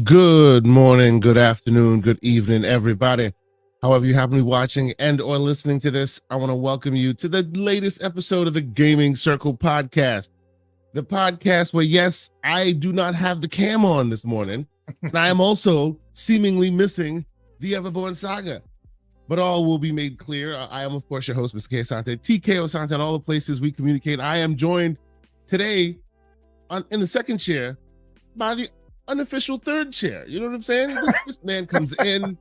Good morning, good afternoon, good evening, everybody. However you happen to be watching and or listening to this, I want to welcome you to the latest episode of the Gaming Circle podcast. The podcast where, yes, I do not have the cam on this morning, and I am also seemingly missing the Everborn Saga. But all will be made clear. I am, of course, your host, Mr. K. Asante, TK Asante, and all the places we communicate. I am joined today in the second chair by the unofficial third chair. You know what I'm saying? This man comes in,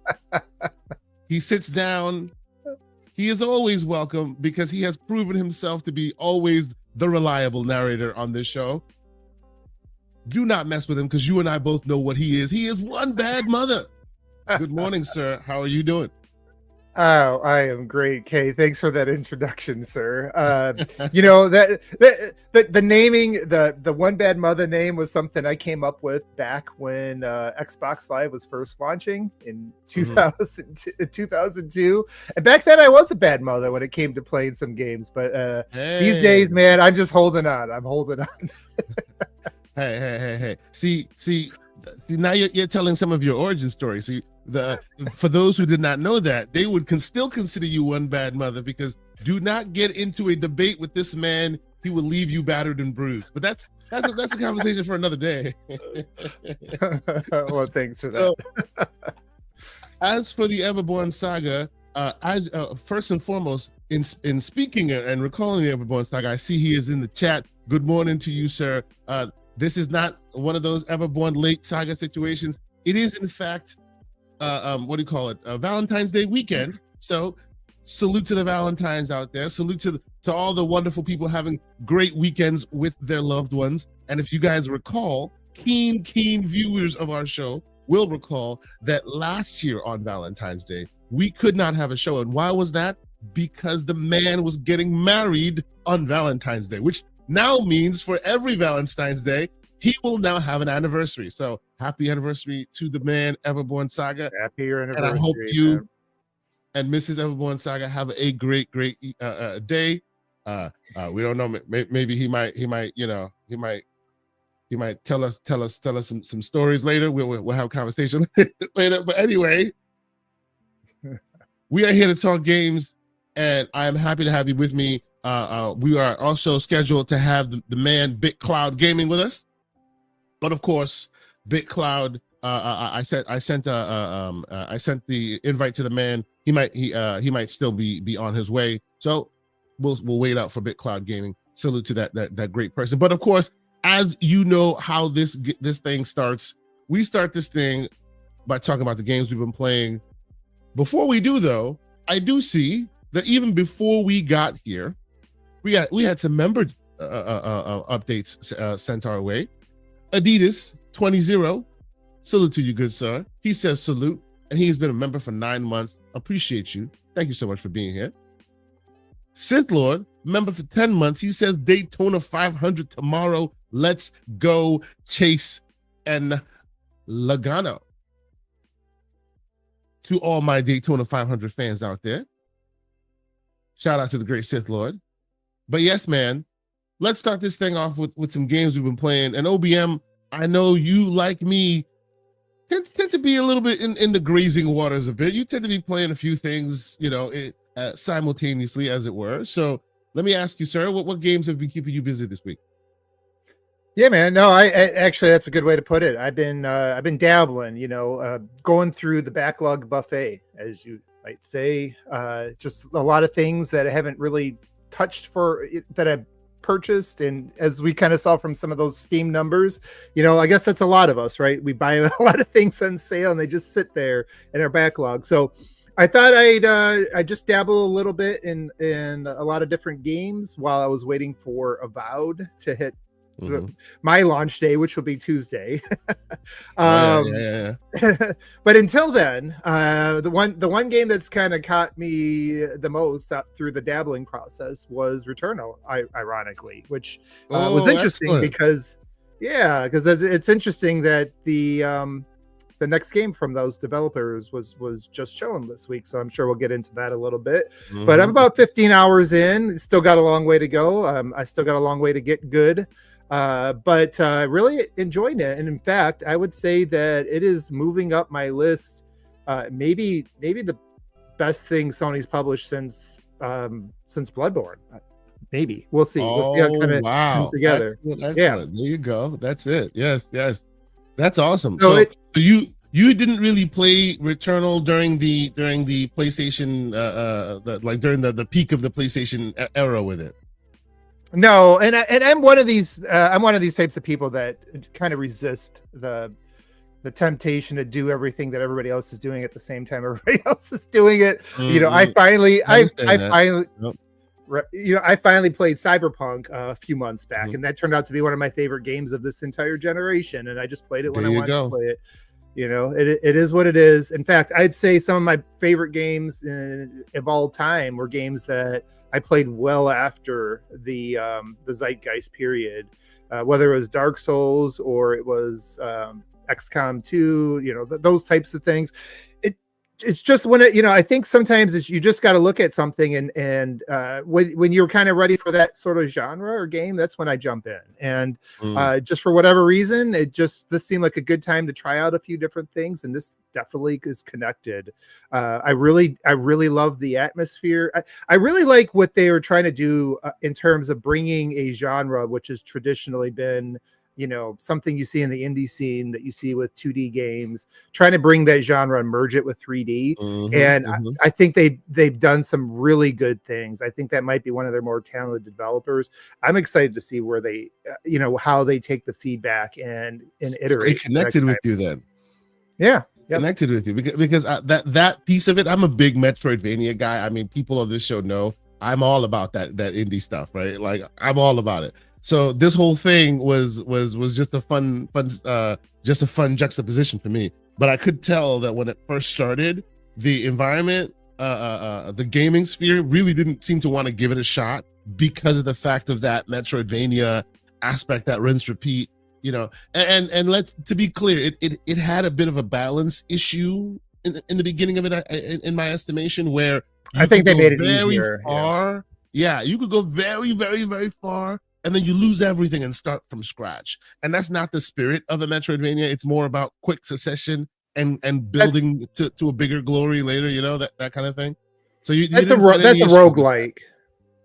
he sits down. He is always welcome because he has proven himself to be always the reliable narrator on this show. Do not mess with him because you and I both know what he is. He is one bad mother. Good morning, sir. How are you doing? Oh, I am great, Kay. Thanks for that introduction, sir. The naming the OneBad Mother name was something I came up with back when Xbox Live was first launching in 2002. And back then I was a bad mother when it came to playing some games. But these days, man, I'm just holding on. I'm holding on. Hey. See, now you're telling some of your origin story. See, for those who did not know that, they would still consider you one bad mother, because do not get into a debate with this man. He will leave you battered and bruised. But that's a conversation for another day. Well, thanks for that. So, as for the Everborn Saga, first and foremost, in speaking and recalling the Everborn Saga, I see he is in the chat. Good morning to you, sir. This is not one of those Everborn late saga situations. It is, in fact, Valentine's Day weekend. So salute to the Valentines out there. Salute to all the wonderful people having great weekends with their loved ones. And if you guys recall, keen viewers of our show will recall that last year on Valentine's Day, we could not have a show. And why was that? Because the man was getting married on Valentine's Day, which now means for every Valentine's Day, he will now have an anniversary. So happy anniversary to the man, Everborn Saga. Happy anniversary. And I hope you and Mrs. Everborn Saga have a great day. We don't know. Maybe he might tell us some stories later. We'll have a conversation later. But anyway, we are here to talk games, and I am happy to have you with me. We are also scheduled to have the man BitCloud Gaming with us. But of course, BitCloud, I sent the invite to the man. He might still be on his way. So we'll wait out for BitCloud Gaming. Salute to that great person. But of course, as you know how this thing starts, we start this thing by talking about the games we've been playing. Before we do, though, I do see that even before we got here, we had some member updates sent our way. Adidas 20, salute to you, good sir. He says salute, and he's been a member for 9 months. Appreciate you. Thank you so much for being here. Sith Lord, member for 10 months. He says Daytona 500 tomorrow. Let's go chase and Logano. To all my Daytona 500 fans out there, shout out to the great Sith Lord. But yes, man, let's start this thing off with some games we've been playing. And OBM, I know you, like me, tend to be a little bit in the grazing waters a bit. You tend to be playing a few things, simultaneously, as it were. So let me ask you, sir, what games have been keeping you busy this week? Yeah, man. No, I actually, that's a good way to put it. I've been dabbling, going through the backlog buffet, as you might say. Just a lot of things that I haven't really touched that I've purchased, and as we kind of saw from some of those Steam numbers, I guess that's a lot of us, right? We buy a lot of things on sale and they just sit there in our backlog. So I thought I'd just dabble a little bit in a lot of different games while I was waiting for Avowed to hit my launch day, which will be Tuesday. Yeah. But until then, the one game that's kind of caught me the most up through the dabbling process was Returnal, ironically, which was interesting. Excellent. because it's interesting that the next game from those developers was just chilling this week, so I'm sure we'll get into that a little bit. But I'm about 15 hours in, still got a long way to go. I still got a long way to get good. But really enjoying it. And in fact, I would say that it is moving up my list. Maybe the best thing Sony's published since Bloodborne. Maybe we'll see. We'll see how it Oh kind of comes wow! together. Excellent, Yeah. excellent. There you go. That's it. Yes, yes. That's awesome. So So you didn't really play Returnal during the PlayStation during the peak of the PlayStation era with it. no, and I'm one of these. I'm one of these types of people that kind of resist the temptation to do everything that everybody else is doing at the same time everybody else is doing it. You know, I finally Yep. I finally played Cyberpunk a few months back, Mhm. and that turned out to be one of my favorite games of this entire generation. And I just played it when There I you wanted go. to play it. You know, it is what it is. In fact, I'd say some of my favorite games of all time were games that I played well after the Zeitgeist period, whether it was Dark Souls or it was XCOM 2, you know, those types of things. It's just when it, you know, I think sometimes it's, you just got to look at something and when you're kind of ready for that sort of genre or game, that's when I jump in. And just for whatever reason, this seemed like a good time to try out a few different things, and this definitely is connected. I really love the atmosphere. I really like what they were trying to do in terms of bringing a genre which has traditionally been, you know, something you see in the indie scene that you see with 2D games, trying to bring that genre and merge it with 3D. And I think they've done some really good things. I think that might be one of their more talented developers. I'm excited to see where they, you know, how they take the feedback and iterate. Stay connected with you then. Yeah. Yep. Connected with you because that piece of it, I'm a big Metroidvania guy. I mean, people of this show know I'm all about that indie stuff, right? Like I'm all about it. So this whole thing was just a fun juxtaposition for me. But I could tell that when it first started, the environment, the gaming sphere really didn't seem to want to give it a shot because of the fact of that Metroidvania aspect, that rinse repeat, you know. And let's, to be clear, it had a bit of a balance issue in the beginning of it, in my estimation, where I think they made it very easier. far. Yeah, you could go very, very, very far, and then you lose everything and start from scratch. And that's not the spirit of a Metroidvania. It's more about quick succession and building to a bigger glory later, you know, that kind of thing. So that's a roguelike.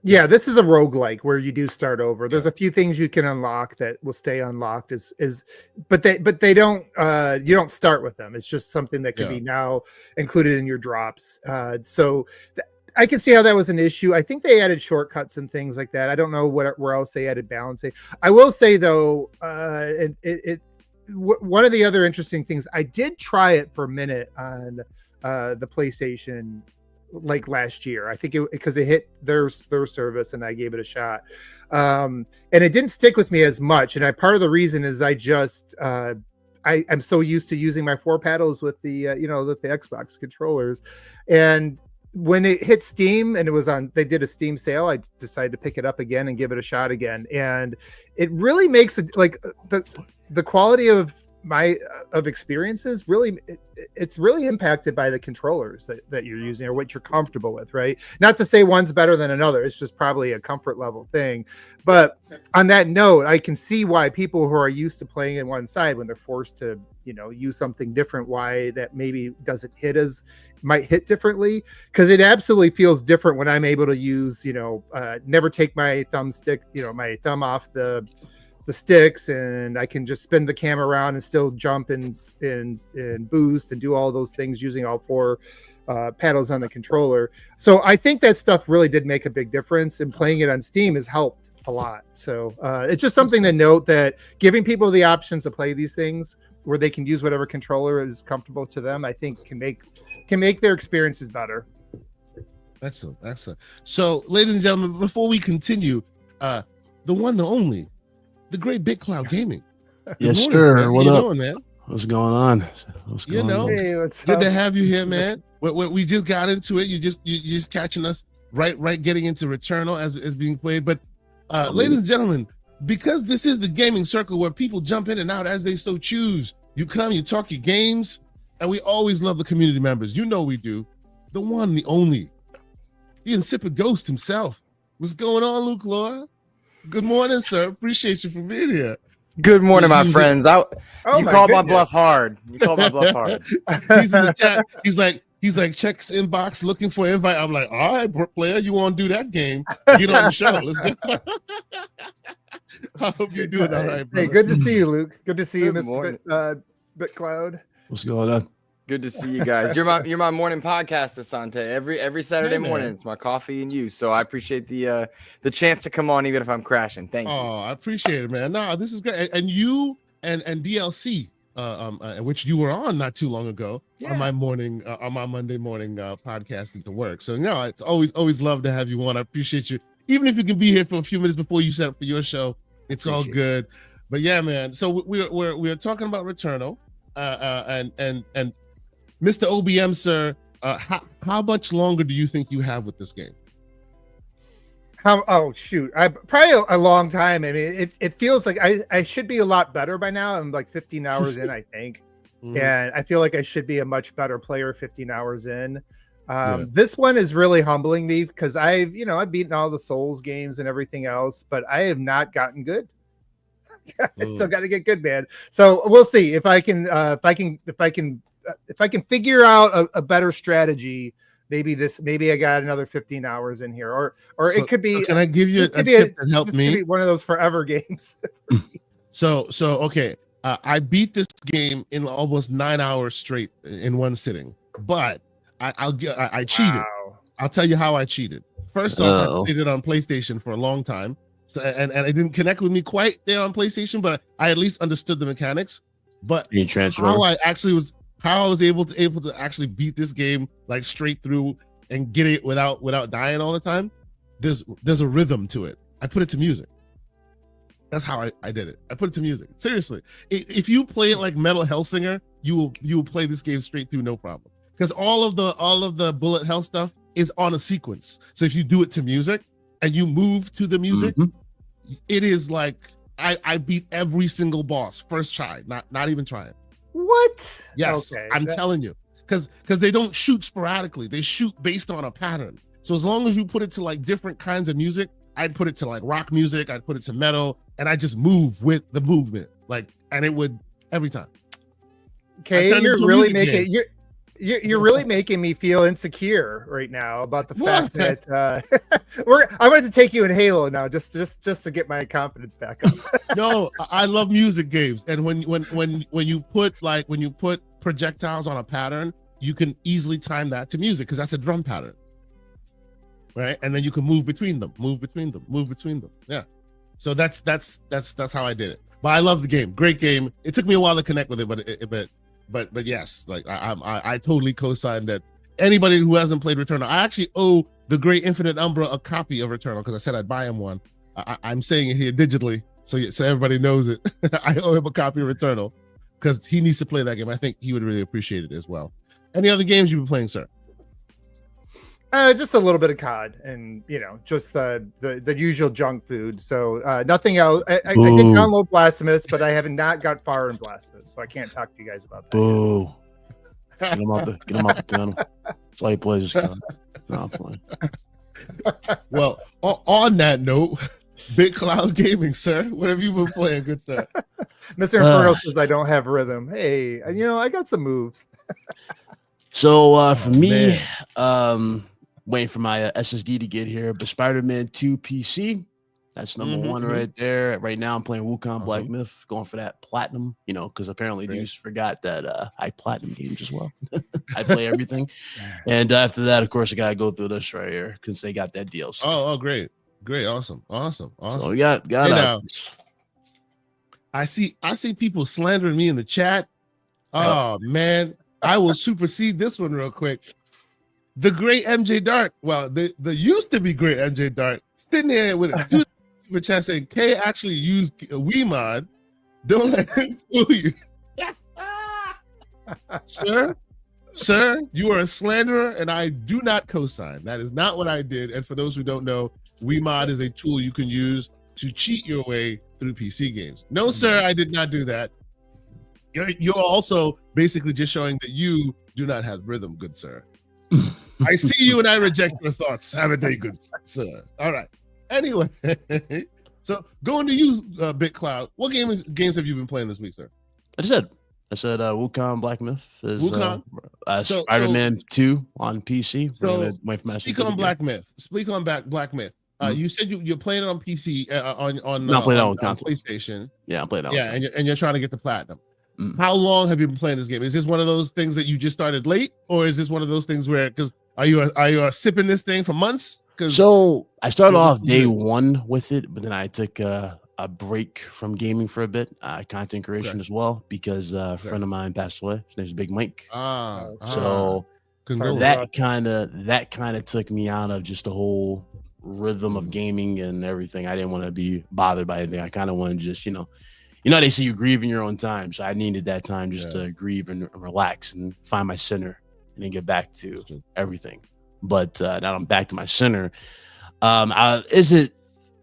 Yeah, this is a roguelike where you do start over. There's a few things you can unlock that will stay unlocked but they don't you don't start with them. It's just something that can be now included in your drops. I can see how that was an issue. I think they added shortcuts and things like that. I don't know where else they added balancing. I will say though, one of the other interesting things, I did try it for a minute on the PlayStation like last year. I think because it hit their service and I gave it a shot. And it didn't stick with me as much. And part of the reason is I just I'm so used to using my 4 paddles with the with the Xbox controllers. And when it hit Steam and it was they did a Steam sale, I decided to pick it up again and give it a shot again. And it really makes it like the quality of experiences really, it's really impacted by the controllers that you're using or what you're comfortable with, right? Not to say one's better than another, it's just probably a comfort level thing. But on that note, I can see why people who are used to playing in one side, when they're forced to use something different, why that maybe might hit differently, because it absolutely feels different when I'm able to use never take my my thumb off the sticks, and I can just spin the camera around and still jump and boost and do all those things using all 4 paddles on the controller. So I think that stuff really did make a big difference, and playing it on Steam has helped a lot. So it's just something to note, that giving people the options to play these things where they can use whatever controller is comfortable to them, I think can make their experiences better. Excellent. So, ladies and gentlemen, before we continue, the one, the only, the great Big Cloud Gaming. Yes, sir. Man. What How up? you doing, man? What's going on? Hey, what's good up? to have you here, man. We just got into it. You just catching us right getting into Returnal as being played. But ladies and gentlemen, because this is the gaming circle where people jump in and out as they so choose. You come, you talk your games, and we always love the community members. You know we do. The one, the only, the insipid ghost himself. What's going on, Luke Laura? Good morning, sir. Appreciate you for being here. Good morning, my He's friends. Oh, You my called my goodness. bluff hard. You called my bluff hard. He's in the chat. He's like, checks inbox looking for an invite. I'm like, all right, player, you want to do that game? Get on the show. Let's go. I hope you're doing all right, Hey, brother. good to see you, Luke. Good to see you, Good Mr. morning. BitCloud. What's going on? Good to see you guys. You're my morning podcast, Asante. Every Saturday Yeah, man. morning, it's my coffee and you. So I appreciate the chance to come on, even if I'm crashing. Thank you. Oh, I appreciate it, man. No, this is great. And you and DLC, which you were on not too long ago on my Monday morning podcasting to work. So it's always love to have you on. I appreciate you. Even if you can be here for a few minutes before you set up for your show, it's all good. But yeah, man. So we're talking about Returnal, and Mr. OBM, sir. How much longer do you think you have with this game? Oh shoot, I probably a long time. I mean, it feels like I should be a lot better by now. I'm like 15 hours in, I think, and I feel like I should be a much better player 15 hours in. This one is really humbling me because I've beaten all the Souls games and everything else, but I have not gotten good. I still got to get good, man. So we'll see if I can figure out a better strategy. Maybe I got another 15 hours in here, or So, it could be. Can I give you a this could tip that helped this could me? be one of those forever games. So okay. I beat this game in almost 9 hours straight in one sitting, but I cheated. Wow. I'll tell you how I cheated. First off, I played it on PlayStation for a long time, so and it didn't connect with me quite there on PlayStation, but I at least understood the mechanics. But You transfer. how I was able to actually beat this game like straight through and get it without dying all the time. There's a rhythm to it. I put it to music. That's how I did it. I put it to music. Seriously, if you play it like Metal Hellsinger, you will play this game straight through no problem. Because all of the bullet hell stuff is on a sequence. So if you do it to music and you move to the music, it is like I beat every single boss first try, not even trying. What? Yes, Okay, I'm telling you, because they don't shoot sporadically. They shoot based on a pattern. So as long as you put it to like different kinds of music, I'd put it to like rock music, I'd put it to metal, and I just move with the movement, and it would every time. Okay, you're really making you're really making me feel insecure right now about the fact that I'm going to take you in Halo now just to get my confidence back up. No, I love music games, and when you put projectiles on a pattern, you can easily time that to music because that's a drum pattern, right? And then you can move between them. Yeah, so that's how I did it. But I love the game. Great game. It took me a while to connect with it, but yes, like I totally co-sign that. Anybody who hasn't played Returnal, I actually owe the great Infinite Umbra a copy of Returnal because I said I'd buy him one. I'm saying it here digitally, so everybody knows it. I owe him a copy of Returnal because he needs to play that game. I think he would really appreciate it as well. Any other games you've been playing, sir? Just a little bit of COD and just the usual junk food. So nothing else. I did download Blasphemous, but I have not got far in Blasphemous, so I can't talk to you guys about that. Boo. Get him out the channel. That's all he plays. No, I'm playing. Well, on that note, Big Cloud Gaming, sir. What have you been playing, good sir? Mr. Inferno says I don't have rhythm. Hey, I got some moves. So for me, waiting for my SSD to get here, but Spider-Man 2 PC. That's number one right there. Right now, I'm playing Wukong Black Myth, going for that platinum, because apparently Deuce forgot that I platinum games as well. I play everything. And after that, of course, I got to go through this right here because they got that deal. So. Oh, great. Great. Awesome. So we got I see people slandering me in the chat. Oh, man. I will supersede this one real quick. The great MJ Dart. Well, the used to be great MJ Dart. Sitting there with a dude super chat saying K actually used WeMod. Don't let him fool you. Sir, you are a slanderer, and I do not co-sign. That is not what I did. And for those who don't know, WeMod is a tool you can use to cheat your way through PC games. No, sir, I did not do that. You're also basically just showing that you do not have rhythm, good sir. I see you and I reject your thoughts. Have a day, good sir. All right. Anyway, So going to you, BitCloud, what games have you been playing this week, sir? I said Wukong Black Myth is Wukong? Spider-Man 2 on PC. We're So gonna wait for speak on Black Myth. Speak on Black Myth. You said you're playing it on PC on PlayStation. Yeah, I'm playing it. Yeah, and you're trying to get the platinum. Mm. How long have you been playing this game? Is this one of those things that you just started late, or is this one of those things where are you sipping this thing for months? So I started off day one with it, but then I took a break from gaming for a bit, content creation as well, because a friend of mine passed away. His name's Big Mike. So that kind of took me out of just the whole rhythm of gaming and everything. I didn't want to be bothered by anything. I kind of wanted to just, they say you grieve in your own time. So I needed that time just to grieve and relax and find my center and then get back to everything. But now I'm back to my center. Is it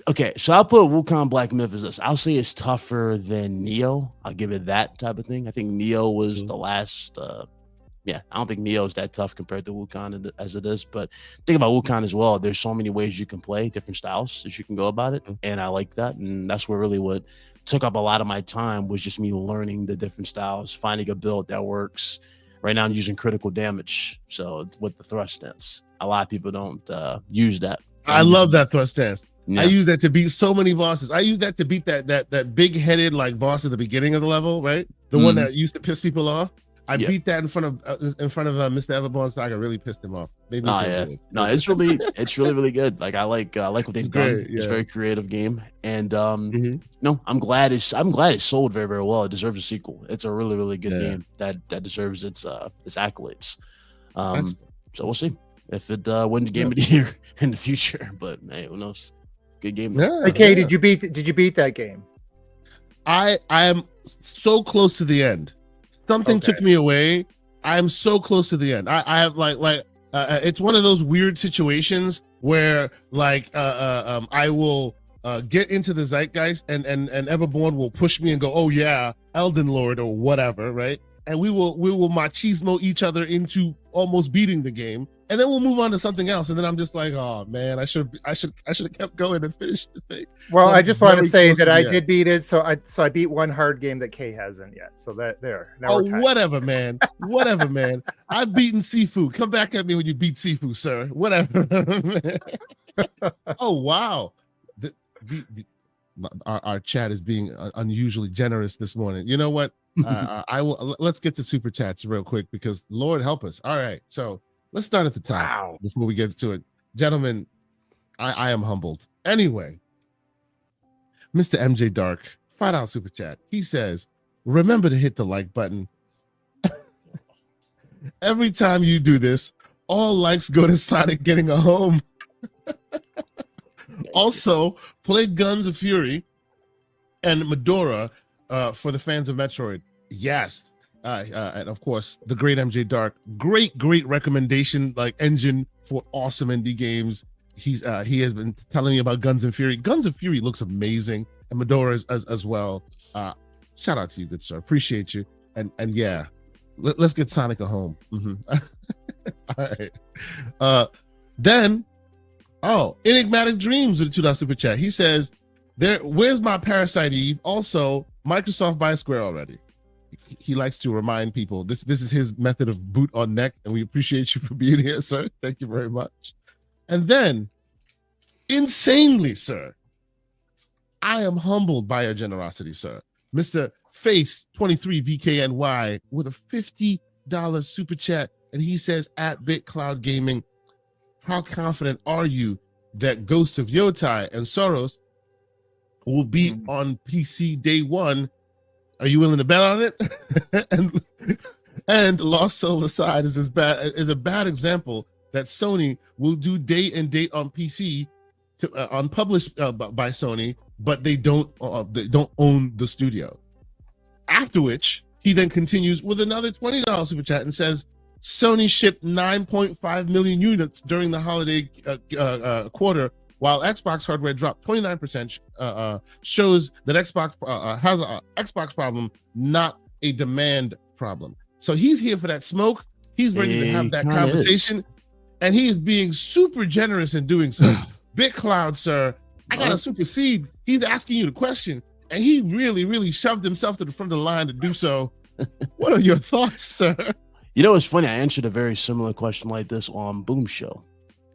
okay? So I'll put Wukong Black Myth as this. I'll say it's tougher than Neo. I'll give it that type of thing. I think Neo was the last. I don't think Neo is that tough compared to Wukong as it is. But think about Wukong as well. There's so many ways you can play, different styles that you can go about it, and I like that. And that's where really what took up a lot of my time was just me learning the different styles, finding a build that works. Right now I'm using critical damage, so with the thrust stance. A lot of people don't use that. I love that thrust stance. Yeah. I use that to beat so many bosses. I use that to beat that big-headed like boss at the beginning of the level, right? The one that used to piss people off. I beat that in front of Mr. Everborn, so I could really piss him off. It's really good. Like I like what they've done. It's a very creative game, and I'm glad it sold very, very well. It deserves a sequel. It's a really, really good game that deserves its accolades. So we'll see if it wins Game of the Year in the future. But hey, who knows? Good game. Okay, did you beat that game? I am so close to the end. Something took me away. I'm so close to the end. I have it's one of those weird situations where I will get into the zeitgeist and Everborn will push me and go, oh yeah, Elden Lord or whatever, right? And we will machismo each other into almost beating the game, and then we'll move on to something else. And then I'm just like, oh man, I should have kept going and finished the thing. Well, so I just want to say that I did beat it. So I beat one hard game that Kay hasn't yet. So that there. Oh, whatever, man. Whatever, man. I've beaten Sifu. Come back at me when you beat Sifu, sir. Whatever. Oh wow. Our chat is being unusually generous this morning. You know what? Let's get to super chats real quick because Lord help us. All right, so let's start at the top before we get to it, gentlemen. I am humbled. Anyway, Mr. MJ Dark, $5 super chat. He says, "Remember to hit the like button. Every time you do this, all likes go to Sonic getting a home." Also, play Guns of Fury and Medora for the fans of Metroid. Yes. And of course, the great MJ Dark. Great recommendation, engine for awesome indie games. He has been telling me about Guns of Fury. Guns of Fury looks amazing, and Medora as well. Shout out to you, good sir. Appreciate you. And yeah, let's get Sonic a home. All right. Then, Enigmatic Dreams with a $2 super chat. He says, where's my Parasite Eve? Also, Microsoft buy Square already. He likes to remind people this is his method of boot on neck, and we appreciate you for being here, sir. Thank you very much. And then, insanely, sir, I am humbled by your generosity, sir. Mr. Face 23 BKNY with a $50 super chat, and he says, at BitCloud Gaming, how confident are you that Ghost of Yotai and Soros will be on PC day one? Are you willing to bet on it? and Lost Soul Aside is a bad example that Sony will do day and date on PC unpublished by Sony, but they don't own the studio. After which he then continues with another $20 super chat and says, Sony shipped 9.5 million units during the holiday quarter, while Xbox hardware dropped 29%, shows that Xbox has an Xbox problem, not a demand problem. So he's here for that smoke. He's ready to have that conversation, and he is being super generous in doing so. BitCloud, sir, I gotta supersede. He's asking you the question, and he really shoved himself to the front of the line to do so. What are your thoughts, sir? You know, it's funny. I answered a very similar question like this on Boom Show,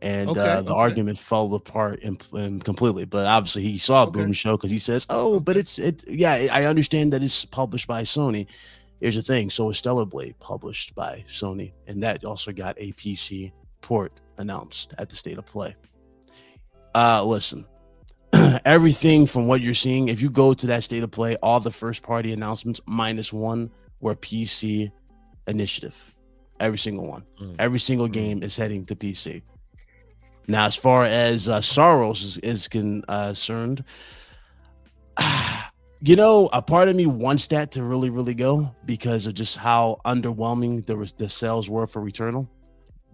and the argument fell apart and completely. But obviously, he saw Boom Show because he says, "Oh, but it's yeah, I understand that it's published by Sony." Here's the thing: so is Stellar Blade published by Sony, and that also got a PC port announced at the State of Play. Listen, everything from what you're seeing, if you go to that State of Play, all the first party announcements minus one were PC initiative. Every single one. Every single game is heading to PC. Now, as far as Soros is concerned, you know, a part of me wants that to really go because of just how underwhelming the sales were for Returnal.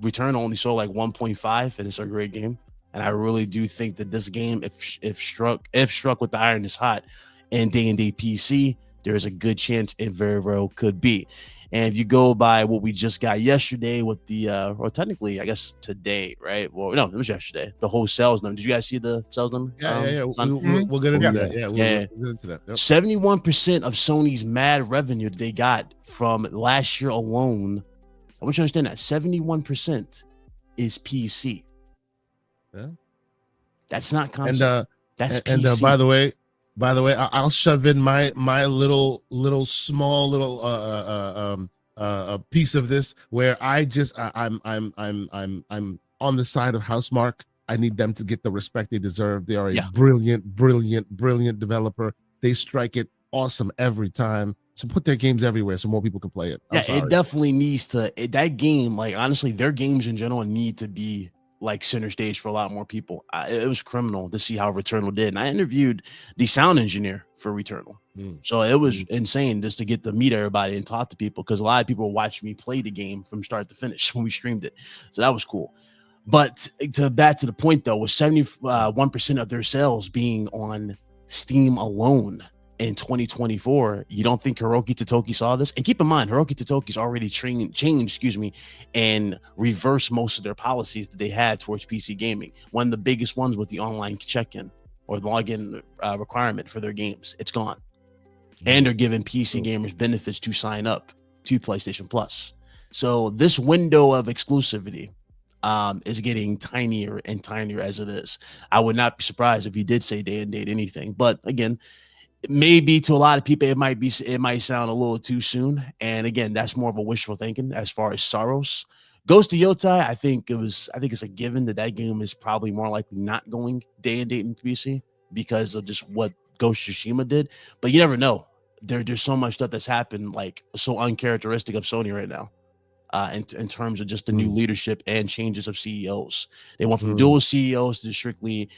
Returnal only sold like 1.5, and it's a great game. And I really do think that this game, if struck with the iron is hot, and day PC, there is a good chance it very well could be. And if you go by what we just got yesterday with the, or technically, I guess today, right? Well, no, it was yesterday. The whole sales number. Did you guys see the sales number? Yeah. We'll get into that. We'll get into that. Yep. 71% of Sony's mad revenue that they got from last year alone. I want you to understand that 71% is PC. Yeah, that's not console. That's PC. And by the way, I'll shove in my small piece of this where I'm on the side of Housemarque. I need them to get the respect they deserve. They are a brilliant developer. They strike it awesome every time. So put their games everywhere so more people can play it. It definitely needs to. That game, like honestly, their games in general need to be like center stage for a lot more people. It was criminal to see how Returnal did. And I interviewed the sound engineer for Returnal. So it was insane just to get to meet everybody and talk to people because a lot of people watched me play the game from start to finish when we streamed it. So that was cool. But back to the point though, with 71% of their sales being on Steam alone in 2024, you don't think Hiroki Totoki saw this? And keep in mind, Hiroki Totoki's already changed, and reversed most of their policies that they had towards PC gaming. One of the biggest ones was the online check-in or login requirement for their games. It's gone. And they're giving PC gamers benefits to sign up to PlayStation Plus. So this window of exclusivity is getting tinier and tinier as it is. I would not be surprised if he did say day and date anything. But again, maybe to a lot of people it might sound a little too soon, and again that's more of a wishful thinking. As far as Soros Ghost of Yotai, I think it's a given that game is probably more likely not going day and date in PC because of just what Ghost of Tsushima did. But you never know. There's so much stuff that's happened like so uncharacteristic of Sony right now in terms of just the new leadership and changes of CEOs. They went from dual CEOs to strictly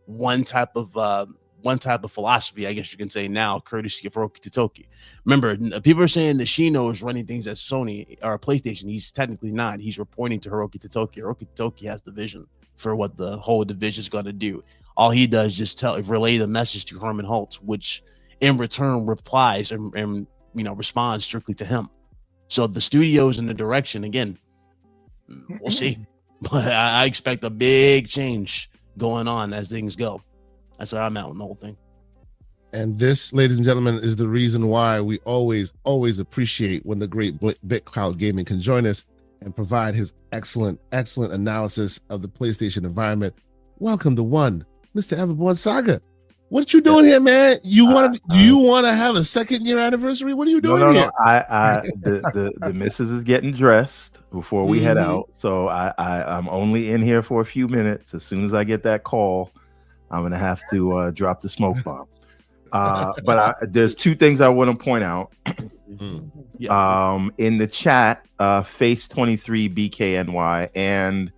one type of philosophy, I guess you can say now, courtesy of Hiroki Totoki. Remember, people are saying that Shino is running things at Sony or PlayStation. He's technically not. He's reporting to Hiroki Totoki. Hiroki Totoki has the vision for what the whole division is going to do. All he does is just relay the message to Herman Holtz, which in return replies and responds strictly to him. So the studios and the direction, again, we'll see. But I expect a big change going on as things go. That's where I'm at with the whole thing. And this, ladies and gentlemen, is the reason why we always appreciate when the great BitCloud Gaming can join us and provide his excellent analysis of the PlayStation environment. Welcome to one, Mr. Everborn Saga. What you doing here, man? You want to have a second year anniversary? What are you doing here? The missus is getting dressed before we head out, so I'm only in here for a few minutes. As soon as I get that call, I'm gonna have to drop the smoke bomb. But there's two things I want to point out. In the chat, Face 23 BKNY and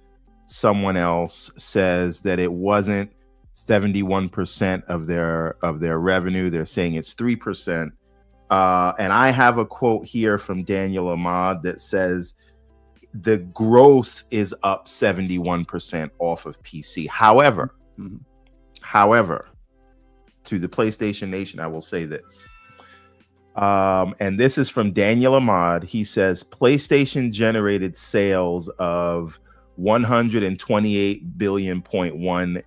someone else says that it wasn't 71% of their revenue. They're saying it's 3%. And I have a quote here from Daniel Ahmad that says the growth is up 71% off of PC. However, to the PlayStation Nation, I will say this. And this is from Daniel Ahmad. He says PlayStation generated sales of 128 billion.1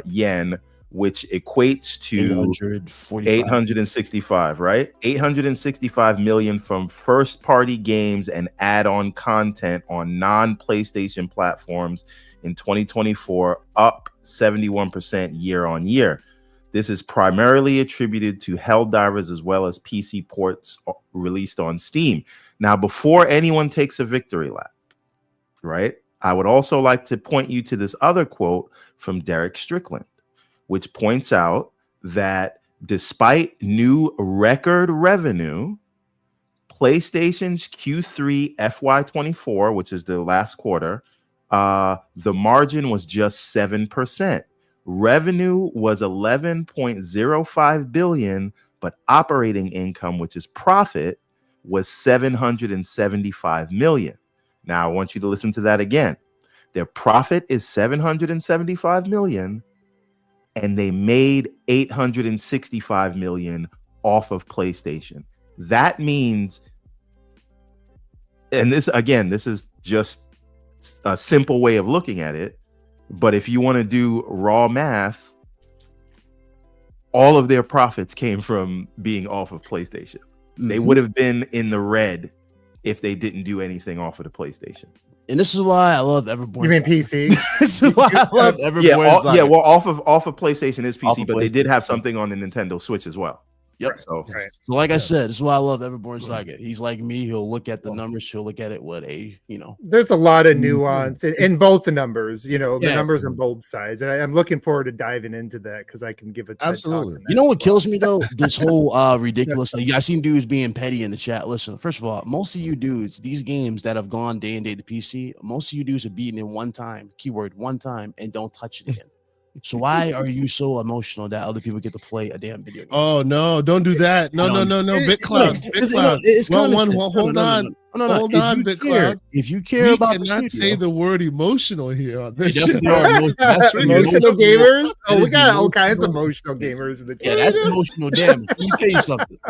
yen which equates to 865, right? 865 million from first party games and add-on content on non-PlayStation platforms in 2024, up 71% year on year. This is primarily attributed to Helldivers as well as PC ports released on Steam. Now, before anyone takes a victory lap, right, I would also like to point you to this other quote from Derek Strickland, which points out that despite new record revenue, PlayStation's Q3 FY24, which is the last quarter, the margin was just 7%. Revenue was 11.05 billion, but operating income, which is profit, was 775 million. Now I want you to listen to that again. Their profit is 775 million, and they made 865 million off of PlayStation. That means, and this is just a simple way of looking at it, but if you want to do raw math, all of their profits came from being off of PlayStation. Mm-hmm. They would have been in the red if they didn't do anything off of the PlayStation. And this is why I love Everborn. You mean PC? This is why I love Everborn. Yeah, well, off of PlayStation is PC, but they did have something on the Nintendo Switch as well. Yep. Right. So like I said, this is why I love Everborn Saga. He's like me. He'll look at the numbers. He'll look at it with There's a lot of nuance in both the numbers, the numbers on both sides. And I'm looking forward to diving into that because I can give a absolutely. You know what kills me though? This whole ridiculous thing. I seen dudes being petty in the chat. Listen, first of all, most of you dudes, these games that have gone day and day to PC, most of you dudes are beaten in one time, keyword one time, and don't touch it again. So why are you so emotional that other people get to play a damn video game? Oh no, don't do that. No. BitCloud. Hold on. Hold on, BitCloud. If you care about, we cannot say the word emotional here on this show. Emotional gamers. Oh, we got all kinds of emotional gamers in the chat. Yeah, that's emotional damage. Let me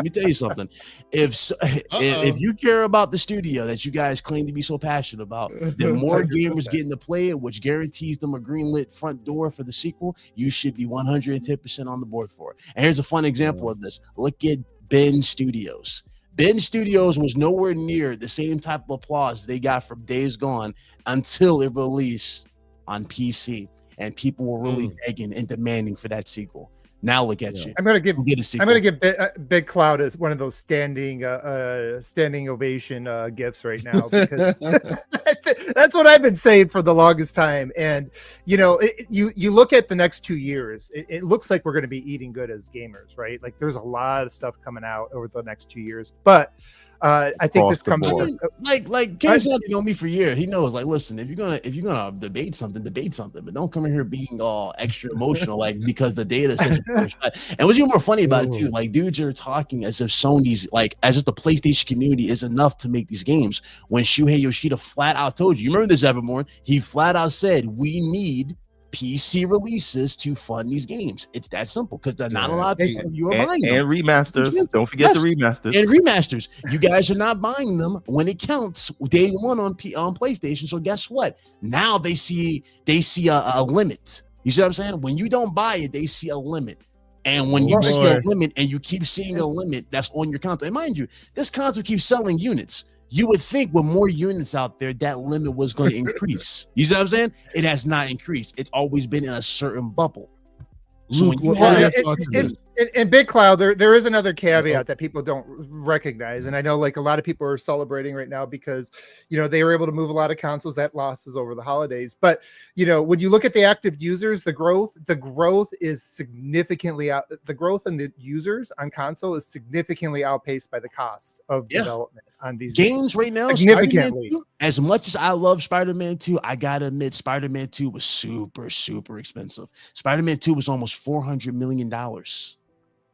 tell you something. If you care about the studio that you guys claim to be so passionate about, then more gamers getting to play it, which guarantees them a greenlit front door for the sequel, you should be 110% on the board for it. And here's a fun example of this. Look at Ben Studios. Ben Studios was nowhere near the same type of applause they got from Days Gone until it released on PC, and people were really begging and demanding for that sequel. Now look at you. I'm gonna give Big Cloud as one of those standing ovation gifts right now, because that's what I've been saying for the longest time. And you look at the next 2 years, it looks like we're going to be eating good as gamers, right? Like there's a lot of stuff coming out over the next 2 years, but I think this comes like Ken's known me for years. He knows, like, listen, if you're gonna debate something, but don't come in here being all extra emotional, like, because the data says. And what's even more funny about it too, like, dudes are talking as if Sony's, like, as if the PlayStation community is enough to make these games, when Shuhei Yoshida flat out told you remember this, Evermore? He flat out said we need PC releases to fund these games. It's that simple, because they're not a lot of people you are buying them. And remasters. Don't forget the remasters. And remasters. You guys are not buying them when it counts day one on PlayStation. So guess what? Now they see a limit. You see what I'm saying? When you don't buy it, they see a limit. And when you see a limit and you keep seeing a limit that's on your console, and mind you, this console keeps selling units. You would think with more units out there, that limit was going to increase. You see what I'm saying? It has not increased. It's always been in a certain bubble. So Luke, in Big Cloud, there is another caveat that people don't recognize, and I know, like, a lot of people are celebrating right now because they were able to move a lot of consoles at losses over the holidays. But when you look at the active users, the growth is significantly out. The growth in the users on console is significantly outpaced by the cost of development on these games right now. Significantly. As much as I love Spider-Man 2, I gotta admit, Spider-Man 2 was super, super expensive. Spider-Man 2 was almost $400 million.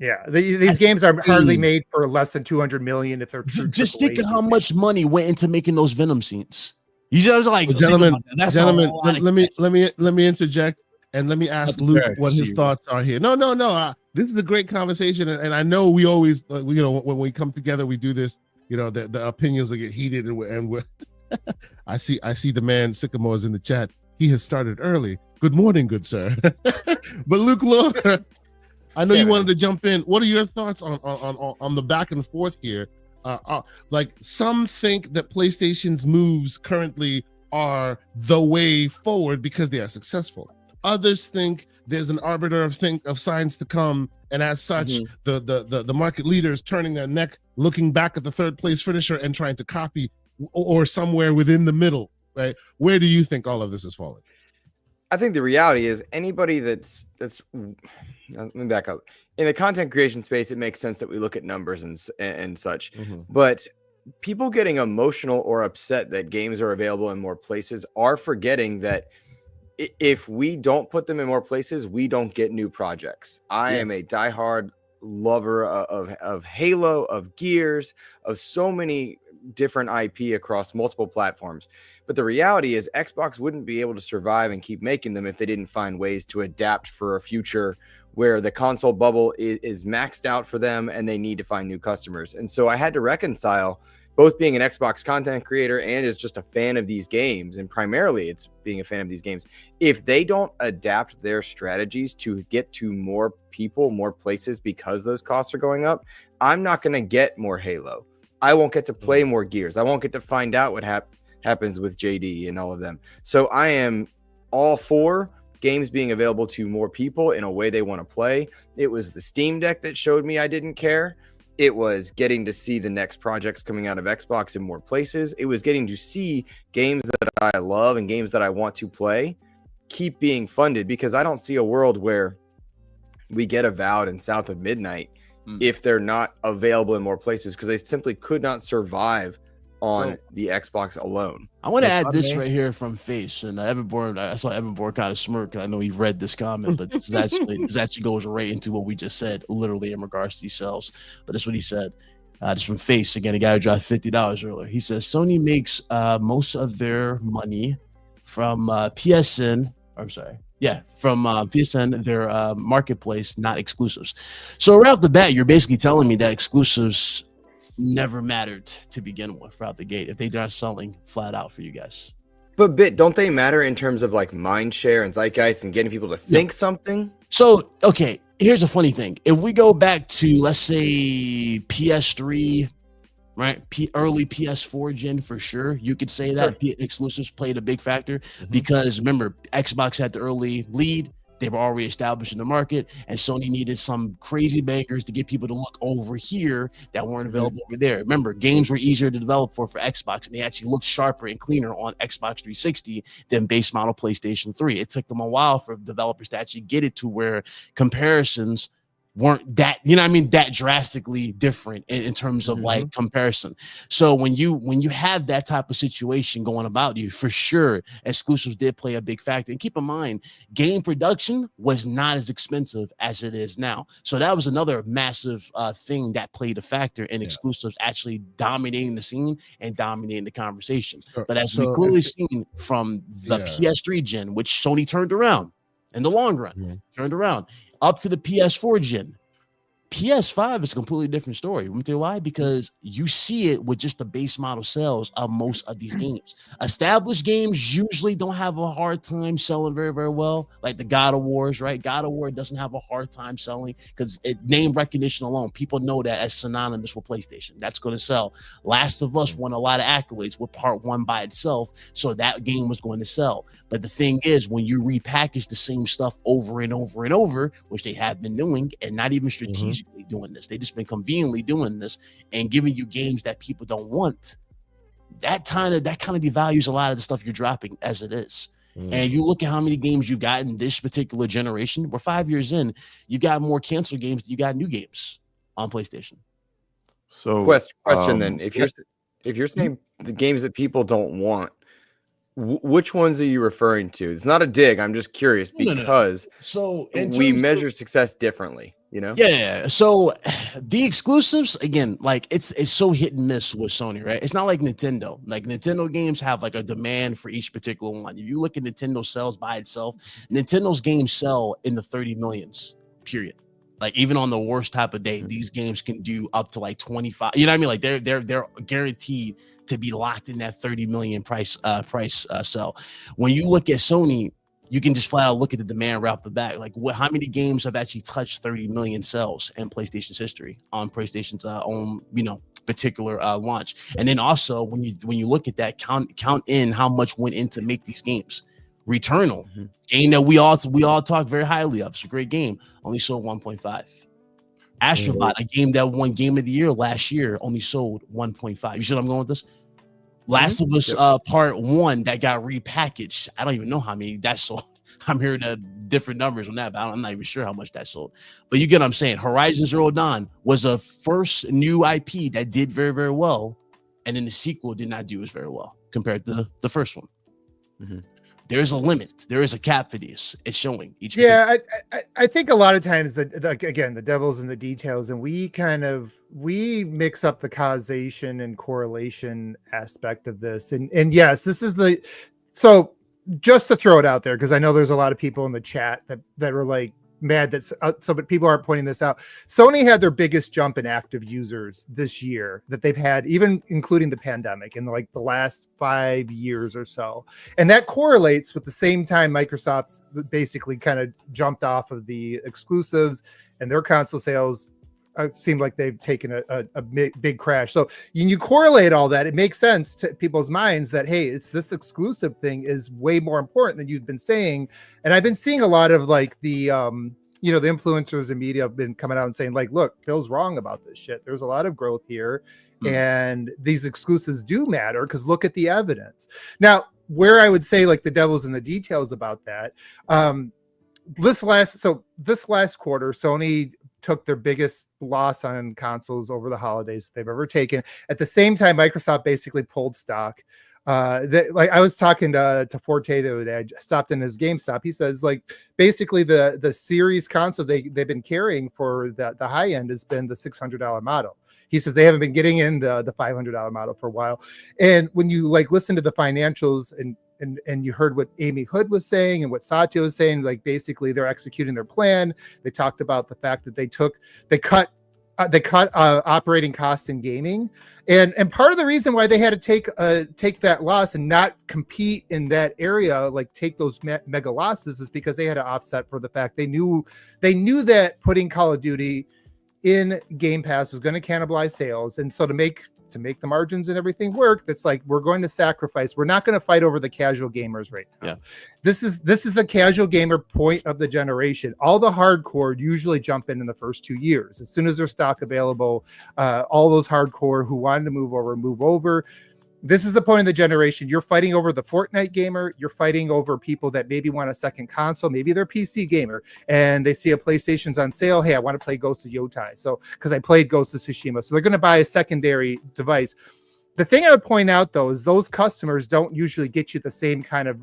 Yeah, these games are hardly made for less than 200 million if they're true. Just think of how much money went into making those Venom scenes. You just like, gentlemen, let me interject and let me ask Luke what his thoughts are here. No. This is a great conversation, and I know we always, when we come together, we do this. The opinions will get heated, and I see the man Sycamore's in the chat. He has started early. Good morning, good sir. But Luke Law, I know you wanted to jump in. What are your thoughts on the back and forth here? Like some think that PlayStation's moves currently are the way forward because they are successful. Others think there's an arbiter of signs to come, and as such, the market leaders turning their neck, looking back at the third place finisher and trying to copy, or somewhere within the middle, right? Where do you think all of this is falling? I think the reality is anybody that's let me back up. In the content creation space, it makes sense that we look at numbers and such. But people getting emotional or upset that games are available in more places are forgetting that if we don't put them in more places, we don't get new projects. I am a diehard lover of Halo, of Gears, of so many different IP across multiple platforms. But the reality is Xbox wouldn't be able to survive and keep making them if they didn't find ways to adapt for a future where the console bubble is maxed out for them and they need to find new customers. And so I had to reconcile both being an Xbox content creator and as just a fan of these games, and primarily it's being a fan of these games. If they don't adapt their strategies to get to more people, more places, because those costs are going up, I'm not going to get more Halo. I won't get to play more Gears. I won't get to find out what happens with JD and all of them. So I am all for games being available to more people in a way they want to play. It was the Steam Deck that showed me I didn't care. It was getting to see the next projects coming out of Xbox in more places. It was getting to see games that I love and games that I want to play keep being funded, because I don't see a world where we get Avowed and South of Midnight if they're not available in more places, because they simply could not survive on the Xbox alone. I want to add this right here from Face, and Evan Bourne. I saw Evan Bourne kind of smirk. I know he read this comment, but this actually goes right into what we just said, literally in regards to these sales. But that's what he said. This from Face again. A guy who dropped $50 earlier. He says Sony makes most of their money from PSN. I'm sorry. Yeah, from PSN, their marketplace, not exclusives. So right off the bat, you're basically telling me that exclusives never mattered to begin with out the gate if they are selling flat out for you guys. But don't they matter in terms of like mind share and zeitgeist and getting people to think something? So, okay, here's a funny thing. If we go back to, let's say, PS3, right? Early PS4 gen, for sure, you could say that exclusives played a big factor because remember, Xbox had the early lead. They were already established in the market, and Sony needed some crazy bankers to get people to look over here that weren't available over there. Remember, games were easier to develop for Xbox, and they actually looked sharper and cleaner on Xbox 360 than base model PlayStation 3. It took them a while for developers to actually get it to where comparisons weren't that, that drastically different in terms of like comparison. So when you have that type of situation going about you, for sure, exclusives did play a big factor. And keep in mind, game production was not as expensive as it is now. So that was another massive thing that played a factor in exclusives actually dominating the scene and dominating the conversation. But as we clearly seen from the PS3 gen, which Sony turned around in the long run, turned around, up to the PS4 gen. PS5 is a completely different story. Let me tell you why. Because you see it with just the base model sales of most of these games. Established games usually don't have a hard time selling very, very well. Like the God of Wars, right? God of War doesn't have a hard time selling because name recognition alone, people know that as synonymous with PlayStation. That's going to sell. Last of Us won a lot of accolades with part one by itself, so that game was going to sell. But the thing is, when you repackage the same stuff over and over and over, which they have been doing, and not even strategically doing this, they just been conveniently doing this and giving you games that people don't want, that kind of devalues a lot of the stuff you're dropping as it is. And you look at how many games you've got in this particular generation. We're 5 years in, you got more canceled games than you got new games on PlayStation. So question then, if you're saying the games that people don't want, which ones are you referring to? It's not a dig. I'm just curious because So we measure success differently, Yeah. So the exclusives, again, like it's so hit and miss with Sony, right? It's not like Nintendo. Like Nintendo games have like a demand for each particular one. If you look at Nintendo sales by itself, Nintendo's games sell in the 30 millions, period. Like even on the worst type of day, these games can do up to like 25. You know what I mean? Like they're guaranteed to be locked in that 30 million price sell. When you look at Sony, you can just flat out look at the demand right off the bat. Like, how many games have actually touched 30 million sales in PlayStation's history on PlayStation's own, particular launch? And then also when you look at that, count in how much went in to make these games. Returnal, game that we all talk very highly of. It's a great game. Only sold 1.5. Astrobot, a game that won Game of the Year last year, only sold 1.5. You see what I'm going with this? Last of Us Part 1 that got repackaged. I don't even know how many that sold. I'm hearing different numbers on that, but I'm not even sure how much that sold. But you get what I'm saying. Horizon Zero Dawn was a first new IP that did very, very well, and then the sequel did not do as very well compared to the first one. There's a limit. There is a cap for these. It's showing each. Yeah, I think a lot of times that, again, the devil's in the details, and we mix up the causation and correlation aspect of this. And yes, this is so just to throw it out there, because I know there's a lot of people in the chat that are like mad but people aren't pointing this out. Sony had their biggest jump in active users this year that they've had, even including the pandemic, in like the last 5 years or so. And that correlates with the same time Microsoft basically kind of jumped off of the exclusives, and their console sales seem like they've taken a big crash. So you correlate all that, it makes sense to people's minds that, hey, it's this exclusive thing is way more important than you've been saying. And I've been seeing a lot of like the the influencers and media have been coming out and saying like, look, Phil's wrong about this shit. There's a lot of growth here, and these exclusives do matter because look at the evidence. Now, where I would say like the devil's in the details about that, this last quarter, Sony took their biggest loss on consoles over the holidays they've ever taken. At the same time, Microsoft basically pulled stock. Like I was talking to Forte the other day. I stopped in his GameStop. He says like basically the series console they've been carrying for the high end has been the $600 model. He says they haven't been getting in the $500 model for a while. And when you like listen to the financials and you heard what Amy Hood was saying and what Satya was saying, like basically they're executing their plan. They talked about the fact that they cut operating costs in gaming, and part of the reason why they had to take that loss and not compete in that area, like take those mega losses, is because they had to offset for the fact they knew that putting Call of Duty in Game Pass was going to cannibalize sales, and so to make the margins and everything work, that's like we're going to sacrifice. We're not going to fight over the casual gamers right now. Yeah. This is the casual gamer point of the generation. All the hardcore usually jump in the first 2 years. As soon as there's stock available, all those hardcore who wanted to move over. This is the point of the generation. You're fighting over the Fortnite gamer. You're fighting over people that maybe want a second console. Maybe they're PC gamer and they see a PlayStation's on sale. Hey, I want to play Ghost of Yotai. So, because I played Ghost of Tsushima. So they're going to buy a secondary device. The thing I would point out though, is those customers don't usually get you the same kind of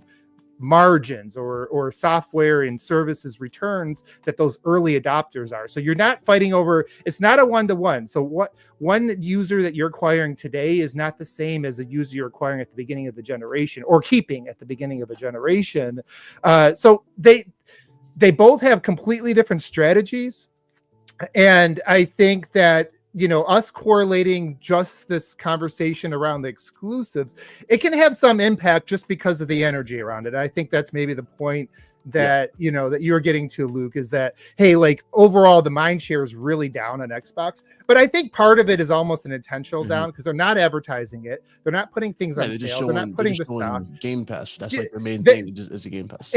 margins or software and services returns that those early adopters are. So you're not fighting over, it's not a one-to-one. So what one user that you're acquiring today is not the same as a user you're acquiring at the beginning of the generation or keeping at the beginning of a generation. So they both have completely different strategies. And I think that us correlating just this conversation around the exclusives, it can have some impact just because of the energy around it. I think that's maybe the point that, that you're getting to, Luke, is that, hey, like overall the mind share is really down on Xbox. But I think part of it is almost an intentional down because they're not advertising it. They're not putting things on sale. They're not putting the stock. Game Pass. That's like their main thing is a Game Pass.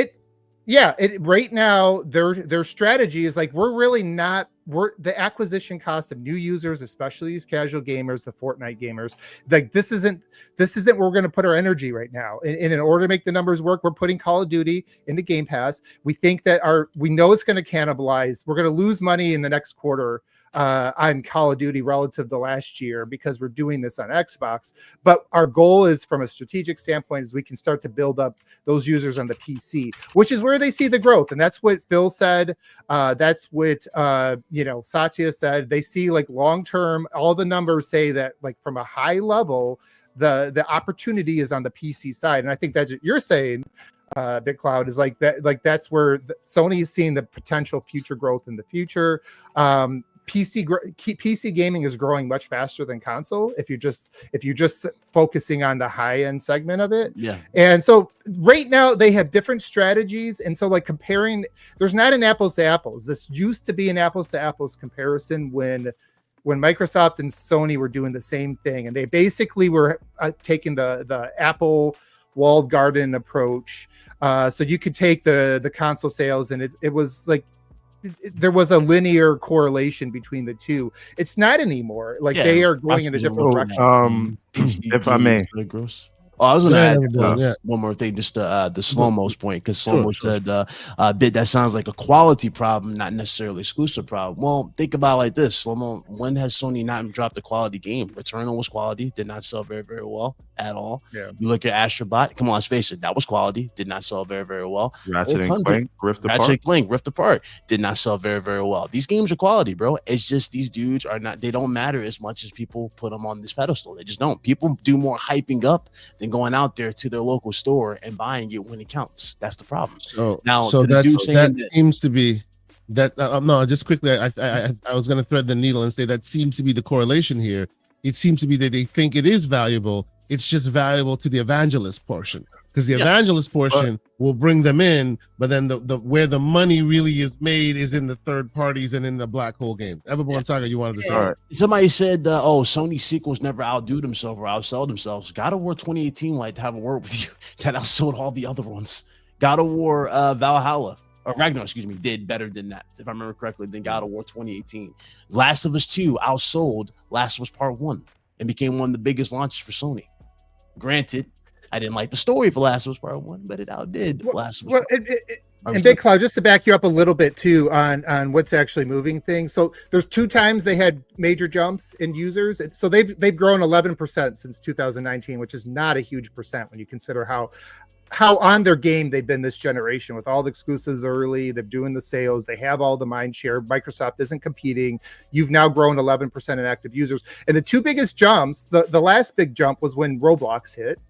Right now their strategy is like the acquisition cost of new users, especially these casual gamers, the Fortnite gamers, like this isn't where we're going to put our energy right now. And in order to make the numbers work, we're putting Call of Duty into Game Pass. We think that we know it's going to cannibalize. We're going to lose money in the next quarter on Call of Duty relative to last year because we're doing this on Xbox. But our goal is, from a strategic standpoint, is we can start to build up those users on the PC, which is where they see the growth. And that's what Phil said. That's what Satya said. They see like long term, all the numbers say that like from a high level, the opportunity is on the PC side. And I think that's what you're saying, Big Cloud, is like that. Like that's where Sony is seeing the potential future growth in the future. PC gaming is growing much faster than console if you're just focusing on the high end segment of it. Yeah. And so right now they have different strategies, and so like comparing, there's not an apples to apples. This used to be an apples to apples comparison when Microsoft and Sony were doing the same thing, and they basically were taking the Apple walled garden approach. So you could take the console sales, and it was like there was a linear correlation between the two. It's not anymore. Like they are going in a different direction. If I may. Oh, I was going to add one more thing, just the Slow-Mo's point, because Slow-Mo said, Bit, that sounds like a quality problem, not necessarily exclusive problem. Well, think about it like this. Slow-Mo, when has Sony not dropped a quality game? Returnal was quality, did not sell very, very well at all. Yeah. You look at Astrobot, come on, let's face it, that was quality, did not sell very, very well. Ratchet and Clank, Rift Apart, did not sell very, very well. These games are quality, bro. It's just these dudes are not, they don't matter as much as people put them on this pedestal. They just don't. People do more hyping up than going out there to their local store and buying it when it counts. That's the problem. So that seems to be that. No, just quickly, I was going to thread the needle and say that seems to be the correlation here. It seems to be that they think it is valuable. It's just valuable to the evangelist portion, because the evangelist portion will bring them in, but then the where the money really is made is in the third parties and in the black hole games. Everyone, Saga, you wanted to say? Somebody said, Sony sequels never outdo themselves or outsold themselves. God of War 2018 like to have a word with you that outsold all the other ones. God of War Valhalla or Ragnar, did better than that, if I remember correctly, than God of War 2018. Last of Us 2 outsold Last of Us Part 1 and became one of the biggest launches for Sony. Granted, I didn't like the story for Last of Us Part 1, but it outdid Last of Us. And Big Cloud, just to back you up a little bit too on what's actually moving things. So there's 2 times they had major jumps in users. So they've grown 11% since 2019, which is not a huge percent when you consider how on their game they've been this generation, with all the exclusives early. They're doing the sales. They have all the mind share. Microsoft isn't competing. You've now grown 11% in active users. And the 2 biggest jumps, the last big jump was when Roblox hit.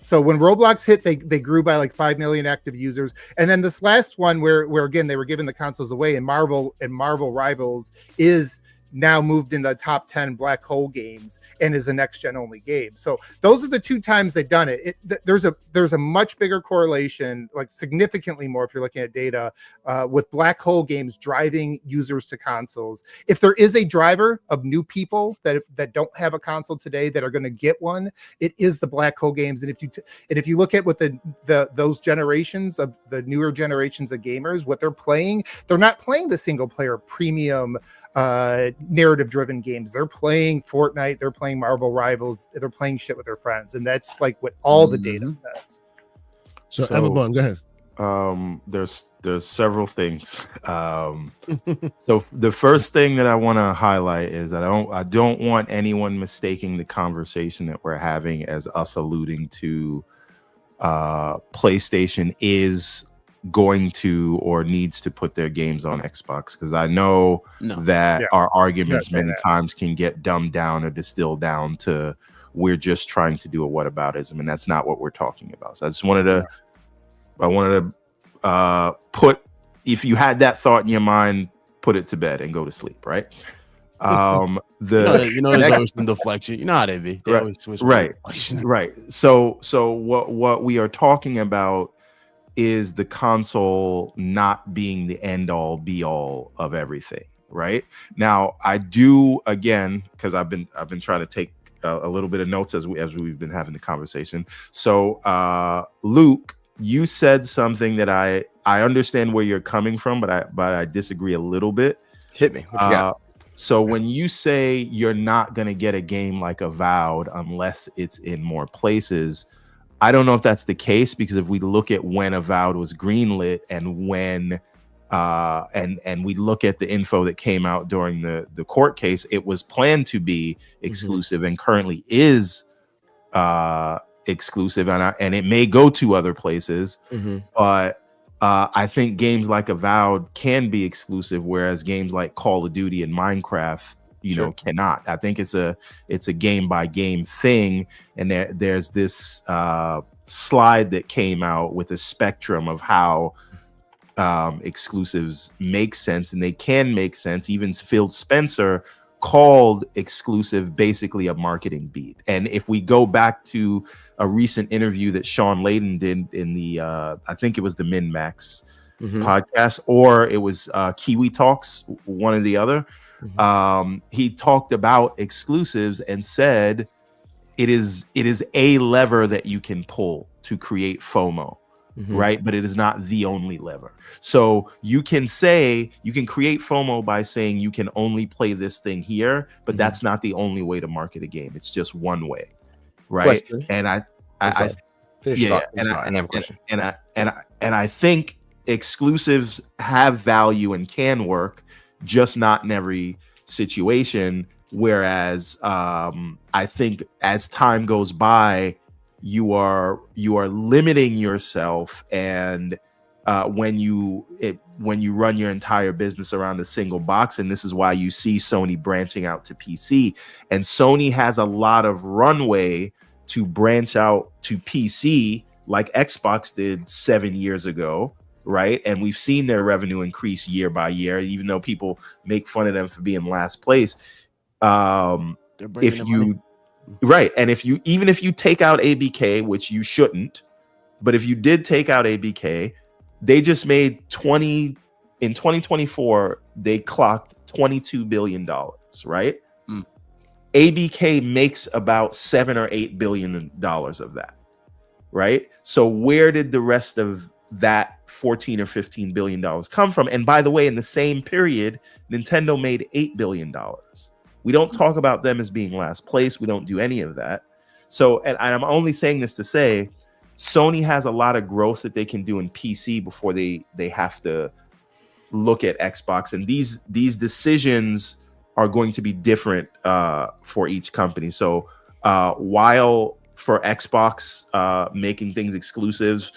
So when Roblox hit, they grew by like 5 million active users. And then this last one where again, they were giving the consoles away, and Marvel Rivals is now moved in the top 10 black hole games and is a next gen only game. So those are the 2 times they've done it. There's a much bigger correlation, like significantly more if you're looking at data, with black hole games driving users to consoles. If there is a driver of new people that don't have a console today that are going to get one, it is the black hole games. And if you look at what those generations of the newer generations of gamers, what they're playing, they're not playing the single player premium narrative driven games. They're playing Fortnite, they're playing Marvel Rivals, they're playing shit with their friends, and that's like what all the data says. So everyone, go ahead. There's several things. So the first thing that I want to highlight is I don't want anyone mistaking the conversation that we're having as us alluding to PlayStation is going to or needs to put their games on Xbox, because I know that our arguments many times can get dumbed down or distilled down to we're just trying to do a whataboutism, and that's not what we're talking about. So I wanted to put, if you had that thought in your mind, put it to bed and go to sleep, right? There's always some deflection. You know how they be. Right. So what we are talking about is the console not being the end all be all of everything, right? Now, I do, again, because I've been trying to take a little bit of notes as we've been having the conversation. So Luke, you said something that I understand where you're coming from, but I disagree a little bit. Hit me. What you got? So when you say you're not going to get a game like Avowed unless it's in more places, I don't know if that's the case, because if we look at when Avowed was greenlit and when and we look at the info that came out during the court case, it was planned to be exclusive and currently is exclusive, and it may go to other places, but I think games like Avowed can be exclusive, whereas games like Call of Duty and Minecraft cannot. I think it's a game by game thing, and there's this slide that came out with a spectrum of how exclusives make sense, and they can make sense. Even Phil Spencer called exclusive basically a marketing beat. And if we go back to a recent interview that Sean Layden did in the I think it was the MinMax podcast, or it was Kiwi Talks, one or the other. He talked about exclusives and said it is a lever that you can pull to create FOMO. Right, but it is not the only lever. So you can create FOMO by saying you can only play this thing here, but that's not the only way to market a game. It's just one way, right? Question. And I think exclusives have value and can work, just not in every situation. Whereas I think as time goes by, you are limiting yourself, and when you run your entire business around a single box, and this is why you see Sony branching out to PC, and Sony has a lot of runway to branch out to PC like Xbox did 7 years ago, right? And we've seen their revenue increase year by year, even though people make fun of them for being last place. Right. And if you take out ABK, which you shouldn't, but if you did take out ABK, they just made in 2024, they clocked $22 billion, right? ABK makes about $7 or $8 billion of that, right? So where did the rest of that 14 or 15 billion dollars come from? And by the way, in the same period, Nintendo made $8 billion. We don't talk about them as being last place. We don't do any of that. So, and I'm only saying this to say, Sony has a lot of growth that they can do in PC before they have to look at Xbox. And these decisions are going to be different for each company. So while for Xbox, making things exclusive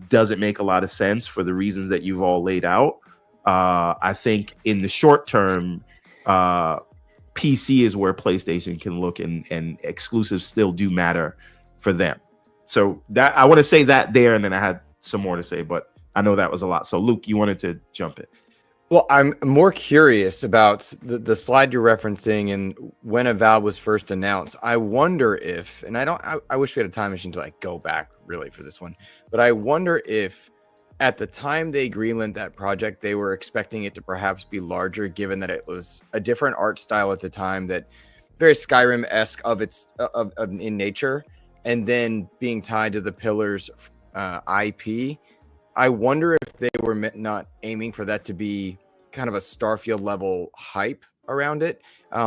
doesn't make a lot of sense for the reasons that you've all laid out, I think in the short term, PC is where PlayStation can look, and exclusives still do matter for them. So that I want to say that there, and then I had some more to say, but I know that was a lot. So Luke, you wanted to jump in. Well, I'm more curious about the slide you're referencing and when Avowed was first announced. I wonder if, and I wish we had a time machine to like go back really for this one, but I wonder if at the time they greenlit that project, they were expecting it to perhaps be larger, given that it was a different art style at the time, that very Skyrim-esque in nature, and then being tied to the Pillars IP. I wonder if they were not aiming for that to be kind of a Starfield level hype around it,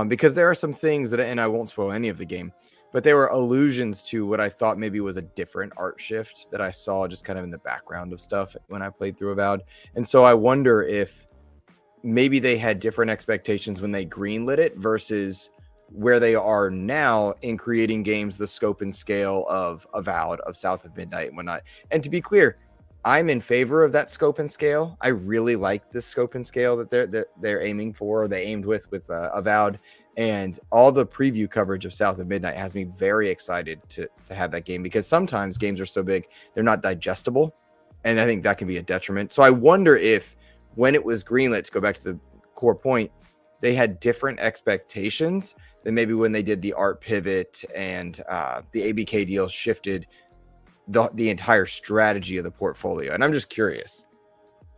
because there are some things that, and I won't spoil any of the game, but there were allusions to what I thought maybe was a different art shift that I saw just kind of in the background of stuff when I played through Avowed. And so I wonder if maybe they had different expectations when they greenlit it versus where they are now in creating games the scope and scale of Avowed, of South of Midnight and whatnot. And to be clear, I'm in favor of that scope and scale. I really like this scope and scale that they're aiming for, or they aimed with Avowed. And all the preview coverage of South of Midnight has me very excited to have that game, because sometimes games are so big, they're not digestible. And I think that can be a detriment. So I wonder if when it was greenlit, to go back to the core point, they had different expectations than maybe when they did the art pivot and the ABK deal shifted the entire strategy of the portfolio. And I'm just curious.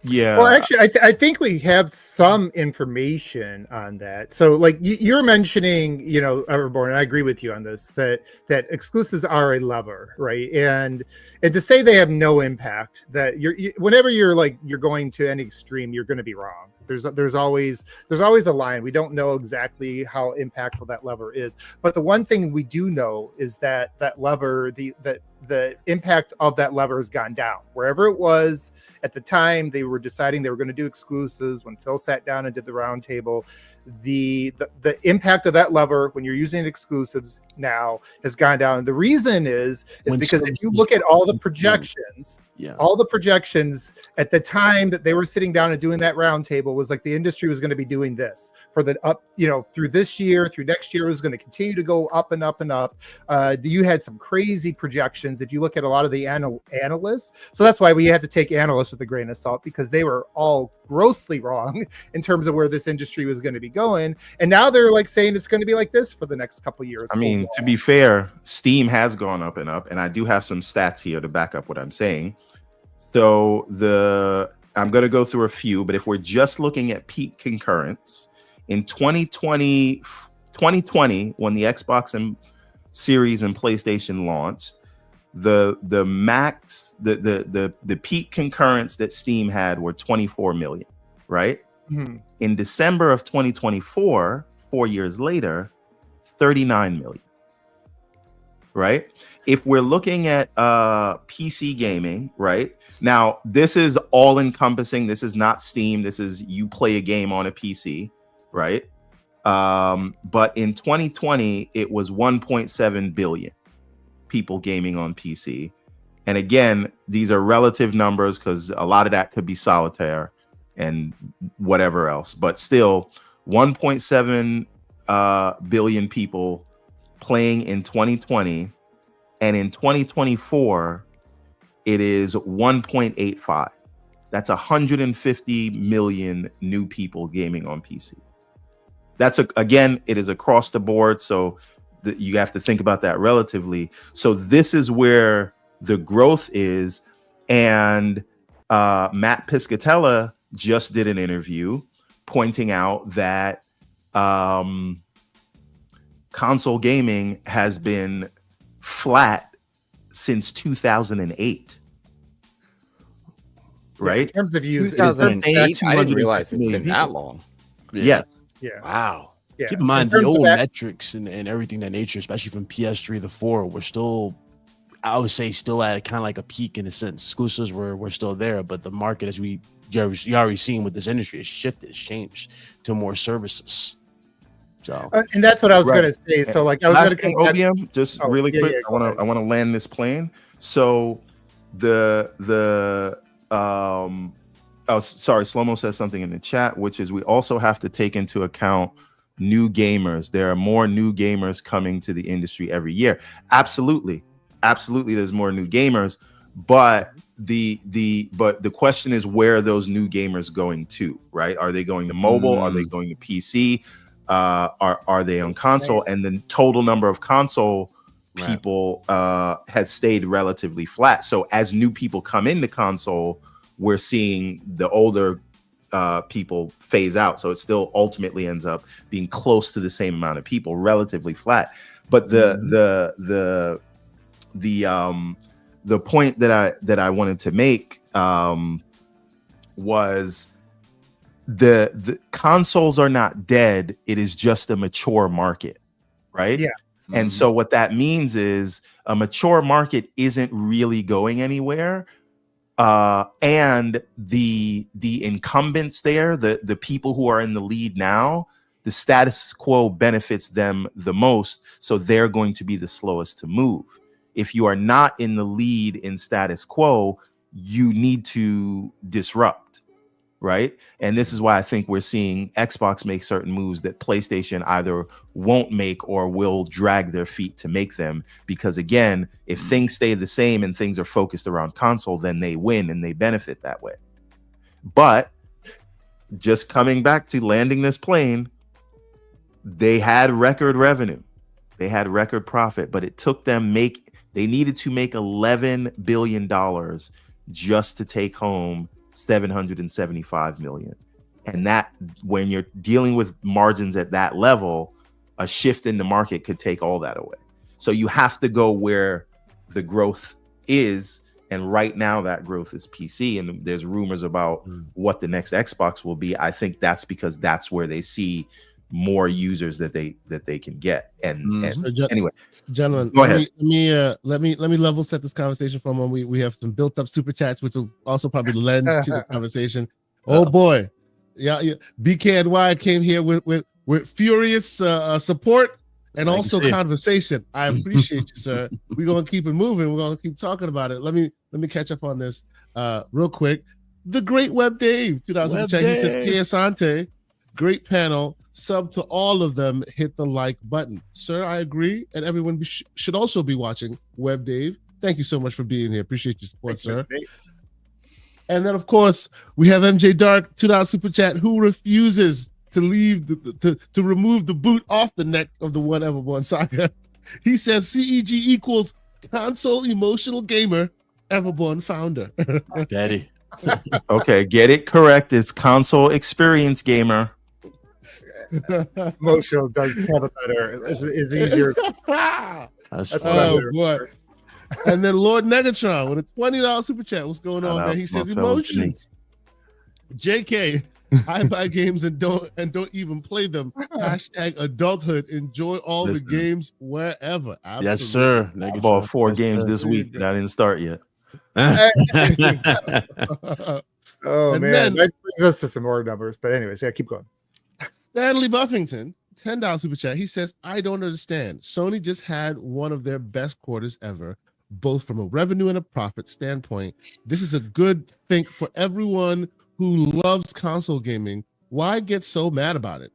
Yeah. Well, actually, I think we have some information on that. So, like you're mentioning, Everborn, and I agree with you on this, that exclusives are a lever, right? And to say they have no impact, that whenever you're going to any extreme, you're going to be wrong. There's always a line. We don't know exactly how impactful that lever is, but the one thing we do know is that lever, the impact of that lever has gone down. Wherever it was at the time they were deciding they were going to do exclusives, when Phil sat down and did the roundtable, the impact of that lever when you're using exclusives now has gone down. And the reason is When because if services you look at all the projections, Yeah. all the projections at the time that they were sitting down and doing that roundtable was like the industry was going to be doing this for the up, through this year, through next year, it was going to continue to go up and up and up. You had some crazy projections if you look at a lot of the analysts. So that's why we have to take analysts with a grain of salt, because they were all grossly wrong in terms of where this industry was going to be going. And now they're like saying it's going to be like this for the next couple of years. I mean, to be fair, Steam has gone up and up, and I do have some stats here to back up what I'm saying. So I'm going to go through a few, but if we're just looking at peak concurrence in 2020, when the Xbox and Series and PlayStation launched, the peak concurrence that Steam had were 24 million, right? Mm-hmm. In December of 2024, 4 years later, 39 million, right? If we're looking at PC gaming, right? Now, this is all encompassing. This is not Steam. This is you play a game on a PC, right? But in 2020, it was 1.7 billion people gaming on PC. And again, these are relative numbers because a lot of that could be solitaire and whatever else. But still, 1.7 billion people playing in 2020. And in 2024, it is 1.85. That's 150 million new people gaming on PC. That's again, it is across the board. So you have to think about that relatively. So this is where the growth is. And Matt Piscatella just did an interview pointing out that console gaming has been flat since 2008, right? In terms of use, 2008, I didn't realize it's been that long. Yes. Yeah. Wow. Yeah. Keep in mind, In the terms of old that- metrics and everything that nature, especially from PS3 to 4, we're still, I would say, still at kind of like a peak in a sense. Exclusives were still there, but the market, as you already seen with this industry, has shifted, it's changed to more services. So, and that's what I was Right. going to say. So, like, I was Last going thing, to OBM, just really quick. go ahead. I want to land this plane. So Slow-Mo says something in the chat, which is we also have to take into account new gamers. There are more new gamers coming to the industry every year. Absolutely, there's more new gamers, but the question is, where are those new gamers going to? Right? Are they going to mobile? Are they going to PC? Are they on console? And the total number of console people has stayed relatively flat. So as new people come into console, we're seeing the older people phase out. So it still ultimately ends up being close to the same amount of people, relatively flat. But the point that I wanted to make was the consoles are not dead. It is just a mature market, right? Yeah. And so what that means is a mature market isn't really going anywhere. And the incumbents there, the people who are in the lead now, the status quo benefits them the most. So they're going to be the slowest to move. If you are not in the lead in status quo, you need to disrupt. Right. And this is why I think we're seeing Xbox make certain moves that PlayStation either won't make or will drag their feet to make them. Because, again, if things stay the same and things are focused around console, then they win and they benefit that way. But just coming back to landing this plane, they had record revenue. They had record profit, but it took them they needed to make $11 billion just to take home 775 million. And that, when you're dealing with margins at that level, a shift in the market could take all that away. So you have to go where the growth is. And right now that growth is PC, and there's rumors about what the next Xbox will be. I think that's because that's where they see more users that they can get. And anyway, gentlemen, go ahead. Let me level set this conversation for a moment. We have some built up super chats, which will also probably lend to the conversation. Oh boy, yeah. BKNY came here with with furious support and I can also see it. conversation. I appreciate you, sir. We're gonna keep it moving. We're gonna keep talking about it. Let me catch up on this real quick. The great Web Dave, 2000 Web check. He says, Dave. Kia Asante, great panel. Sub to all of them. Hit the like button, sir. I agree, and everyone should also be watching. Web Dave, thank you so much for being here. Appreciate your support, sir. And then, of course, we have MJ Dark, $2 super chat, who refuses to leave to remove the boot off the neck of the One Everborn saga. He says CEG equals console emotional gamer, Everborn founder. Daddy. Okay, get it correct. It's console experience gamer. Emotional does have a better, is easier. That's That's funny. what I boy. And then Lord Negatron with a $20 super chat. What's going on, man? He says emotions. JK, I buy games and don't even play them. Hashtag adulthood. Enjoy all the games wherever. Absolutely. Yes, sir. I bought 4 games this week and I didn't start yet. Oh And man, then- that brings us to some more numbers. But anyways, yeah, keep going. Stanley Buffington, $10 super chat. He says, I don't understand. Sony just had one of their best quarters ever, both from a revenue and a profit standpoint. This is a good thing for everyone who loves console gaming. Why get so mad about it,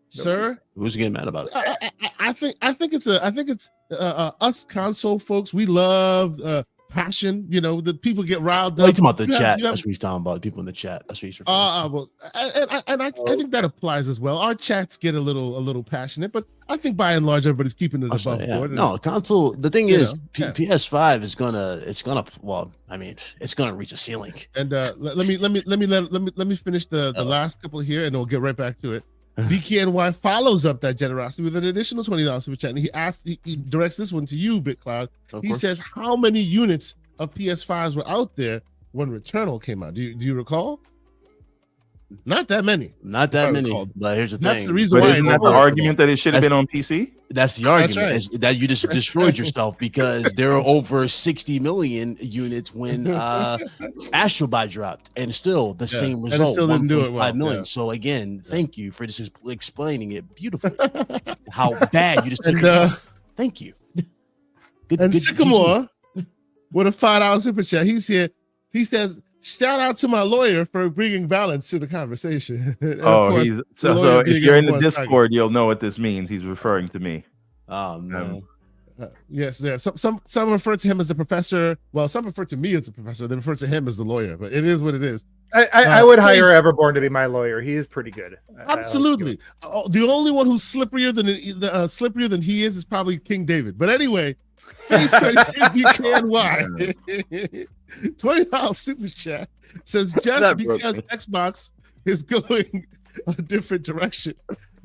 sir? Who's getting mad about it? I think it's us console folks. We love passion. You know, the people get riled Like up. talking about the You have- chat. you have- That's what he's talking about. People in the chat. That's what he's referring to. well, I think that applies as well. Our chats get a little passionate, but I think by and large everybody's keeping it Also, above yeah. board. No, console. The thing You is, know, yeah. PS5 is gonna. Well, I mean, it's gonna reach a ceiling. And let me finish the last couple here, and we'll get right back to it. BKNY follows up that generosity with an additional $20 super chat, and he directs this one to you, BitCloud. He says, "How many units of PS5s were out there when Returnal came out? Do you recall? Not that many. Not If that I many. recall. But here's the That's thing. the reason But why. isn't it's that the over. argument that it should have been on PC? That's the argument. right. Is that you just destroyed yourself because there are over 60 million units when Astrobot dropped, and still the same and it result. still didn't do it 1.5 well, million. yeah. So again, thank you for just explaining it beautifully. How bad you just took And, it. Thank you. Good. And good- Sycamore with a $5 super chat. He's here. He says, "Shout out to my lawyer for bringing balance to the conversation." And of Oh, course, so the lawyer if being you're in the everyone's target. Discord, you'll know what this means. He's referring to me. Oh man. Yes. Some refer to him as a professor. Well, some refer to me as a professor. They refer to him as the lawyer. But it is what it is. I would hire Everborn to be my lawyer. He is pretty good. Absolutely. The only one who's slipperier than he is probably King David. But anyway, Face BKNY, $20 super chat says just That broke because me. Xbox is going a different direction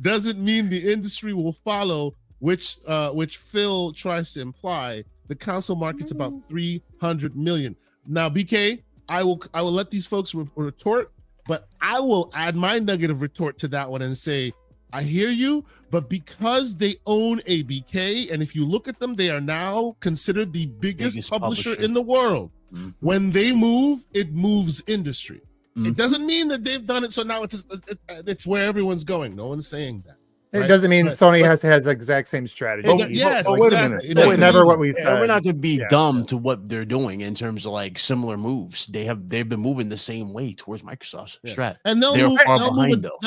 doesn't mean the industry will follow, which Phil tries to imply. The console market's about 300 million. Now, BK, I will let these folks retort, but I will add my negative retort to that one and say, I hear you, but because they own a BK, and if you look at them, they are now considered the biggest publisher in the world. Mhm. When they move, it moves industry. Mhm. It doesn't mean that they've done it, so now it's where everyone's going. No one's saying that. It Right? doesn't mean But- Sony but- has the exact same strategy. Yes, but wait a exactly. minute. It Wait a That's doesn't never mean- what we said. And we're not going to be Yeah. dumb to what they're doing in terms of like similar moves. They've been moving the same way towards Microsoft's Yeah. strat. And They're far behind, though.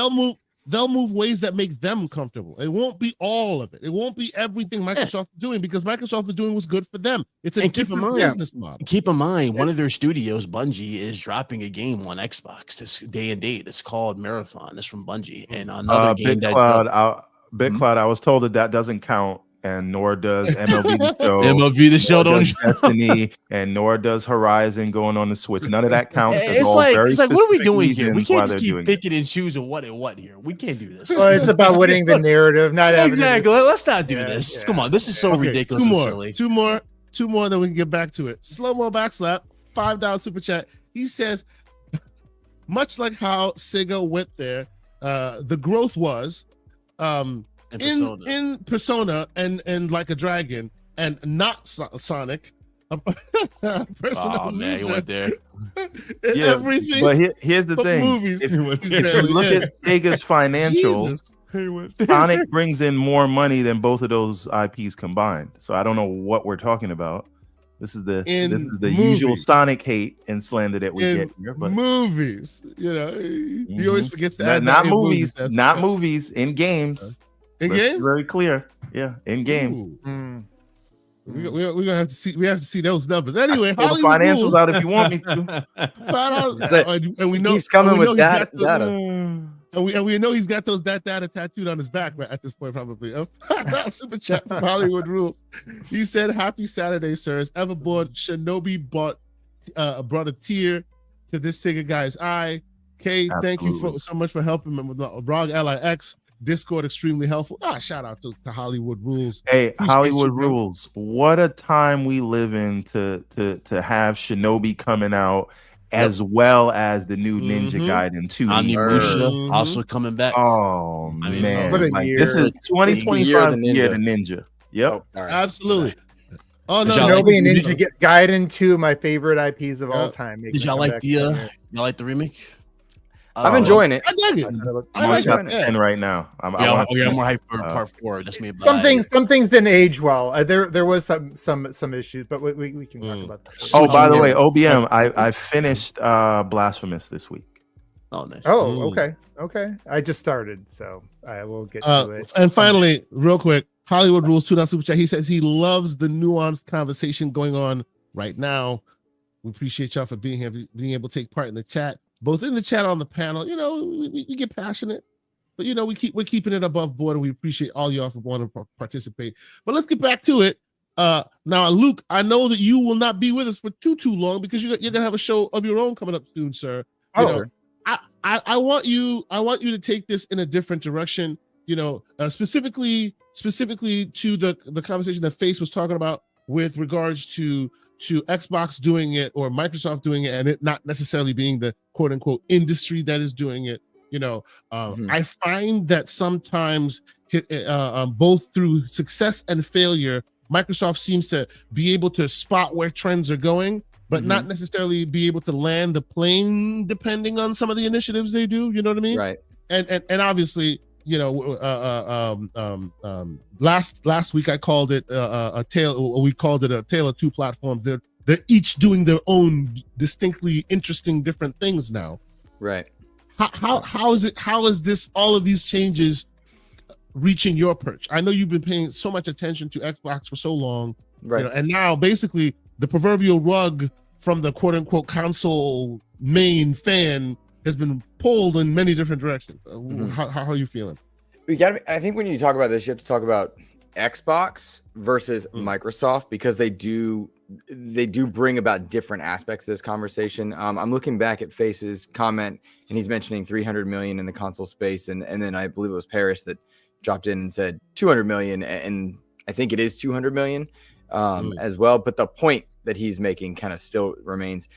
they'll move ways that make them comfortable. It won't be all of it. It won't be everything Microsoft is doing, because Microsoft is doing what's good for them. It's a And keep in different mind- business model. Keep in mind, one of their studios, Bungie, is dropping a game on Xbox this day and date. It's called Marathon. It's from Bungie, and another game BitCloud, I was told that doesn't count, and nor does MLB The Show. MLB The Show nor don't. does Destiny, and nor does Horizon going on the Switch. None of that counts. There's It's all like very what are we specific doing here? We reasons why can't just they're keep doing picking and choosing what and what here. We can't do this. Well, it's about winning the narrative, not having Exactly. Let's not do Yeah, this. yeah. Come on, this is so Okay, ridiculous. Two and more, silly. two more, then we can get back to it. Slow mo backslap, $5 super chat. He says, much like how Sega went there, the growth was in Persona and Like a Dragon, and not Sonic. Personal Oh man, you loser went there. in everything. But here's the but thing: movies. if he's you barely look in. at Sega's financial, Jesus. Sonic brings in more money than both of those IPs combined. So I don't know what we're talking about. This is the usual Sonic hate and slander that we get here. But movies, he always forgets to add not that movies, in not movies, in games. In games, very clear. Yeah, in games. We're gonna have to see. We have to see those numbers anyway. Pull the financials out if you want me to. And we know keeps coming with data. And we know he's got that data tattooed on his back at this point, probably. Super chat from Hollywood Rules. He said, "Happy Saturday, sirs. Everboard Shinobi brought a tear to this Sega guy's eye. K, thank you so much for helping him with the ROG LIX. Discord extremely helpful. Shout out to Hollywood Rules. Hey, Appreciate Hollywood you, bro. Rules. What a time we live in to have Shinobi coming out as well as the new Ninja Gaiden 2. Onimusha also coming back. Oh man, what a like year. this is 2025 year the Ninja. Yep. Oh, sorry. Absolutely. Oh no, Shinobi and Ninja Gaiden 2, my favorite IPs of all time. Did y'all like y'all like the remake? I'm enjoying it. I dig it. I'm on chapter 10 right now. I'm more hyped for part 4. That's me. Some things didn't age well. There was some issues, but we can talk about that. Oh, by the way, OBM, I finished Blasphemous this week. Oh, nice. Oh, okay. I just started, so I will get to it. And finally, real quick, Hollywood Rules 2 super chat. He says he loves the nuanced conversation going on right now. We appreciate y'all for being here, being able to take part in the chat, both in the chat on the panel. We get passionate, but we're keeping it above board, and we appreciate all y'all for wanting to participate. But let's get back to it. Now, Luke, I know that you will not be with us for too long because you're gonna have a show of your own coming up soon, sir. Sure. I want you to take this in a different direction. Specifically to the conversation that Face was talking about with regards to Xbox doing it or Microsoft doing it, and it not necessarily being the quote unquote industry that is doing it. I find that sometimes both through success and failure, Microsoft seems to be able to spot where trends are going, but not necessarily be able to land the plane depending on some of the initiatives they do. You know what I mean? Right. And obviously, last week I called it a tale. We called it a tale of two platforms. They're each doing their own distinctly interesting different things now. Right. How is this all of these changes reaching your perch? I know you've been paying so much attention to Xbox for so long, right? And now basically the proverbial rug from the quote unquote console main fan has been pulled in many different directions. How are you feeling? I think when you talk about this, you have to talk about Xbox versus Microsoft, because they do bring about different aspects of this conversation. I'm looking back at Face's comment, and he's mentioning 300 million in the console space, and then I believe it was Paris that dropped in and said 200 million, and I think it is 200 million as well. But the point that he's making kind of still remains.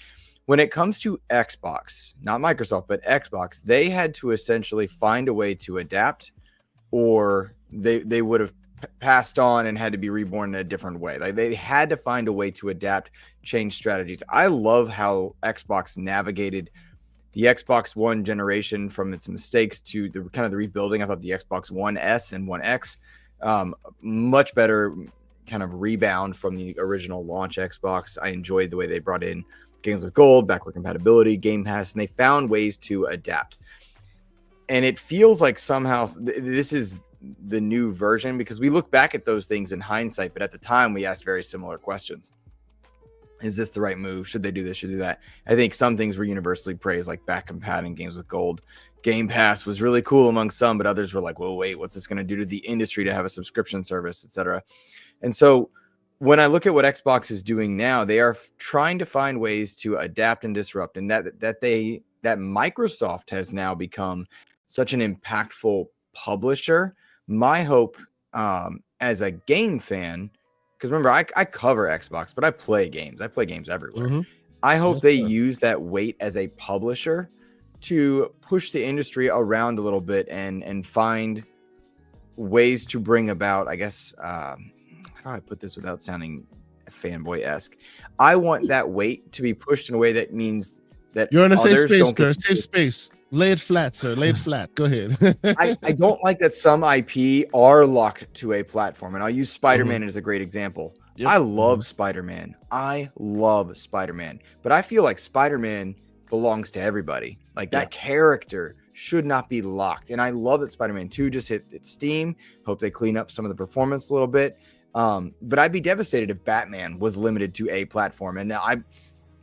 When it comes to Xbox, not Microsoft, but Xbox, they had to essentially find a way to adapt, or they would have passed on and had to be reborn in a different way. Like, they had to find a way to adapt, change strategies. I love how Xbox navigated the Xbox One generation from its mistakes to the kind of the rebuilding. I thought the Xbox One S and One X, much better kind of rebound from the original launch Xbox. I enjoyed the way they brought in games with gold, backward compatibility, Game Pass, and they found ways to adapt. And it feels like somehow this is the new version, because we look back at those things in hindsight, but at the time we asked very similar questions. Is this the right move? Should they do this? Should they do that? I think some things were universally praised, like back compat and games with gold. Game Pass was really cool among some, but others were like, well, wait, what's this going to do to the industry to have a subscription service, etc. And so when I look at what Xbox is doing now, they are trying to find ways to adapt and disrupt, and that Microsoft has now become such an impactful publisher. My hope as a game fan, because remember, I cover Xbox, but I play games. I play games everywhere. I hope they use that weight as a publisher to push the industry around a little bit and find ways to bring about, I guess, how do I put this without sounding fanboy-esque? I want that weight to be pushed in a way that means that you're in a safe space, Chris. Safe space. Lay it flat, sir. Lay it flat. Go ahead. I don't like that some IP are locked to a platform, and I'll use Spider-Man as a great example. Yep. I love Spider-Man. I love Spider-Man, but I feel like Spider-Man belongs to everybody. Like that character should not be locked. And I love that Spider-Man 2 just hit its Steam. Hope they clean up some of the performance a little bit. But I'd be devastated if Batman was limited to a platform. And now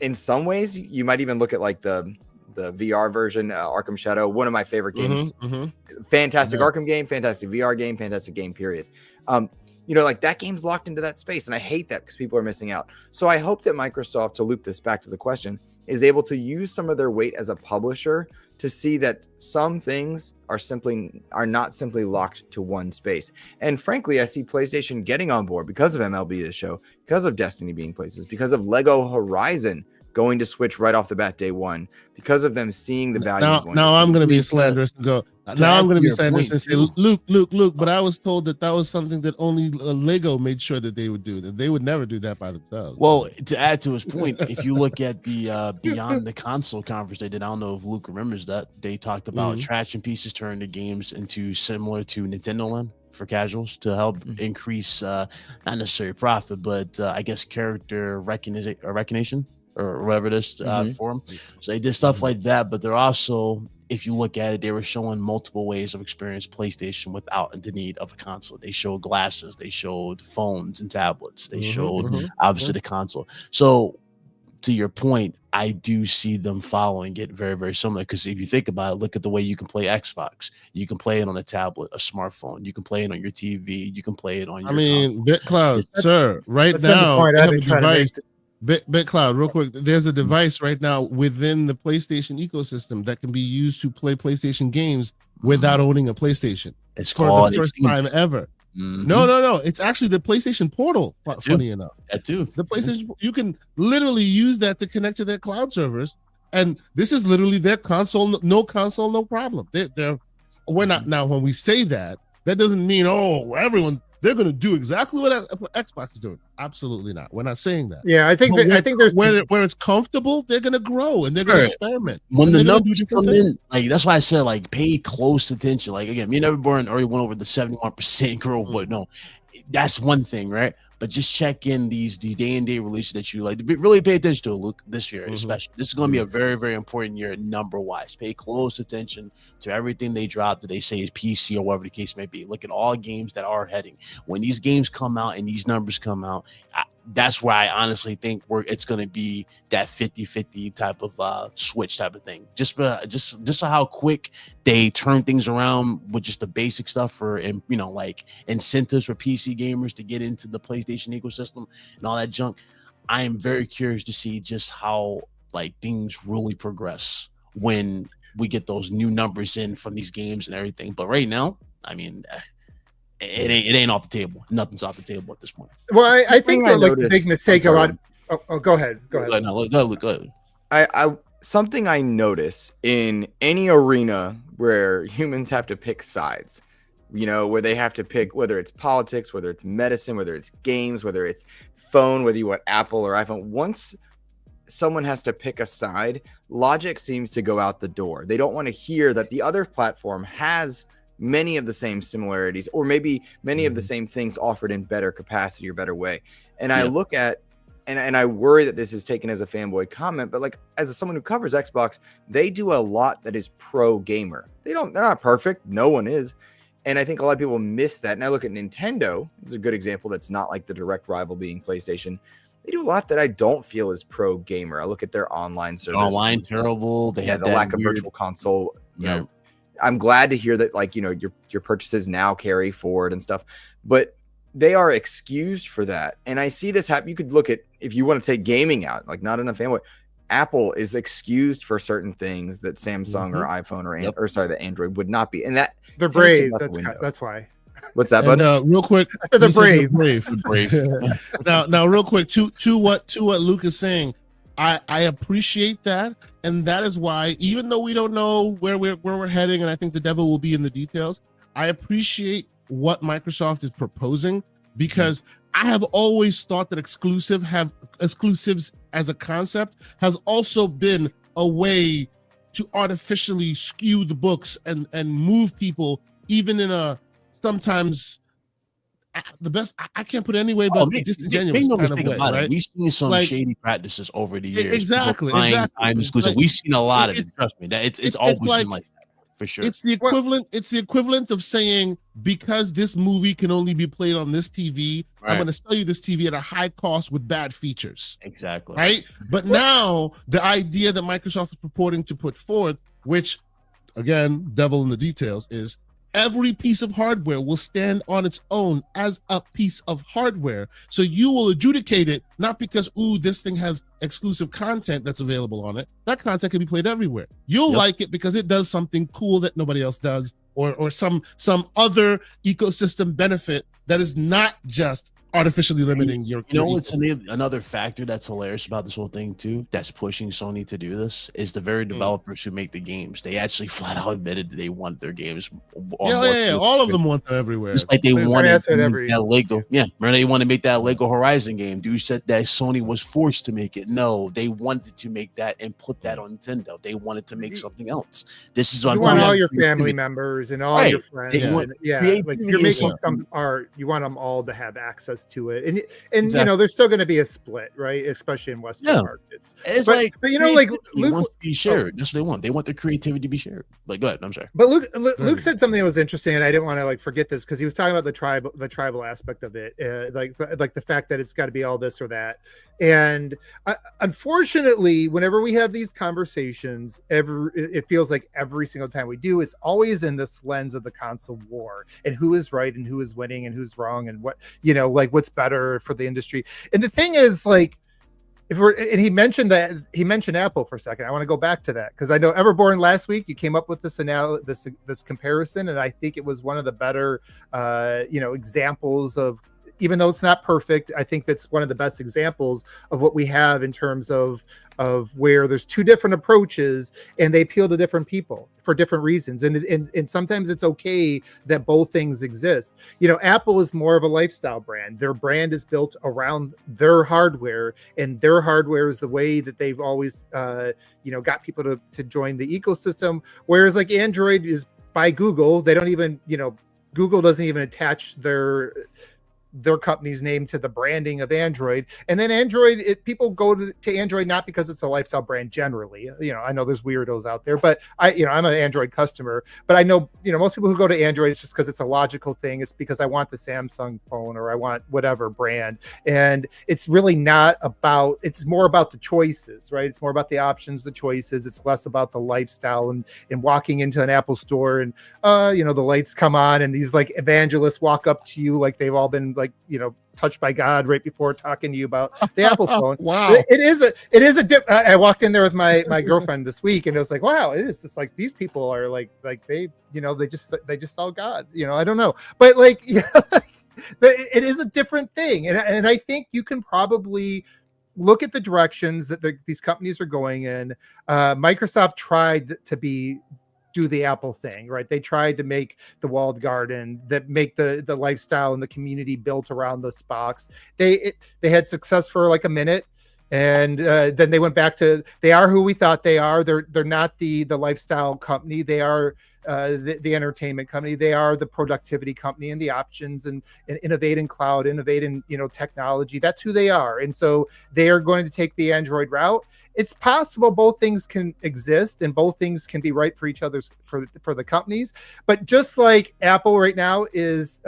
in some ways, you might even look at like the VR version, Arkham Shadow, one of my favorite games. Fantastic Arkham game, fantastic VR game, fantastic game, period. Like that game's locked into that space. And I hate that because people are missing out. So I hope that Microsoft, to loop this back to the question, is able to use some of their weight as a publisher to see that some things are not simply locked to one space. And frankly, I see PlayStation getting on board because of MLB The Show, because of Destiny being places, because of Lego Horizon going to Switch right off the bat day one, because of them seeing the value. Now I'm going to be slanderous and go. Now I'm going to be slanderous and say, Luke. But I was told that was something that only Lego made sure that they would do. That they would never do that by themselves. Well, to add to his point, if you look at the Beyond the Console conference they did, I don't know if Luke remembers that, they talked about trash and pieces turning the games into similar to Nintendo Land for casuals to help increase not necessarily profit, but I guess character recognition or whatever it is for them. So they did stuff like that, but they're also, if you look at it, they were showing multiple ways of experience PlayStation without the need of a console. They showed glasses, they showed phones and tablets, they showed obviously the console. So to your point, I do see them following it very, very similar, because if you think about it, look at the way you can play Xbox. You can play it on a tablet, a smartphone. You can play it on your TV. You can play it on your BitCloud, sir, right now, they have a device. BitCloud, real quick. There's a device right now within the PlayStation ecosystem that can be used to play PlayStation games without owning a PlayStation. It's for the first time ever. No. It's actually the PlayStation Portal. Funny enough, that too. The PlayStation, you can literally use that to connect to their cloud servers, and this is literally their console. No console, no problem. We're not now. When we say that doesn't mean they're going to do exactly what Xbox is doing. Absolutely not. We're not saying that. Yeah, I think there's where it's comfortable, they're going to grow and they're going to experiment. When the numbers come in, like that's why I said, like, pay close attention. Like again, me and Everborn already went over the 71% growth, but no, that's one thing, right? But just check in these day-and-day releases that you like. Really pay attention to, Luke, this year especially. This is going to be a very, very important year number-wise. Pay close attention to everything they drop that they say is PC or whatever the case may be. Look at all games that are heading. When these games come out and these numbers come out, that's where I honestly think it's going to be that 50-50 type of switch type of thing. Just how quick they turn things around with just the basic stuff for, like incentives for PC gamers to get into the PlayStation ecosystem and all that junk. I am very curious to see just how like things really progress when we get those new numbers in from these games and everything. But right now, I mean, it ain't off the table. Nothing's off the table at this point. Well, I think that like the big mistake a lot. Oh, go ahead. Go ahead. Something I notice in any arena where humans have to pick sides, where they have to pick whether it's politics, whether it's medicine, whether it's games, whether it's phone, whether you want Apple or iPhone. Once someone has to pick a side, logic seems to go out the door. They don't want to hear that the other platform has many of the same similarities, or maybe many of the same things offered in better capacity or better way. And I look at, and I worry that this is taken as a fanboy comment, but like as someone who covers Xbox, they do a lot that is pro gamer. They're not perfect. No one is. And I think a lot of people miss that. And I look at Nintendo, it's a good example. That's not like the direct rival being PlayStation. They do a lot that I don't feel is pro gamer. I look at their online service. Online terrible. They had the lack of virtual console. You know, I'm glad to hear that, like, your purchases now carry forward and stuff, but they are excused for that. And I see this happen. You could look at, if you want to take gaming out, like not in a fanboy, Apple is excused for certain things that Samsung or iPhone or the Android would not be. And that they're brave. That's why. What's that, bud? Real quick, I said they're brave. Brave. now, real quick, to what Luke is saying, I appreciate that, and that is why, even though we don't know where we're heading, and I think the devil will be in the details, I appreciate what Microsoft is proposing, because I have always thought that exclusives as a concept has also been a way to artificially skew the books and move people even in a sometimes the best I can't put it anyway but disingenuous no kind of mistake way, about right? it. We've seen some Like, shady practices over the years. exactly. Time exclusive. Like, We've seen a lot of it. Trust me. That it's always like, been like that, for sure. It's the equivalent of saying, because this movie can only be played on this TV, I'm going to sell you this TV at a high cost with bad features. Exactly. Right? But now the idea that Microsoft is purporting to put forth, which again, devil in the details, is every piece of hardware will stand on its own as a piece of hardware. So you will adjudicate it, not because, ooh, this thing has exclusive content that's available on it. That content can be played everywhere. You'll like it because it does something cool that nobody else does, or some other ecosystem benefit that is not just artificially limiting your. You know what's another factor that's hilarious about this whole thing too, that's pushing Sony to do this, is the very developers who make the games. They actually flat out admitted they want their games. All of them want them everywhere. Just like they wanted to make that Lego. Yeah, remember they want to make that Lego Horizon game. Dude said that Sony was forced to make it. No, they wanted to make that and put that on Nintendo. They wanted to make something else. This is you want all your family members and all your friends. Like you're making some art, you want them all to have access to it, and exactly. You know, the's still going to be a split, right? Especially in Western markets. It's but you know, like Luke wants to be shared. That's what they want. They want their creativity to be shared. Like, go ahead. I'm sorry. But Luke said something that was interesting, and I didn't want to like forget this because he was talking about the tribal aspect of it, like the fact that it's got to be all this or that. And unfortunately, whenever we have these conversations, it feels like every single time we do, it's always in this lens of the console war and who is right and who is winning and who's wrong and what, you know, like what's better for the industry. And the thing is, like, he mentioned Apple for a second. I want to go back to that because I know Everborn last week you came up with this comparison, and I think it was one of the better examples of, even though it's not perfect, I think that's one of the best examples of what we have in terms of where there's two different approaches and they appeal to different people for different reasons. And sometimes it's okay that both things exist. You know, Apple is more of a lifestyle brand. Their brand is built around their hardware, and their hardware is the way that they've always, got people to join the ecosystem. Whereas like Android is by Google. They don't even, Google doesn't even attach their company's name to the branding of Android. And then Android, people go to Android not because it's a lifestyle brand generally. I know there's weirdos out there, but I'm an Android customer, but I know, most people who go to Android, it's just because it's a logical thing. It's because I want the Samsung phone or I want whatever brand. And it's really not about, it's more about the choices, right? It's more about the options, the choices. It's less about the lifestyle and walking into an Apple store and, the lights come on and these like evangelists walk up to you like they've all been touched by God right before talking to you about the Apple phone. Wow. It is a dip. I walked in there with my girlfriend this week and it was like, wow, it is just like, these people are like they just saw God, I don't know. But like, it is a different thing. And I think you can probably look at the directions that these companies are going in. Microsoft tried to do the Apple thing, right? They tried to make the walled garden, that make the lifestyle and the community built around this box. They had success for like a minute, and then they went back to, they are who we thought they are. They're not the lifestyle company. They are the entertainment company. They are the productivity company and the options and innovate in cloud, innovate in technology. That's who they are. And so they are going to take the Android route. It's possible both things can exist and both things can be right for each other's for the companies. But just like Apple right now is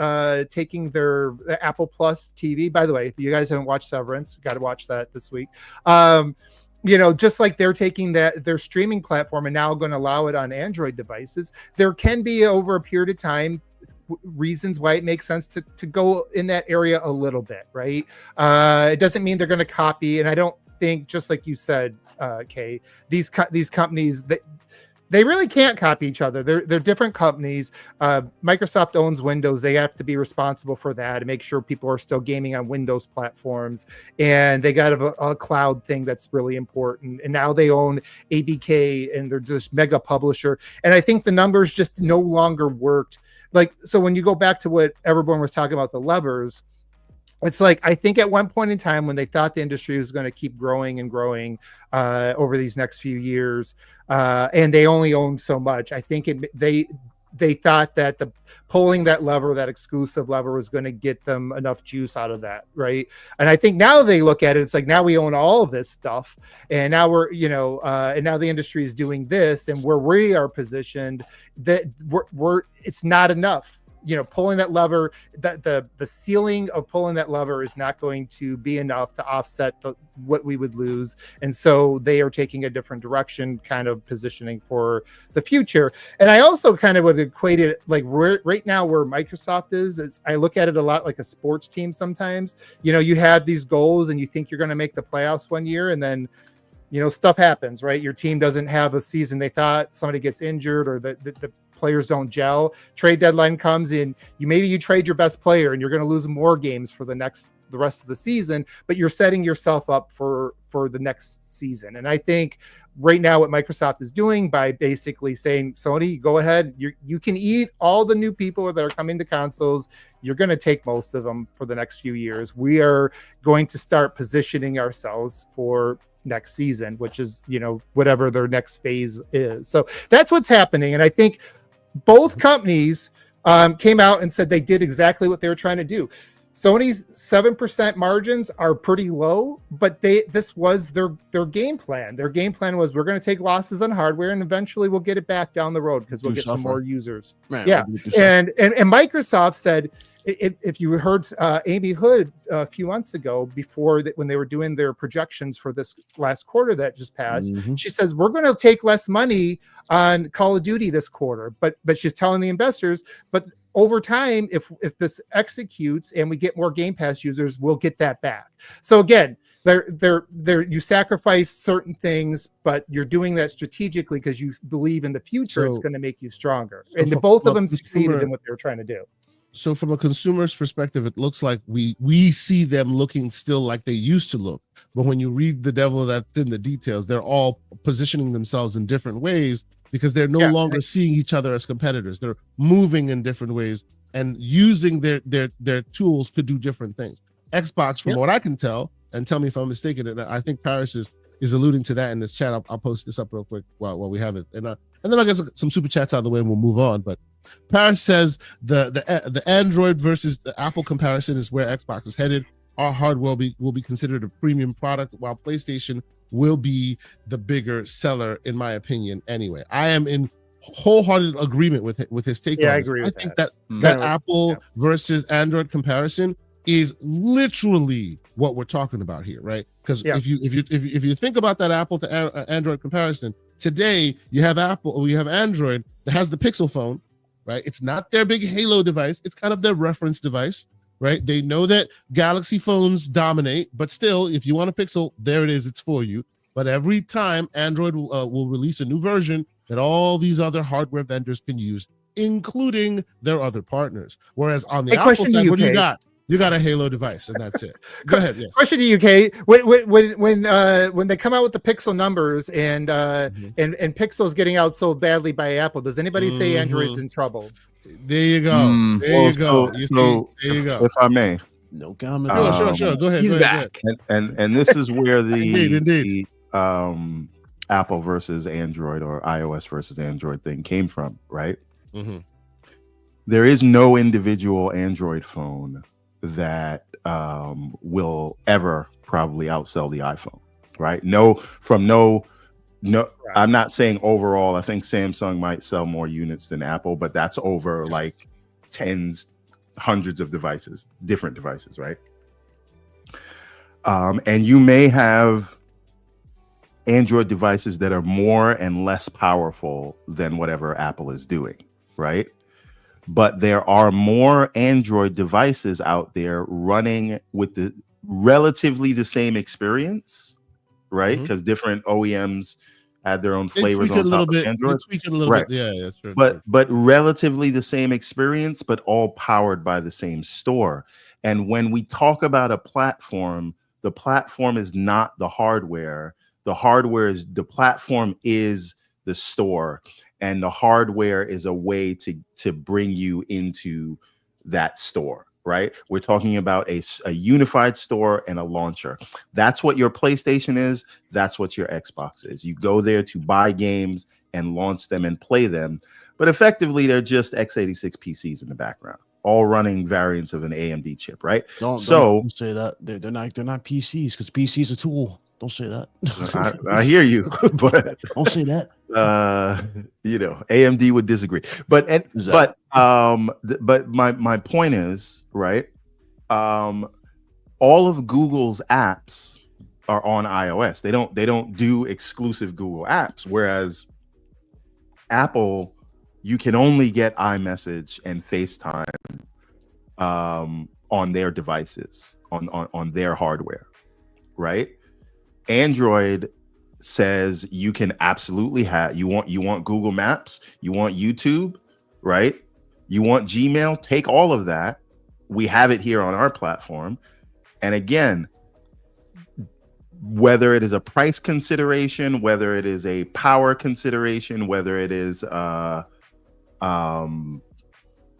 taking their Apple Plus TV. By the way, if you guys haven't watched Severance, got to watch that this week. Just like they're taking their streaming platform and now going to allow it on Android devices, there can be over a period of time reasons why it makes sense to go in that area a little bit, right? It doesn't mean they're going to copy, and I don't think, just like you said, Kay, these companies, they really can't copy each other. They're different companies. Microsoft owns Windows. They have to be responsible for that and make sure people are still gaming on Windows platforms. And they got a cloud thing that's really important. And now they own ABK and they're just mega publisher. And I think the numbers just no longer worked. Like, so when you go back to what Everborn was talking about, the levers, it's like, I think at one point in time when they thought the industry was going to keep growing and growing over these next few years, and they only owned so much, I think they thought that pulling that lever, that exclusive lever, was going to get them enough juice out of that, right? And I think now they look at it, it's like, now we own all of this stuff, and now we're, and now the industry is doing this, and where we are positioned, that we're it's not enough. Pulling that lever, that the ceiling of pulling that lever is not going to be enough to offset what we would lose. And so they are taking a different direction, kind of positioning for the future. And I also kind of would equate it like right now where Microsoft is I look at it a lot like a sports team sometimes. You have these goals and you think you're going to make the playoffs one year, and then stuff happens, right? Your team doesn't have a season they thought, somebody gets injured, or the players don't gel. Trade deadline comes in, you trade your best player and you're going to lose more games for the rest of the season, but you're setting yourself up for the next season. And I think right now what Microsoft is doing by basically saying, Sony, go ahead, you can eat all the new people that are coming to consoles. You're going to take most of them for the next few years. We are going to start positioning ourselves for next season, which is, whatever their next phase is. So that's what's happening. And I think both companies came out and said they did exactly what they were trying to do. Sony's 7% margins are pretty low, but this was their game plan. Their game plan was, we're going to take losses on hardware and eventually we'll get it back down the road because we'll get some more users. Right, yeah. And Microsoft said, if you heard Amy Hood a few months ago, before that, when they were doing their projections for this last quarter that just passed, she says, we're going to take less money on Call of Duty this quarter, but she's telling the investors, but over time, if this executes and we get more Game Pass users, we'll get that back. So again, you sacrifice certain things, but you're doing that strategically because you believe in the future it's going to make you stronger. And both of them succeeded in what they were trying to do. So from a consumer's perspective, it looks like we see them looking still like they used to look. But when you read the devil that's in the details, they're all positioning themselves in different ways because they're no longer seeing each other as competitors. They're moving in different ways and using their tools to do different things. Xbox, from what I can tell, and tell me if I'm mistaken, and I think Paris is alluding to that in this chat. I'll post this up real quick while we have it. And then I'll get some super chats out of the way and we'll move on. But Paris says the Android versus the Apple comparison is where Xbox is headed. Our hardware will be considered a premium product, while PlayStation will be the bigger seller, in my opinion. Anyway, I am in wholehearted agreement with his take. Yeah, on I this. agree with I think that. that Apple versus Android comparison is literally what we're talking about here, right? Because if you think about that Apple to Android comparison, today you have Apple or you have Android that has the Pixel phone, right? It's not their big Halo device. It's kind of their reference device, right? They know that Galaxy phones dominate, but still, if you want a Pixel, there it is. It's for you. But every time Android will release a new version that all these other hardware vendors can use, including their other partners. Whereas on the Apple side, what do you got? You got a Halo device, and that's it. Go ahead. Yes. Question to you, Kate. When they come out with the Pixel numbers and Pixel's getting outsold badly by Apple, does anybody say Android's in trouble? There you go. There you go. If I may, no comment. Sure. Go ahead. He's go ahead, back. And this is where Indeed. the Apple versus Android or iOS versus Android thing came from, right? Mm-hmm. There is no individual Android phone that will ever probably outsell the iPhone, right? No. I'm not saying overall. I think Samsung might sell more units than Apple, but that's over like tens, hundreds of devices, different devices, right? And you may have Android devices that are more and less powerful than whatever Apple is doing, right? But there are more Android devices out there running with the relatively the same experience, right? Because different OEMs had their own flavors on top of Android. Tweak it a little bit. Yeah, that's true. But relatively the same experience, but all powered by the same store. And when we talk about a platform, the platform is not the hardware. The platform is the store. And the hardware is a way to bring you into that store, right? We're talking about a unified store and a launcher. That's what your PlayStation is. That's what your Xbox is. You go there to buy games and launch them and play them. But effectively, they're just x86 PCs in the background, all running variants of an AMD chip, right? Don't say that. They're not PCs, because PCs a tool. Don't say that. I hear you, but don't say that. AMD would disagree. But my point is, right? All of Google's apps are on iOS. They don't do exclusive Google apps, whereas Apple, you can only get iMessage and FaceTime on their devices, on their hardware, right? Android says you can absolutely have, you want Google Maps, you want YouTube, right? You want Gmail, take all of that. We have it here on our platform. And again, whether it is a price consideration, whether it is a power consideration, whether it is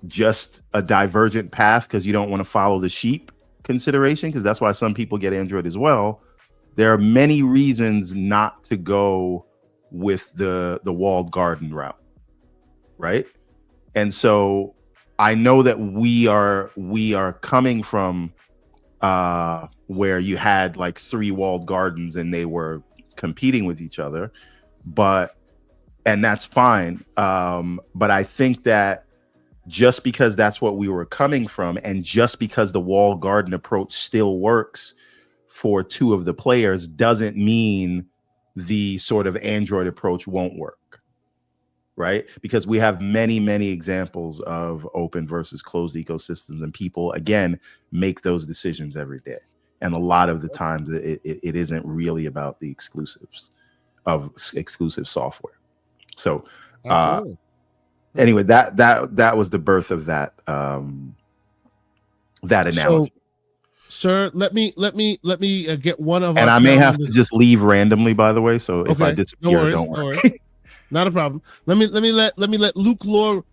just a divergent path because you don't want to follow the sheep consideration, because that's why some people get Android as well. There are many reasons not to go with the walled garden route, right? And so I know that we are coming from where you had like 3 walled gardens and they were competing with each other, and that's fine. But I think that just because that's what we were coming from, and just because the walled garden approach still works for 2 of the players, doesn't mean the sort of Android approach won't work, right? Because we have many, many examples of open versus closed ecosystems, and people, again, make those decisions every day. And a lot of the times it isn't really about the exclusives of exclusive software. So anyway, that was the birth of that that analogy. So, sir, let me get one of and our I may have to just leave randomly, by the way. So if I disappear, don't worry. Not a problem. Let me let Luke Lore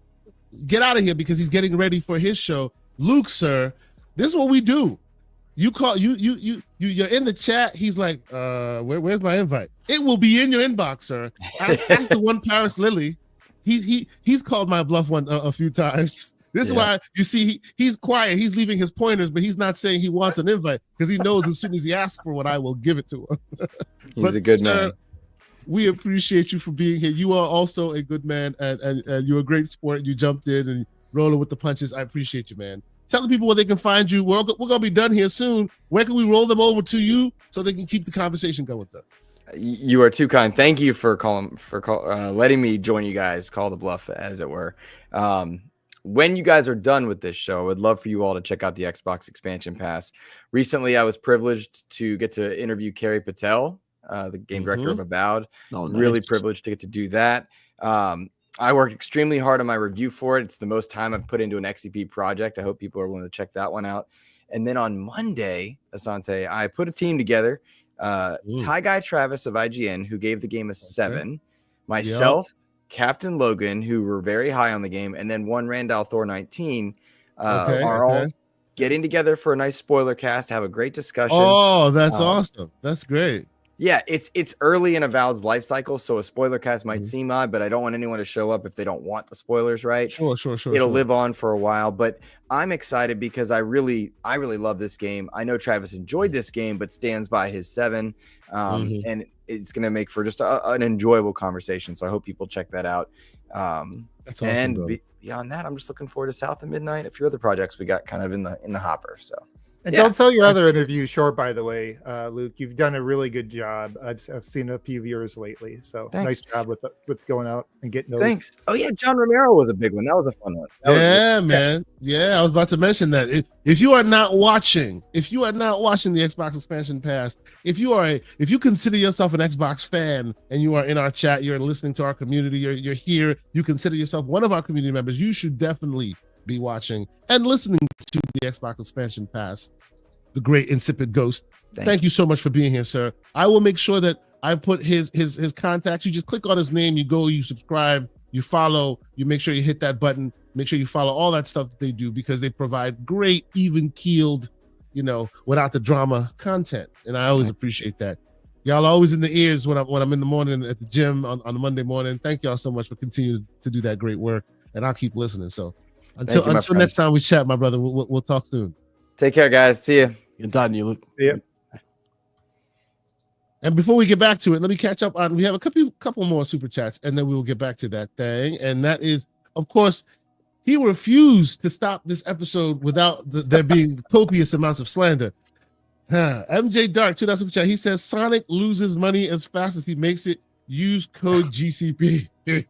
get out of here because he's getting ready for his show. Luke, sir, this is what we do. You call you're in the chat. He's like, where's my invite? It will be in your inbox, sir. Ask the one Paris Lily. He's called my bluff a few times. This is why you see he's quiet. He's leaving his pointers, but he's not saying he wants an invite because he knows as soon as he asks for one, I will give it to him. He's a good man. We appreciate you for being here. You are also a good man, and you're a great sport. You jumped in and rolling with the punches. I appreciate you, man. Tell the people where they can find you. We're gonna be done here soon. Where can we roll them over to you so they can keep the conversation going with them? You are too kind. Thank you for letting me join you guys, call the bluff, as it were. When you guys are done with this show, I would love for you all to check out the Xbox Expansion Pass. Recently, I was privileged to get to interview Kerry Patel, the game director of Avowed. Really privileged to get to do that. I worked extremely hard on my review for it. It's the most time I've put into an XCP project. I hope people are willing to check that one out. And then on Monday, Asante, I put a team together. Ty Guy Travis of IGN, who gave the game a 7. Myself, Captain Logan, who were very high on the game, and then one Randall Thor 19 are all getting together for a nice spoiler cast, have a great discussion. Oh, that's awesome. That's great. Yeah, it's early in Avowed's life cycle, so a spoiler cast might seem odd, but I don't want anyone to show up if they don't want the spoilers, right? Sure. It'll live on for a while, but I'm excited because I really love this game. I know Travis enjoyed this game, but stands by his 7, and it's going to make for just an enjoyable conversation. So I hope people check that out. That's awesome, and beyond that, I'm just looking forward to South of Midnight. A few other projects we got kind of in the hopper. So. And don't sell your other interviews short, by the way, Luke. You've done a really good job. I've seen a few of yours lately. So nice job with going out and getting those. Thanks. Oh, yeah. John Romero was a big one. That was a fun one. Man. Yeah, I was about to mention that. If you are not watching the Xbox Expansion Pass, if you consider yourself an Xbox fan and you are in our chat, you're listening to our community, you're here, you consider yourself one of our community members, you should definitely be watching and listening to the Xbox Expansion Pass, the great Insipid Ghost. Thank you so much for being here, sir. I will make sure that I put his contacts. You just click on his name, you go, you subscribe, you follow, you make sure you hit that button. Make sure you follow all that stuff that they do because they provide great, even-keeled, without the drama content. And I always appreciate that. Y'all are always in the ears when I'm in the morning at the gym on a Monday morning. Thank y'all so much for continuing to do that great work. And I'll keep listening. So until next time we chat, my brother, we'll talk soon. Take care, guys. See you. Good talking to you, Luke. See ya. And before we get back to it, let me catch up on, we have a couple more super chats, and then we will get back to that thing. And that is, of course, he refused to stop this episode without there being copious amounts of slander. MJ Dark, $2 super chat. He says Sonic loses money as fast as he makes it. Use code GCP. Yeah,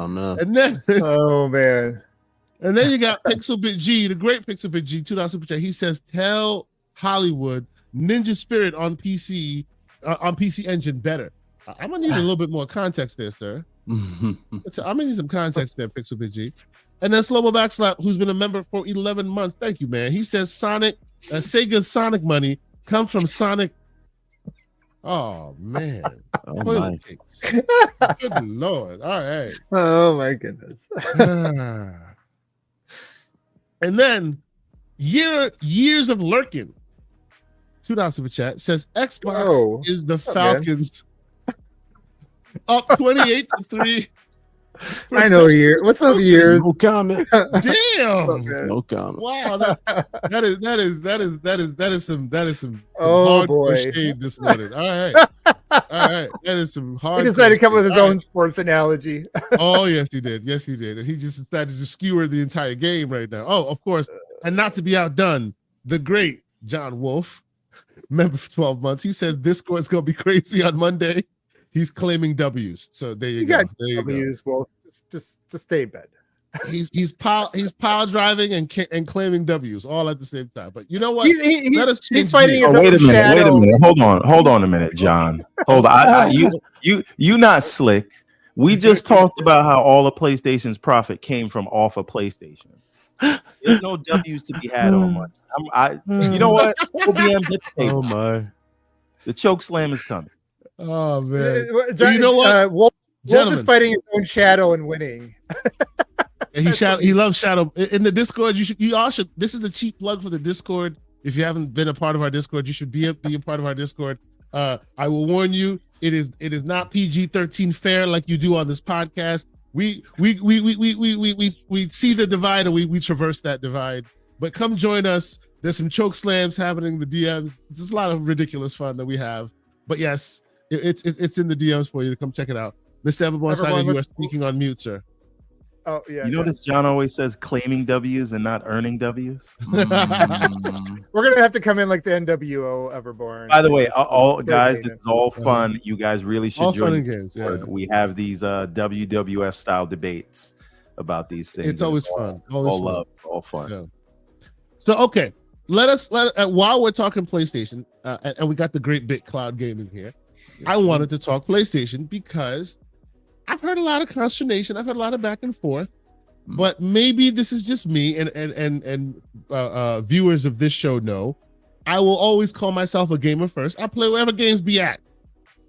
man. And then, Oh man. and then you got Pixelbit G, the great Pixelbit G, $2 super chat. He says, tell Hollywood Ninja Spirit on PC Engine better. I'm gonna need a little bit more context there, sir. I'm gonna need some context there, Pixelbit G. And then Slow-Mo Backslap, who's been a member for 11 months. Thank you, man. He says Sega's Sonic money comes from Sonic. Oh man. Oh my. Good Lord. All right. Oh my goodness. And then years of lurking. $2 super chat says Xbox is the Falcons up 28-3. I know year. What's up, years? No comment. Damn. No comment. Wow, that is some Oh, hardcore boy. shade this morning. All right. That is some hard. He decided to come up with his own sports analogy. Oh, yes, he did. Yes, he did. And he just decided to skewer the entire game right now. Oh, of course. And not to be outdone, the great John Wolf, member for 12 months. He says Discord's going to be crazy on Monday. He's claiming W's. So there you go. There you go. Well, just stay in bed. He's pile driving and claiming W's all at the same time. But you know what? Let us he's change fighting gears. his Wait a own minute. shadow. Wait a minute. Hold on a minute, John. Hold on. You not slick. We just talked about how all of PlayStation's profit came from off of PlayStation. There's no W's to be had on Monday. You know what? We'll be ambitious. Oh my. The choke slam is coming. Oh man! John, you know what? Wolf Gentlemen. is fighting his own shadow and winning. And he loves Shadow in the Discord. You all should. This is the cheap plug for the Discord. If you haven't been a part of our Discord, you should be a part of our Discord. I will warn you, it is not PG-13 fair like you do on this podcast. We see the divide and we traverse that divide. But come join us. There's some choke slams happening in the DMs. There's a lot of ridiculous fun that we have. But yes, it's in the DMs for you to come check it out. Mr. Everborn Saga, you are speaking on mute, sir. Oh yeah. You notice John always says claiming W's and not earning W's. We're gonna have to come in like the NWO Everborn. By the way, all guys, this is all fun. You guys really should all join. fun and games. Yeah. We have these WWF style debates about these things. It's always fun. Always all fun. love, all fun. Yeah. So okay, let while we're talking PlayStation, and we got the great bit cloud gaming here. I wanted to talk PlayStation because I've heard a lot of consternation. I've heard a lot of back and forth, but maybe this is just me and viewers of this show know I will always call myself a gamer first. I play wherever games be at.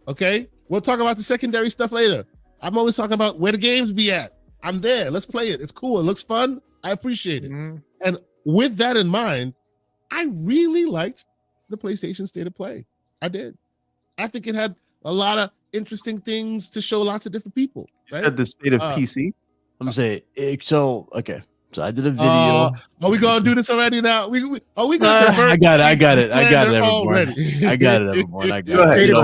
Okay, we'll talk about the secondary stuff later. I'm always talking about where the games be at. I'm there. Let's play it. It's cool. It looks fun. I appreciate it. Mm-hmm. And with that in mind, I really liked the PlayStation State of Play. I did. I think it had a lot of interesting things to show lots of different people. Right? You said the state of PC. I'm saying okay. So I did a video. Are we gonna do this already now? We gonna I got it. Everborn. already. I got it, Everborn. I Go got ahead. it.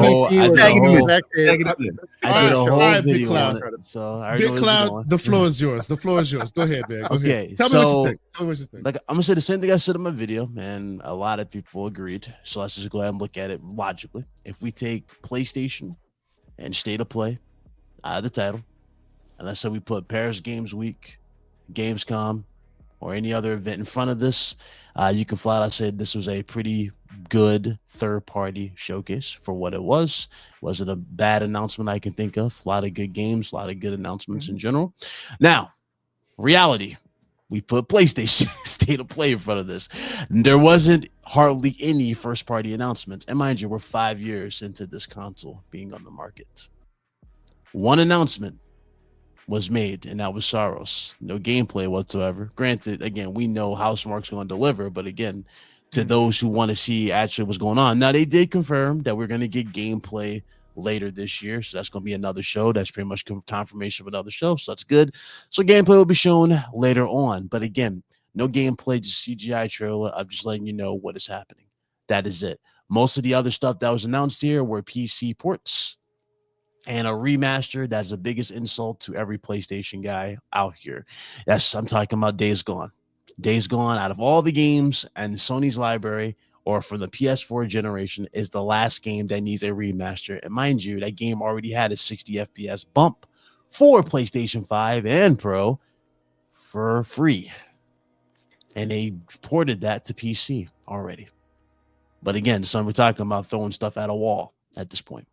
I did a All whole right, Big video on Cloud. it. So I already know Big where this is Cloud, going. the floor is yours. The floor is yours. Go ahead, man. Go Okay, ahead. Tell me what so- you think. Tell me what you think. Like I'm gonna say the same thing I said in my video, and a lot of people agreed. So let's just go ahead and look at it logically. If we take PlayStation and State of Play out of the title, and let's say we put Paris Games Week, Gamescom, or any other event in front of this, you can flat out say this was a pretty good third-party showcase for what it was. Wasn't a bad announcement I can think of. A lot of good games, a lot of good announcements in general. Now, reality. We put PlayStation State of Play in front of this. There wasn't hardly any first-party announcements. And mind you, we're 5 years into this console being on the market. One announcement was made, and that was Soros. No gameplay whatsoever. Granted, again, we know Housemarque's going to deliver, but again, to those who want to see actually what's going on. Now, they did confirm that we're going to get gameplay later this year, so that's going to be another show. That's pretty much confirmation of another show, so that's good. So gameplay will be shown later on, but again, no gameplay, just CGI trailer. I'm just letting you know what is happening. That is it. Most of the other stuff that was announced here were PC ports and a remaster. That's the biggest insult to every PlayStation guy out here. Yes, I'm talking about Days Gone. Days Gone, out of all the games and Sony's library, or from the PS4 generation, is the last game that needs a remaster. And mind you, that game already had a 60 FPS bump for PlayStation 5 and Pro for free. And they ported that to PC already. But again, son, we're talking about throwing stuff at a wall at this point.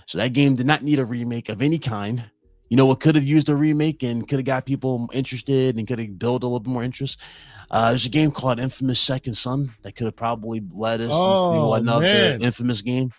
So that game did not need a remake of any kind. You know what could have used a remake and could have got people interested and could have built a little bit more interest? There's a game called Infamous Second Son that could have probably led us into another Infamous game.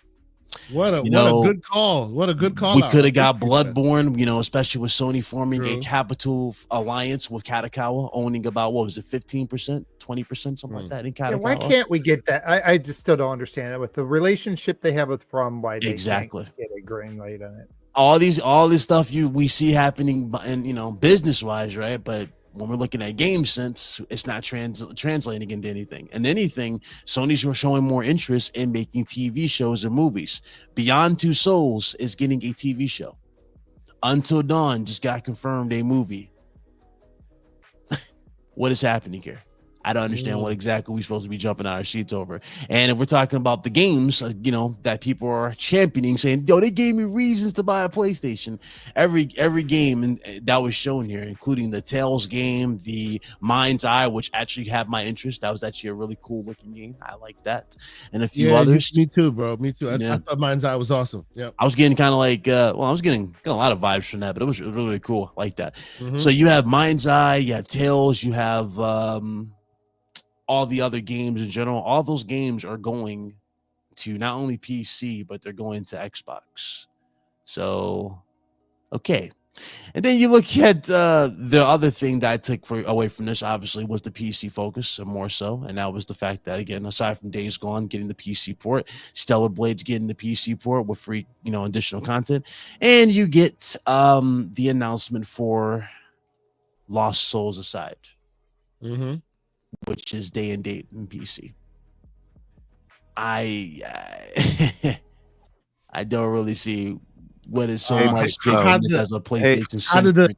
What a good call. What a good call. We could have got Bloodborne, especially with Sony forming a capital alliance with Katakawa, owning about, 15%, 20%, something like that in Katakawa. Yeah, why can't we get that? I just still don't understand that with the relationship they have with From, why they can't get a green light on it. All this stuff we see happening and business wise, right? But when we're looking at game sense, it's not translating into anything. And anything, Sony's showing more interest in making TV shows and movies. Beyond Two Souls is getting a TV show. Until Dawn just got confirmed a movie. What is happening here? I don't understand what exactly we're supposed to be jumping out our seats over. And if we're talking about the games, that people are championing, saying, yo, they gave me reasons to buy a PlayStation. Every game that was shown here, including the Tales game, the Mind's Eye, which actually had my interest. That was actually a really cool looking game. I like that. And a few others. Me too, bro. Me too. I thought Mind's Eye was awesome. Yeah. I was getting kind of like, I was getting a lot of vibes from that, but it was really, really cool. I like that. So you have Mind's Eye, you have Tales, you have all the other games in general. All those games are going to not only PC, but they're going to Xbox. So, okay. And then you look at the other thing that I took away from this, obviously, was the PC focus, and more so. And that was the fact that, again, aside from Days Gone getting the PC port, Stellar Blade's getting the PC port with free, additional content. And you get the announcement for Lost Souls Aside. Which is day and date in PC. I don't really see what is so much different as a PlayStation. How did the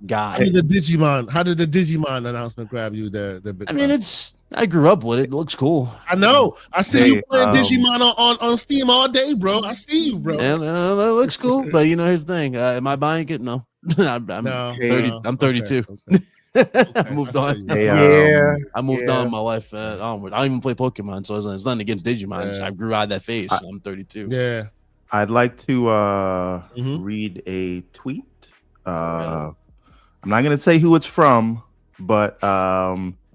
Digimon announcement grab you? I mean, I grew up with it. It looks cool. I know. I see you playing Digimon on Steam all day, bro. I see you, bro. Yeah, it looks cool, but here's the thing. Am I buying it? No. I'm 30. I'm 32. Okay. I moved on. I moved on in my life onward. I don't even play Pokemon, so it's nothing against Digimon. I grew out of that phase. I'm 32. Yeah. I'd like to read a tweet. I'm not going to say who it's from, but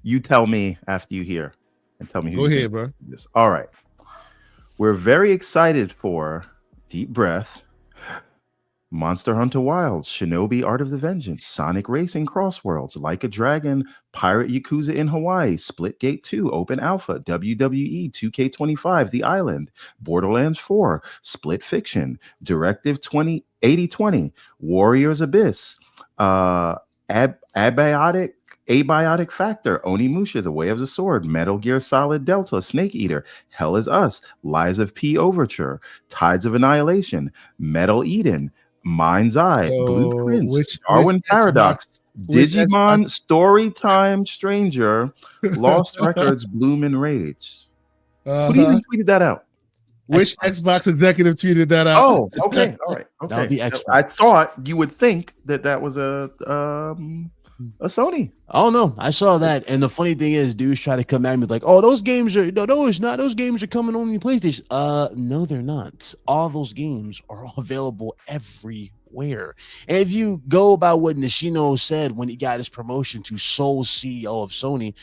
you tell me after you hear and tell me who. Go ahead, bro. This. All right. We're very excited for Deep Breath, Monster Hunter Wilds, Shinobi Art of the Vengeance, Sonic Racing Crossworlds, Like a Dragon, Pirate Yakuza in Hawaii, Splitgate 2, Open Alpha, WWE 2K25, The Island, Borderlands 4, Split Fiction, Directive 8020, Warriors Abyss, Abiotic Factor, Onimusha, The Way of the Sword, Metal Gear Solid Delta, Snake Eater, Hell is Us, Lies of P Overture, Tides of Annihilation, Metal Eden, Mind's Eye, Blueprints, Darwin Paradox, Digimon, Storytime Stranger, Lost Records, Bloom and Rage. Who do you think tweeted that out? Which Xbox executive tweeted that out? Oh, okay. All right. Okay. That would be Xbox. I thought you would think that was a Sony. Oh no, I saw that, and the funny thing is, dudes try to come at me like, "Oh, those games are those games are coming on the PlayStation." No, they're not. All those games are available everywhere. And if you go about what Nishino said when he got his promotion to sole CEO of Sony,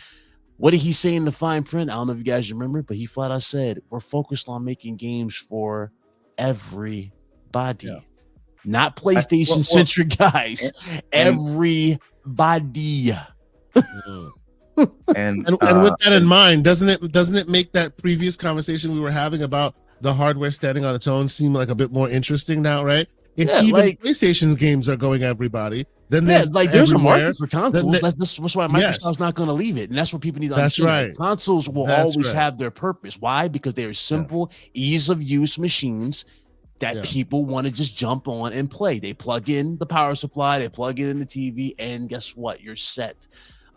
what did he say in the fine print? I don't know if you guys remember, but he flat out said, "We're focused on making games for everybody." not PlayStation centric guys. Everybody. And with that in mind, doesn't it make that previous conversation we were having about the hardware standing on its own seem like a bit more interesting now, right? If even PlayStation games are going everybody, then there's a market for consoles. That's why Microsoft's not going to leave it, and that's what people need to understand. Right. Consoles will always have their purpose. Why? Because they are simple, ease of use machines that people want to just jump on and play. They plug in the power supply, they plug it in the TV, and guess what? You're set.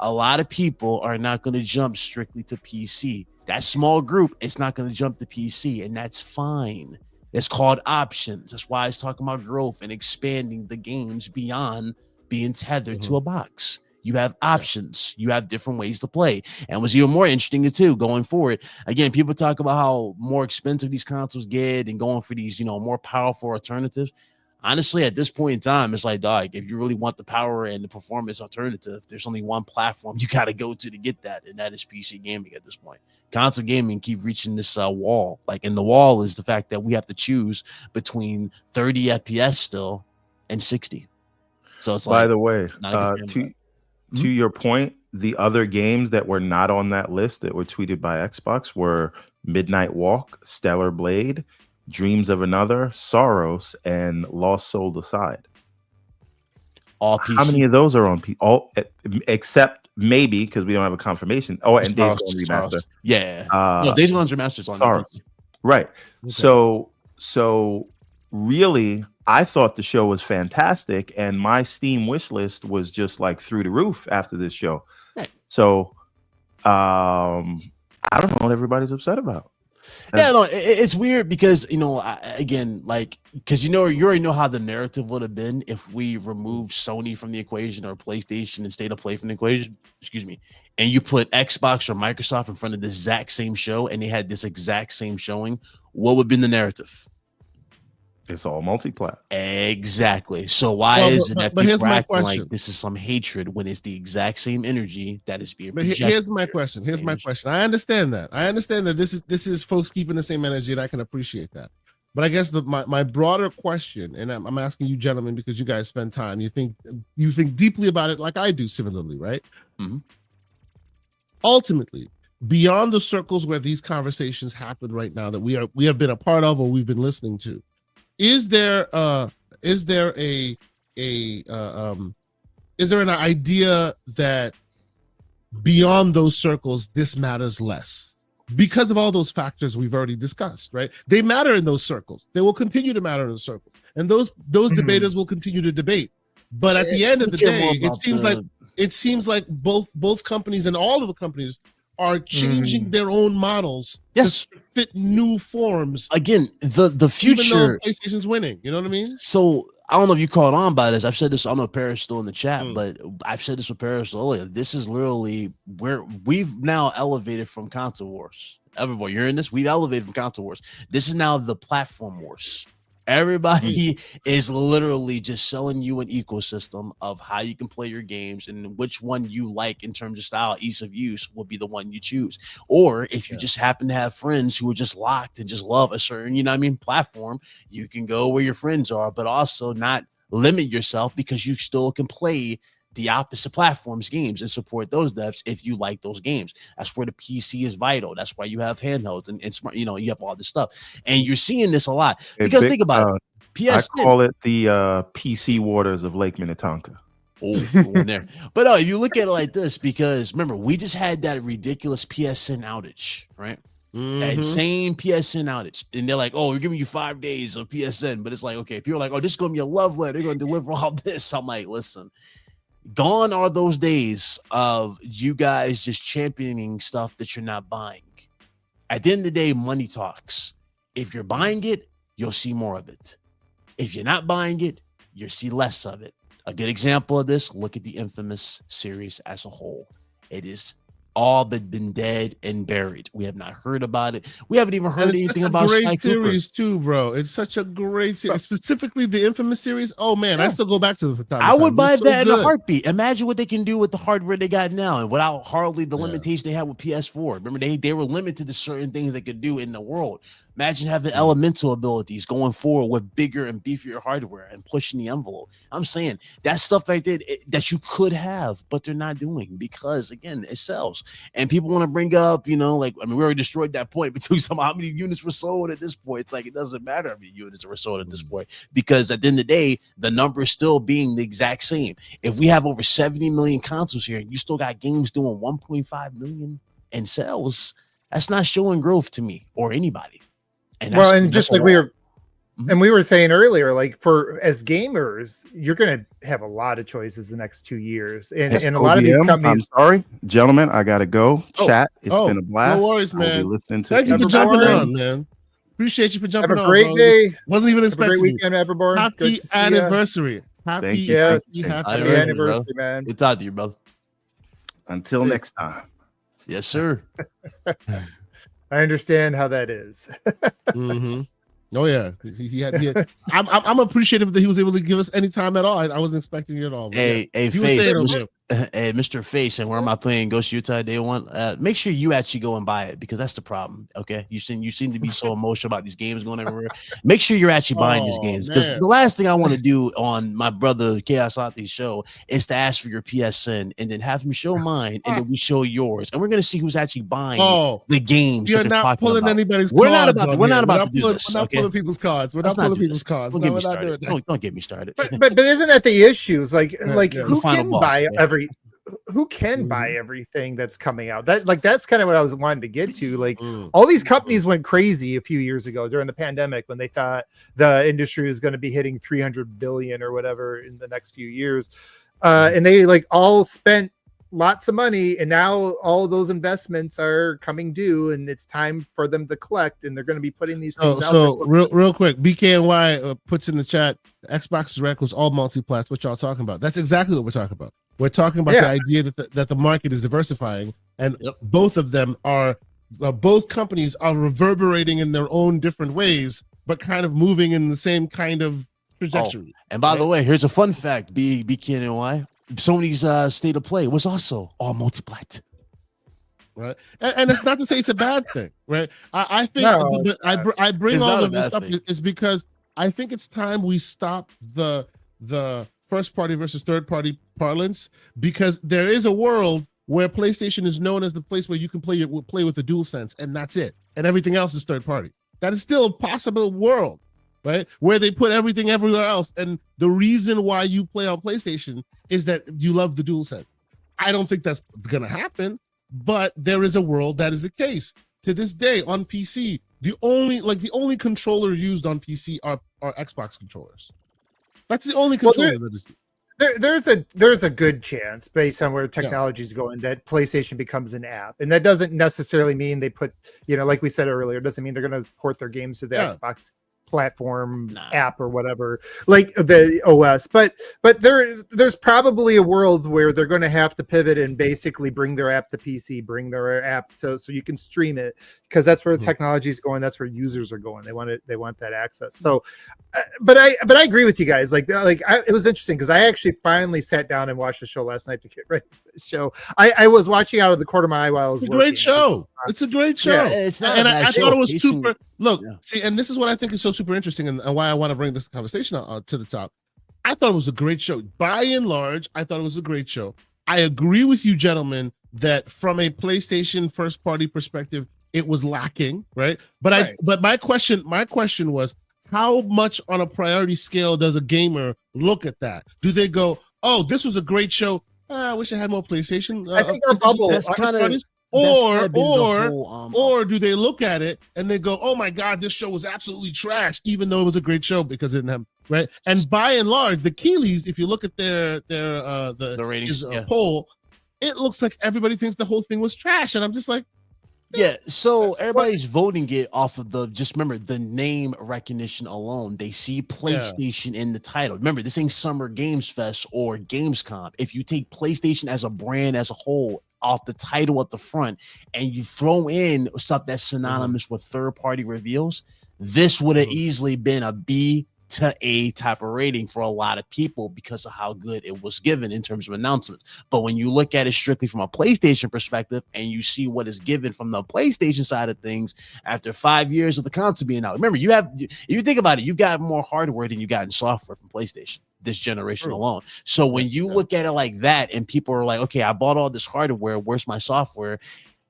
A lot of people are not going to jump strictly to PC. That small group is not going to jump to PC, and that's fine. It's called options. That's why I was talking about growth and expanding the games beyond being tethered to a box. You have options. You have different ways to play. And what's even more interesting too, going forward, again, people talk about how more expensive these consoles get and going for these, more powerful alternatives. Honestly, at this point in time, it's like, dog, if you really want the power and the performance alternative, there's only one platform you got to go to get that, and that is PC gaming at this point. Console gaming keep reaching this wall. And the wall is the fact that we have to choose between 30 FPS still and 60. So it's by the way, to your point, the other games that were not on that list that were tweeted by Xbox were Midnight Walk, Stellar Blade, Dreams of Another, Soros, and Lost Soul Aside. All PC. How many of those are on PC? All except maybe because we don't have a confirmation. Oh, and Days Gone Remaster. Yeah. No, Days Gone Remastered on Soros. Right. Okay. So really, I thought the show was fantastic, and my Steam wish list was just through the roof after this show. Right. So I don't know what everybody's upset about. Yeah, no, it's weird because again, because you already know how the narrative would have been if we removed Sony from the equation or PlayStation and State of Play from the equation. Excuse me, and you put Xbox or Microsoft in front of the exact same show, and they had this exact same showing. What would have been the narrative? It's all multi-plat. Exactly. So why is it that people are acting like this is some hatred when it's the exact same energy that is being projected? But here's my question. I understand that. This is folks keeping the same energy, and I can appreciate that. But I guess my broader question, and I'm asking you gentlemen because you guys spend time, you think deeply about it like I do similarly, right? Mm-hmm. Ultimately, beyond the circles where these conversations happen right now that we have been a part of or we've been listening to, is there an idea that beyond those circles this matters less because of all those factors we've already discussed, right? They matter in those circles. They will continue to matter in those circles, and those debaters will continue to debate. But at the end of the day, it seems like both companies and all of the companies are changing their own models to fit new forms. Again, the future. Even though PlayStation's winning, you know what I mean? So I don't know if you caught on by this. I've said this. I don't know if Paris is still in the chat, but I've said this with Paris earlier. This is literally where we've now elevated from console wars. Everybody, you're in this. We've elevated from console wars. This is now the platform wars. Everybody is literally just selling you an ecosystem of how you can play your games and which one you like in terms of style, ease of use will be the one you choose. Or if you just happen to have friends who are just locked and just love a certain, platform, you can go where your friends are, but also not limit yourself because you still can play the opposite platforms games and support those devs if you like those games. That's where the PC is vital. That's why you have handhelds and smart, you have all this stuff. And you're seeing this a lot because think about it. I call it the PC waters of Lake Minnetonka. There. But if you look at it like this, because remember, we just had that ridiculous PSN outage, right? That same PSN outage. And they're like, oh, we're giving you 5 days of PSN. But it's like, okay, people are like, oh, this is going to be a love letter. They're going to deliver all this. I'm like, listen. Gone are those days of you guys just championing stuff that you're not buying. At the end of the day, money talks. If you're buying it, you'll see more of it. If you're not buying it, you'll see less of it. A good example of this, look at the Infamous series as a whole. It is all but been dead and buried. We have not heard about it. We haven't even heard anything about it. It's a great series too, bro. It's such a great series, specifically the Infamous series. Oh man, I still go back to it. I would buy that in a heartbeat. Imagine what they can do with the hardware they got now, and without hardly the limitation they had with PS4. Remember, they were limited to certain things they could do in the world. Imagine having elemental abilities going forward with bigger and beefier hardware and pushing the envelope. I'm saying that stuff right there that you could have, but they're not doing because, again, it sells. And people want to bring up, we already destroyed that point between how many units were sold at this point. It's like it doesn't matter how many units were sold at this point because at the end of the day, the number is still being the exact same. If we have over 70 million consoles here and you still got games doing 1.5 million in sales, that's not showing growth to me or anybody. And just like we were saying earlier, like as gamers, you're going to have a lot of choices the next 2 years, and a lot of these companies. I'm sorry, gentlemen, I gotta go. Chat. It's been a blast. No worries, man. Listening to Thank you for jumping on, man. Appreciate you for jumping on. Have a great day. Wasn't even expecting. Have a great weekend, Everborn. Happy anniversary. Happy anniversary, man. Good talking to you, brother. Until next time. Yes, sir. I understand how that is. Oh yeah, he had. I'm appreciative that he was able to give us any time at all. I wasn't expecting it at all. Hey, Mr. Face, and where am I playing Ghost Utah Day One? Make sure you actually go and buy it because that's the problem. Okay, you seem to be so emotional about these games going everywhere. Make sure you're actually buying these games because the last thing I want to do on my brother Chaos Authie's show is to ask for your PSN and then have him show mine and then we show yours, and we're gonna see who's actually buying the games. You're not pulling anybody's. We're not about to do this. We're not pulling people's cards. We're not pulling people's cards. Don't get me started. Don't get me started. But isn't that the issues? Who can buy who can buy everything that's coming out? That's kind of what I was wanting to get to. Like all these companies went crazy a few years ago during the pandemic when they thought the industry was going to be hitting 300 billion or whatever in the next few years. And they all spent lots of money, and now all those investments are coming due, and it's time for them to collect, and they're going to be putting these things out. So real quick, BKNY puts in the chat, Xbox Direct was all multi-plat. What y'all talking about? That's exactly what we're talking about. We're talking about the idea that the market is diversifying, and both of them are, both companies are reverberating in their own different ways, but kind of moving in the same kind of trajectory. And by the way, here's a fun fact: BKNY. Sony's State of Play was also all multi-plat. Right, and it's not to say it's a bad thing, right? I think I bring all of this up is because I think it's time we stop the first party versus third party parlance, because there is a world where PlayStation is known as the place where you can play with the DualSense, and that's it, and everything else is third party. That is still a possible world, right? Where they put everything everywhere else, and the reason why you play on PlayStation is that you love the DualSense. I don't think that's gonna happen, but there is a world that is the case. To this day on PC, the only controller used on PC are Xbox controllers. That's the only controller that is used. There's a good chance, based on where technology is going, that PlayStation becomes an app, and that doesn't necessarily mean they put, like we said earlier, it doesn't mean they're going to port their games to the Xbox platform app or whatever, like the OS, but there's probably a world where they're going to have to pivot and basically bring their app to PC, bring their app so you can stream it, because that's where the technology is going, that's where users are going. They want that access. So but I agree with you guys. It was interesting because I actually finally sat down and watched the show last night to get ready for the show. I was watching out of the corner of my eye while I was working. Great show. It's a great show. Yeah, it's not and I thought it was super. Look, see, and this is what I think is so super interesting, and why I want to bring this conversation to the top. I thought it was a great show. By and large, I thought it was a great show. I agree with you, gentlemen, that from a PlayStation first party perspective, it was lacking, right? But my question was, how much on a priority scale does a gamer look at that? Do they go, "Oh, this was a great show. I wish I had more PlayStation"? I think our bubble. That's kind of. Or do they look at it and they go, "Oh my God, this show was absolutely trash," even though it was a great show because it didn't have, right? And by and large, the Keeleys, if you look at their the ratings poll, it looks like everybody thinks the whole thing was trash, and I'm just like, so everybody's voting it off of just remember the name recognition alone. They see PlayStation in the title. Remember, this ain't Summer Games Fest or Gamescom. If you take PlayStation as a brand as a whole off the title at the front and you throw in stuff that's synonymous with third-party reveals, this would have easily been a B to A type of rating for a lot of people because of how good it was given in terms of announcements. But when you look at it strictly from a PlayStation perspective and you see what is given from the PlayStation side of things after 5 years of the console being out, remember, if you think about it, you've got more hardware than you got in software from PlayStation this generation alone. So when you look at it like that and people are like, okay, I bought all this hardware, where's my software?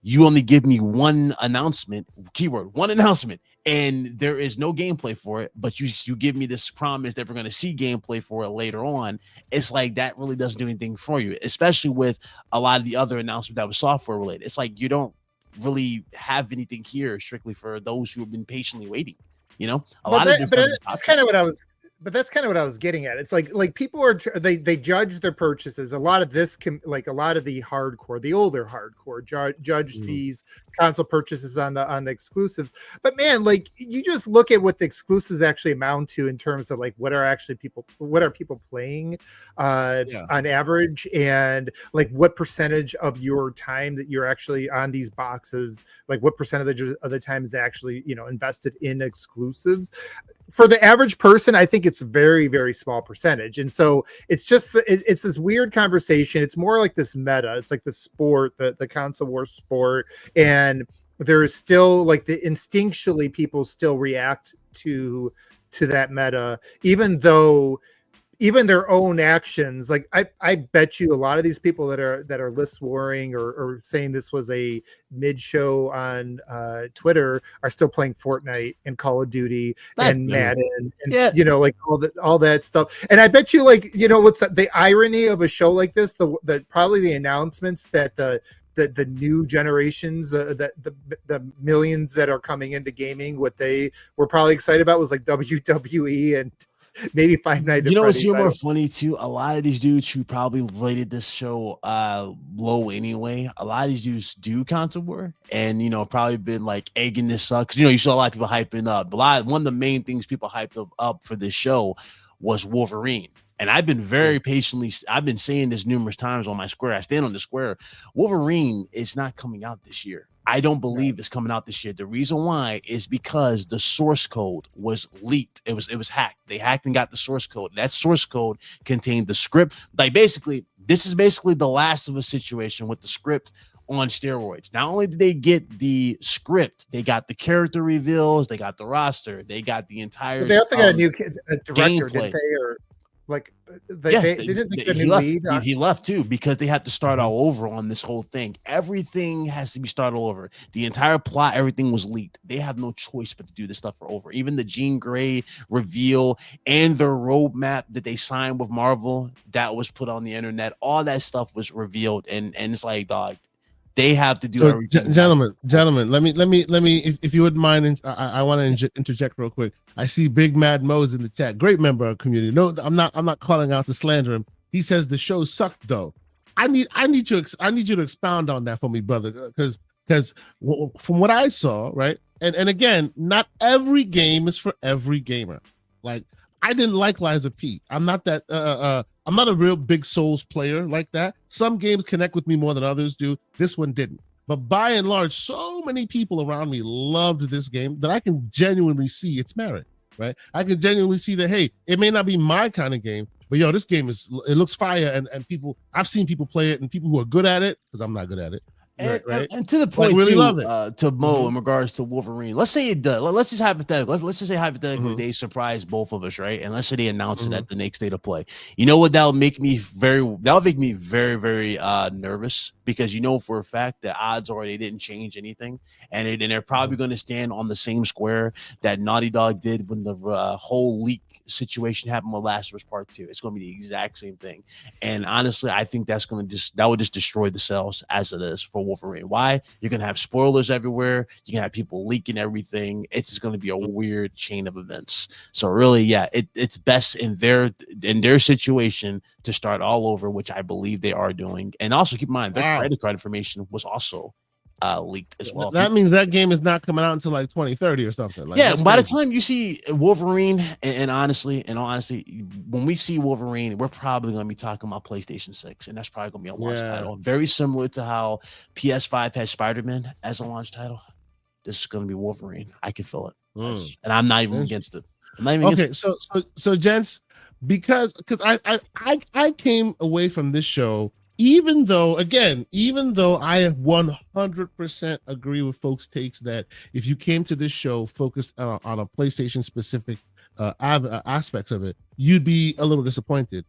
You only give me one announcement, keyword, one announcement, and there is no gameplay for it, but you give me this promise that we're going to see gameplay for it later on. It's like that really doesn't do anything for you, especially with a lot of the other announcements that was software related. It's like you don't really have anything here strictly for those who have been patiently waiting. You know, that's kind of what I was. But that's kind of what I was getting at. It's like people are they judge their purchases. A lot of this can, like a lot of the hardcore, the older hardcore judge these console purchases on the exclusives. But man, like you just look at what the exclusives actually amount to in terms of like what are people playing on average, and like what percentage of your time that you're actually on these boxes, like what percentage of the time is actually invested in exclusives. For the average person, I think it's a very, very small percentage. And so it's just, it's this weird conversation. It's more like this meta. It's like the sport, the console war sport. And there's still like instinctually people still react to that meta, even though even their own actions, like I bet you a lot of these people that are list warring or saying this was a mid show on Twitter are still playing Fortnite and Call of Duty and Madden and like all that stuff. And I bet you what's the irony of a show like this, the probably the announcements that the new generations, the millions that are coming into gaming, what they were probably excited about was like WWE and maybe Five Nights at Freddy's. You know what's more funny too? A lot of these dudes who probably rated this show low anyway, a lot of these dudes do console war and probably been like egging this up because you saw a lot of people hyping up. One of the main things people hyped up for this show was Wolverine. And I've been very patiently, I've been saying this numerous times on my square. I stand on the square. Wolverine is not coming out this year. I don't believe it's coming out this year. The reason why is because the source code was leaked. It was hacked. They hacked and got the source code. That source code contained the script. Like this is basically the Last of Us situation with the script on steroids. Not only did they get the script, they got the character reveals, they got the roster, they got the entire. But they also got a new director, gameplay. Didn't they? Or like they didn't get a new lead. He left too because they had to start all over on this whole thing. Everything has to be started all over. The entire plot, everything was leaked. They have no choice but to do this stuff for over. Even the Jean Grey reveal and their roadmap that they signed with Marvel that was put on the internet. All that stuff was revealed, and it's like, dog, they have to do everything. Gentlemen, let me, if you wouldn't mind, I want to interject real quick. I see Big Mad Mo's in the chat. Great member of the community. No, I'm not calling out to slander him. He says the show sucked though. I need you to expound on that for me, brother, because from what I saw, right, and again, not every game is for every gamer. Like I didn't like Liza P. I'm not that. I'm not a real big Souls player like that. Some games connect with me more than others do. This one didn't. But by and large, so many people around me loved this game that I can genuinely see its merit, right? I can genuinely see that, hey, it may not be my kind of game, but this game it looks fire. And people, I've seen people play it and people who are good at it, because I'm not good at it. Right. And to the point, really too, love it. To Mo in regards to Wolverine. Let's say it does. Let's just hypothetically. Let's just say hypothetically they surprise both of us, right? And let's say they announce it at the next day to play. You know what? That'll make me very, very nervous because for a fact that odds are they didn't change anything, and they're probably going to stand on the same square that Naughty Dog did when the whole leak situation happened with Last of Us Part 2. It's going to be the exact same thing, and honestly, I think that would just destroy the sales as it is for Wolverine. Why? You're gonna have spoilers everywhere. You can have people leaking everything. It's just gonna be a weird chain of events. So really, it's best in their situation to start all over, which I believe they are doing. And also keep in mind their credit card information was also leaked as well. That means that game is not coming out until like 2030 or something. Like, by the time you see Wolverine, and honestly, when we see Wolverine, we're probably going to be talking about PlayStation 6, and that's probably going to be a launch title. Very similar to how PS5 has Spider-Man as a launch title. This is going to be Wolverine. I can feel it. And I'm not even against it. I'm not even Okay, so gents, because I came away from this show, even though I 100% agree with folks' takes that if you came to this show focused on a PlayStation specific aspects of it, you'd be a little disappointed.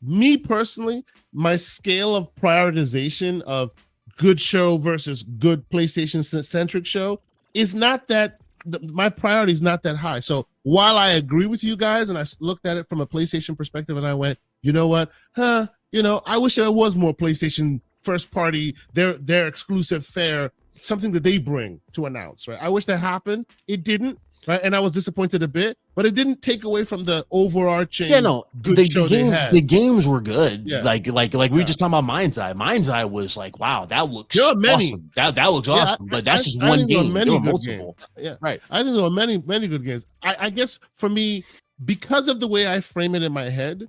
Me personally, my scale of prioritization of good show versus good PlayStation centric show is not that. My priority is not that high. So while I agree with you guys, and I looked at it from a PlayStation perspective, and I went, you know what? I wish there was more PlayStation first party, their exclusive fare, something that they bring to announce. Right? I wish that happened. It didn't. Right, and I was disappointed a bit, but it didn't take away from the overarching good show they had. The games were good. Yeah. Like we were just talking about Mind's Eye. Mind's Eye was like, wow, that looks awesome. That looks awesome. But that's just one game. There were multiple. Yeah, right. I think there were many good games. I guess for me, because of the way I frame it in my head,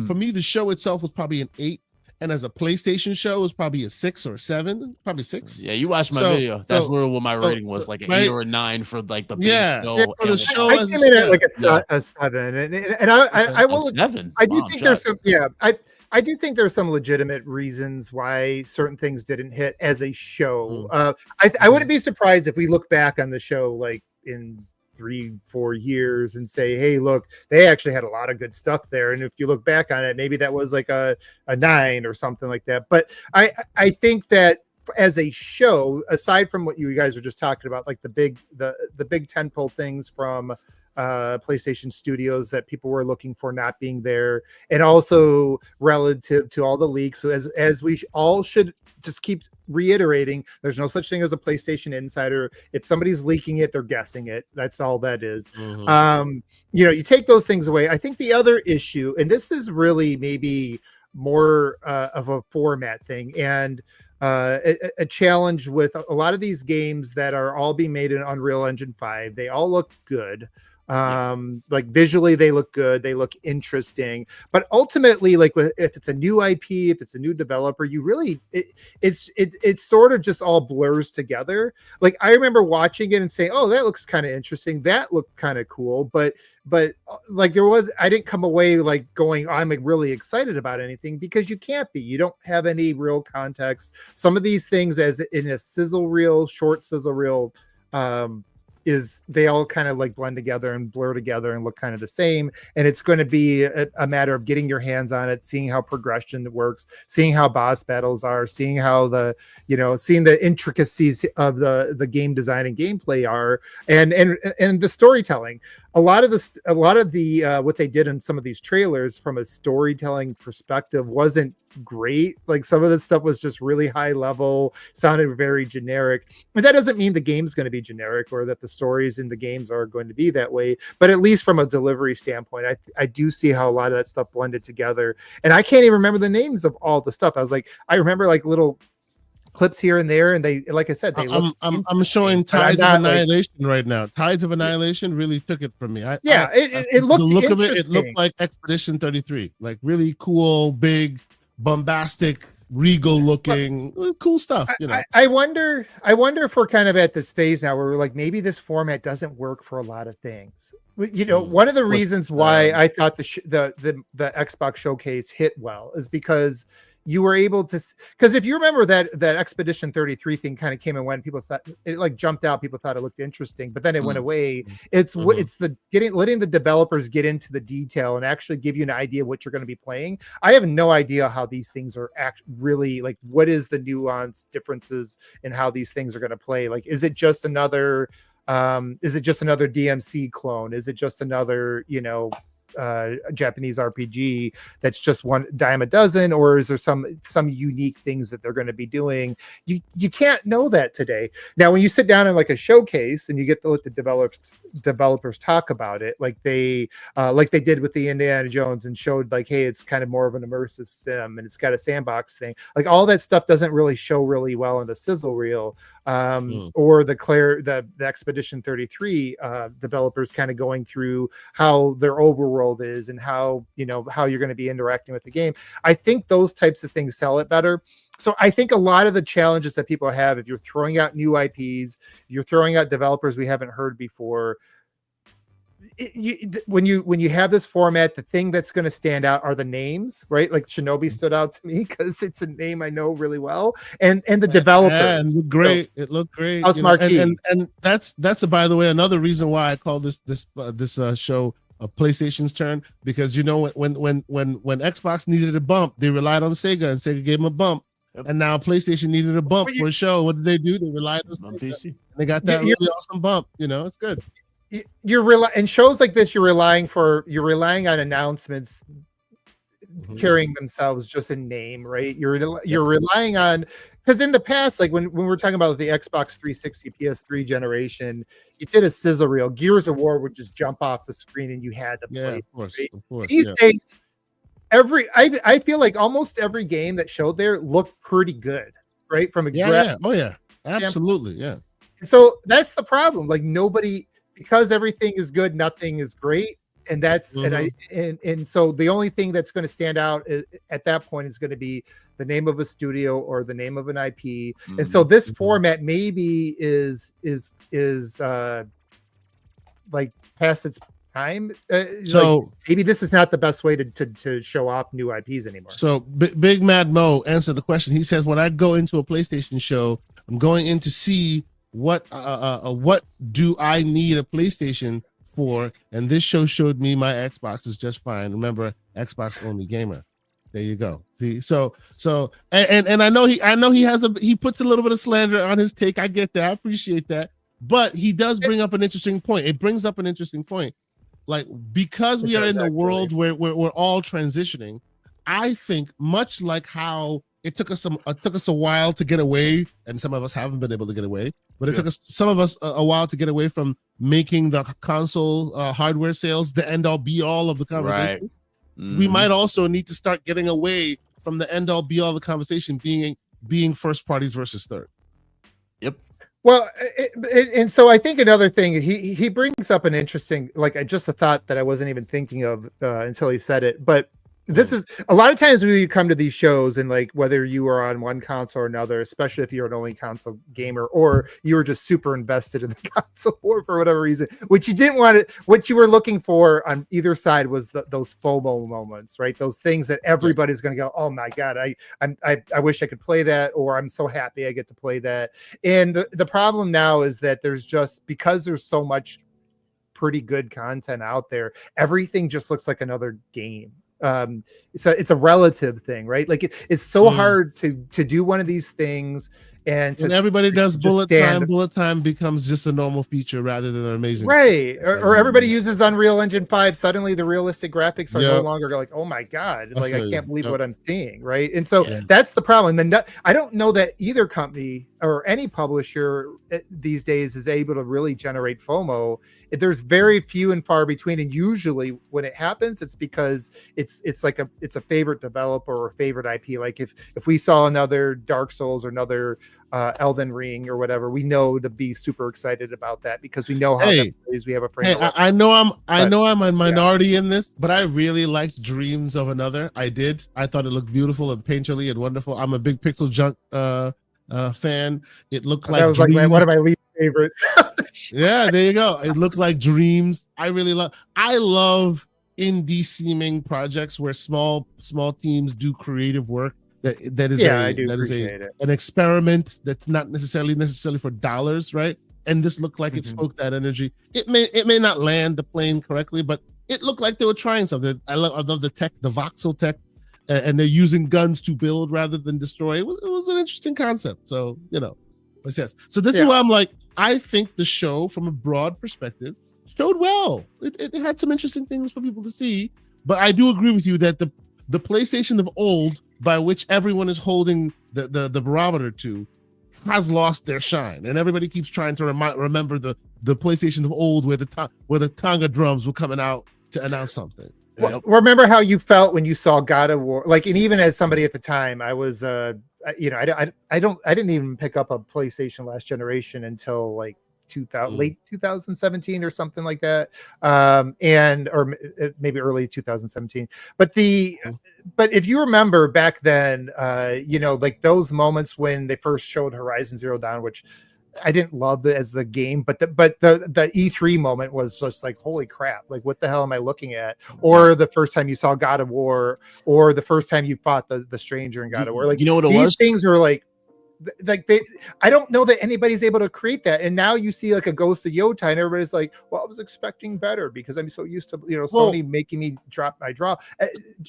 for me the show itself was probably an 8. And as a PlayStation show, it was probably a 6 or 7, probably 6. Yeah, you watched my video. That's literally what my rating was, like an 8 or a 9 for like the show. For the show, I came in at like a 7, and I will. 7. I do think there's some. Yeah, I do think there's some legitimate reasons why certain things didn't hit as a show. I wouldn't be surprised if we look back on the show like in 3-4 years and say, hey, look, they actually had a lot of good stuff there, and if you look back on it, maybe that was like a 9 or something like that. But I think that as a show, aside from what you guys were just talking about, like the big tentpole things from PlayStation Studios that people were looking for not being there, and also relative to all the leaks, so as we all should just keep reiterating, there's no such thing as a PlayStation insider. If somebody's leaking it, they're guessing it. That's all that is. You take those things away. I think the other issue, and this is really maybe more of a format thing, and a challenge with a lot of these games that are all being made in Unreal Engine 5. They all look good. Like visually they look good, they look interesting, but ultimately, like if it's a new IP, if it's a new developer, you really it sort of just all blurs together. Like I remember watching it and saying, oh, that looks kind of interesting, that looked kind of cool, but like I didn't come away like going, I'm like really excited about anything, because you can't be. You don't have any real context. Some of these things, as in a short sizzle reel, is they all kind of like blend together and blur together and look kind of the same. And it's going to be a matter of getting your hands on it, seeing how progression works, seeing how boss battles are, seeing how seeing the intricacies of the game design and gameplay are, and the storytelling. A lot of the what they did in some of these trailers from a storytelling perspective wasn't great. Like some of the stuff was just really high level, sounded very generic. And that doesn't mean the game's going to be generic or that the stories in the games are going to be that way. But at least from a delivery standpoint, I do see how a lot of that stuff blended together. And I can't even remember the names of all the stuff. I remember like little clips here and there, and they, like I said, they I'm showing Tides of Annihilation right now. Tides of Annihilation really took it from me. It looked, the look of it looked like Expedition 33, like really cool, big, bombastic, regal looking, cool stuff. I wonder if we're kind of at this phase now where we're like, maybe this format doesn't work for a lot of things. One of the reasons why I thought the Xbox showcase hit well is because you were able to, because if you remember that Expedition 33 thing kind of came and went, people thought it like jumped out, people thought it looked interesting, but then it went away. It's the letting the developers get into the detail and actually give you an idea of what you're going to be playing. I have no idea how these things are really, like, what is the nuance differences in how these things are going to play? Like, is it just another DMC clone? Is it just another Japanese RPG that's just one dime a dozen, or is there some unique things that they're going to be doing? You can't know that today. Now, when you sit down in like a showcase and you get to let the developers talk about it, like they did with the Indiana Jones, and showed like, hey, it's kind of more of an immersive sim and it's got a sandbox thing. Like all that stuff doesn't really show really well in the sizzle reel. Or the Expedition 33 developers kind of going through how their overworld is and how you're going to be interacting with the game. I think those types of things sell it better. So I think a lot of the challenges that people have, if you're throwing out new IPs, you're throwing out developers we haven't heard before, when you have this format, the thing that's going to stand out are the names, right? Like Shinobi stood out to me because it's a name I know really well, and the developers. And it looked great. It looked great. House Marquee. And that's by the way another reason why I call this show a PlayStation's turn, because when Xbox needed a bump, they relied on Sega, and Sega gave them a bump. Yep. And now PlayStation needed a bump for a show. What did they do? They relied on PC. And they got that really awesome bump. It's good. In shows like this, you're relying on announcements carrying themselves just in name, right? You're relying on, because in the past, like when we were talking about the Xbox 360 PS3 generation, you did a sizzle reel. Gears of War would just jump off the screen and you had to play. Of course. These days, I feel like almost every game that showed there looked pretty good, right? From a absolutely, yeah. So that's the problem. Like nobody, because everything is good, nothing is great. And that's and so the only thing that's going to stand out at that point is going to be the name of a studio or the name of an IP. And so this format maybe is like past its time. So like maybe this is not the best way to show off new IPs anymore. So Big Mad Mo answered the question. He says, when I go into a PlayStation show, I'm going in to see what do I need a PlayStation for, and this show showed me my Xbox is just fine. Remember, Xbox only gamer. There you go. See, so and I know he puts a little bit of slander on his take. I get that. I appreciate that. But he does bring up an interesting point. It brings up an interesting point. Like, because we are in the world where we're all transitioning, I think much like how it took us a while to get away, and some of us haven't been able to get away, but it took some of us a while to get away from making the console hardware sales the end all be all of the conversation. Right. We might also need to start getting away from the end all be all of the conversation being first parties versus third. Yep. Well, and so I think another thing he brings up an interesting, like just a thought that I wasn't even thinking of until he said it, but this is a lot of times when you come to these shows, and like whether you are on one console or another, especially if you're an only console gamer or you were just super invested in the console or for whatever reason, what you were looking for on either side was those FOMO moments, right? Those things that everybody's going to go, oh my God, I wish I could play that, or I'm so happy I get to play that. And the problem now is that because there's so much pretty good content out there, everything just looks like another game. It's a relative thing, right? Like it's so hard to do one of these things, and everybody does bullet time becomes just a normal feature rather than an amazing, right? Or everybody uses Unreal Engine 5. Suddenly the realistic graphics are no longer like, oh my God, like I can't believe what I'm seeing, right? And so that's the problem. And I don't know that either company or any publisher these days is able to really generate FOMO. There's very few and far between, and usually when it happens, it's because it's a favorite developer or favorite IP. Like if we saw another Dark Souls or another Elden Ring or whatever, we know to be super excited about that because we know how that plays. We have a frame. Hey, I know I'm a minority in this, but I really liked Dreams of Another. I thought it looked beautiful and painterly and wonderful. I'm a big Pixel Junk fan. It looked like that was Dreams. like one of my least favorites. Yeah, there you go. It looked like Dreams. I love indie seeming projects where small teams do creative work that is an experiment that's not necessarily for dollars, right? And this looked like it spoke that energy. It may not land the plane correctly, but it looked like they were trying something. I love the tech, the voxel tech, and they're using guns to build rather than destroy. It was an interesting concept. So but yes. So this is why I'm like, I think the show, from a broad perspective, showed well. It had some interesting things for people to see, but I do agree with you that the PlayStation of old, by which everyone is holding the barometer to, has lost their shine, and everybody keeps trying to remember the PlayStation of old where the Tonga drums were coming out to announce something. Well, remember how you felt when you saw God of War? Like, and even as somebody at the time, I was I didn't even pick up a PlayStation last generation until like late 2017 or something like that, or maybe early 2017. But if you remember back then, like those moments when they first showed Horizon Zero Dawn, which love it as the game, but the E3 moment was just like, holy crap, like what the hell am I looking at? Or the first time you saw God of War, or the first time you fought the stranger in God of War. Like, you know what it these was? things are like I don't know that anybody's able to create that. And now you see like a Ghost of Yota, and everybody's like, well, I was expecting better because I'm so used to, Sony making me drop my draw.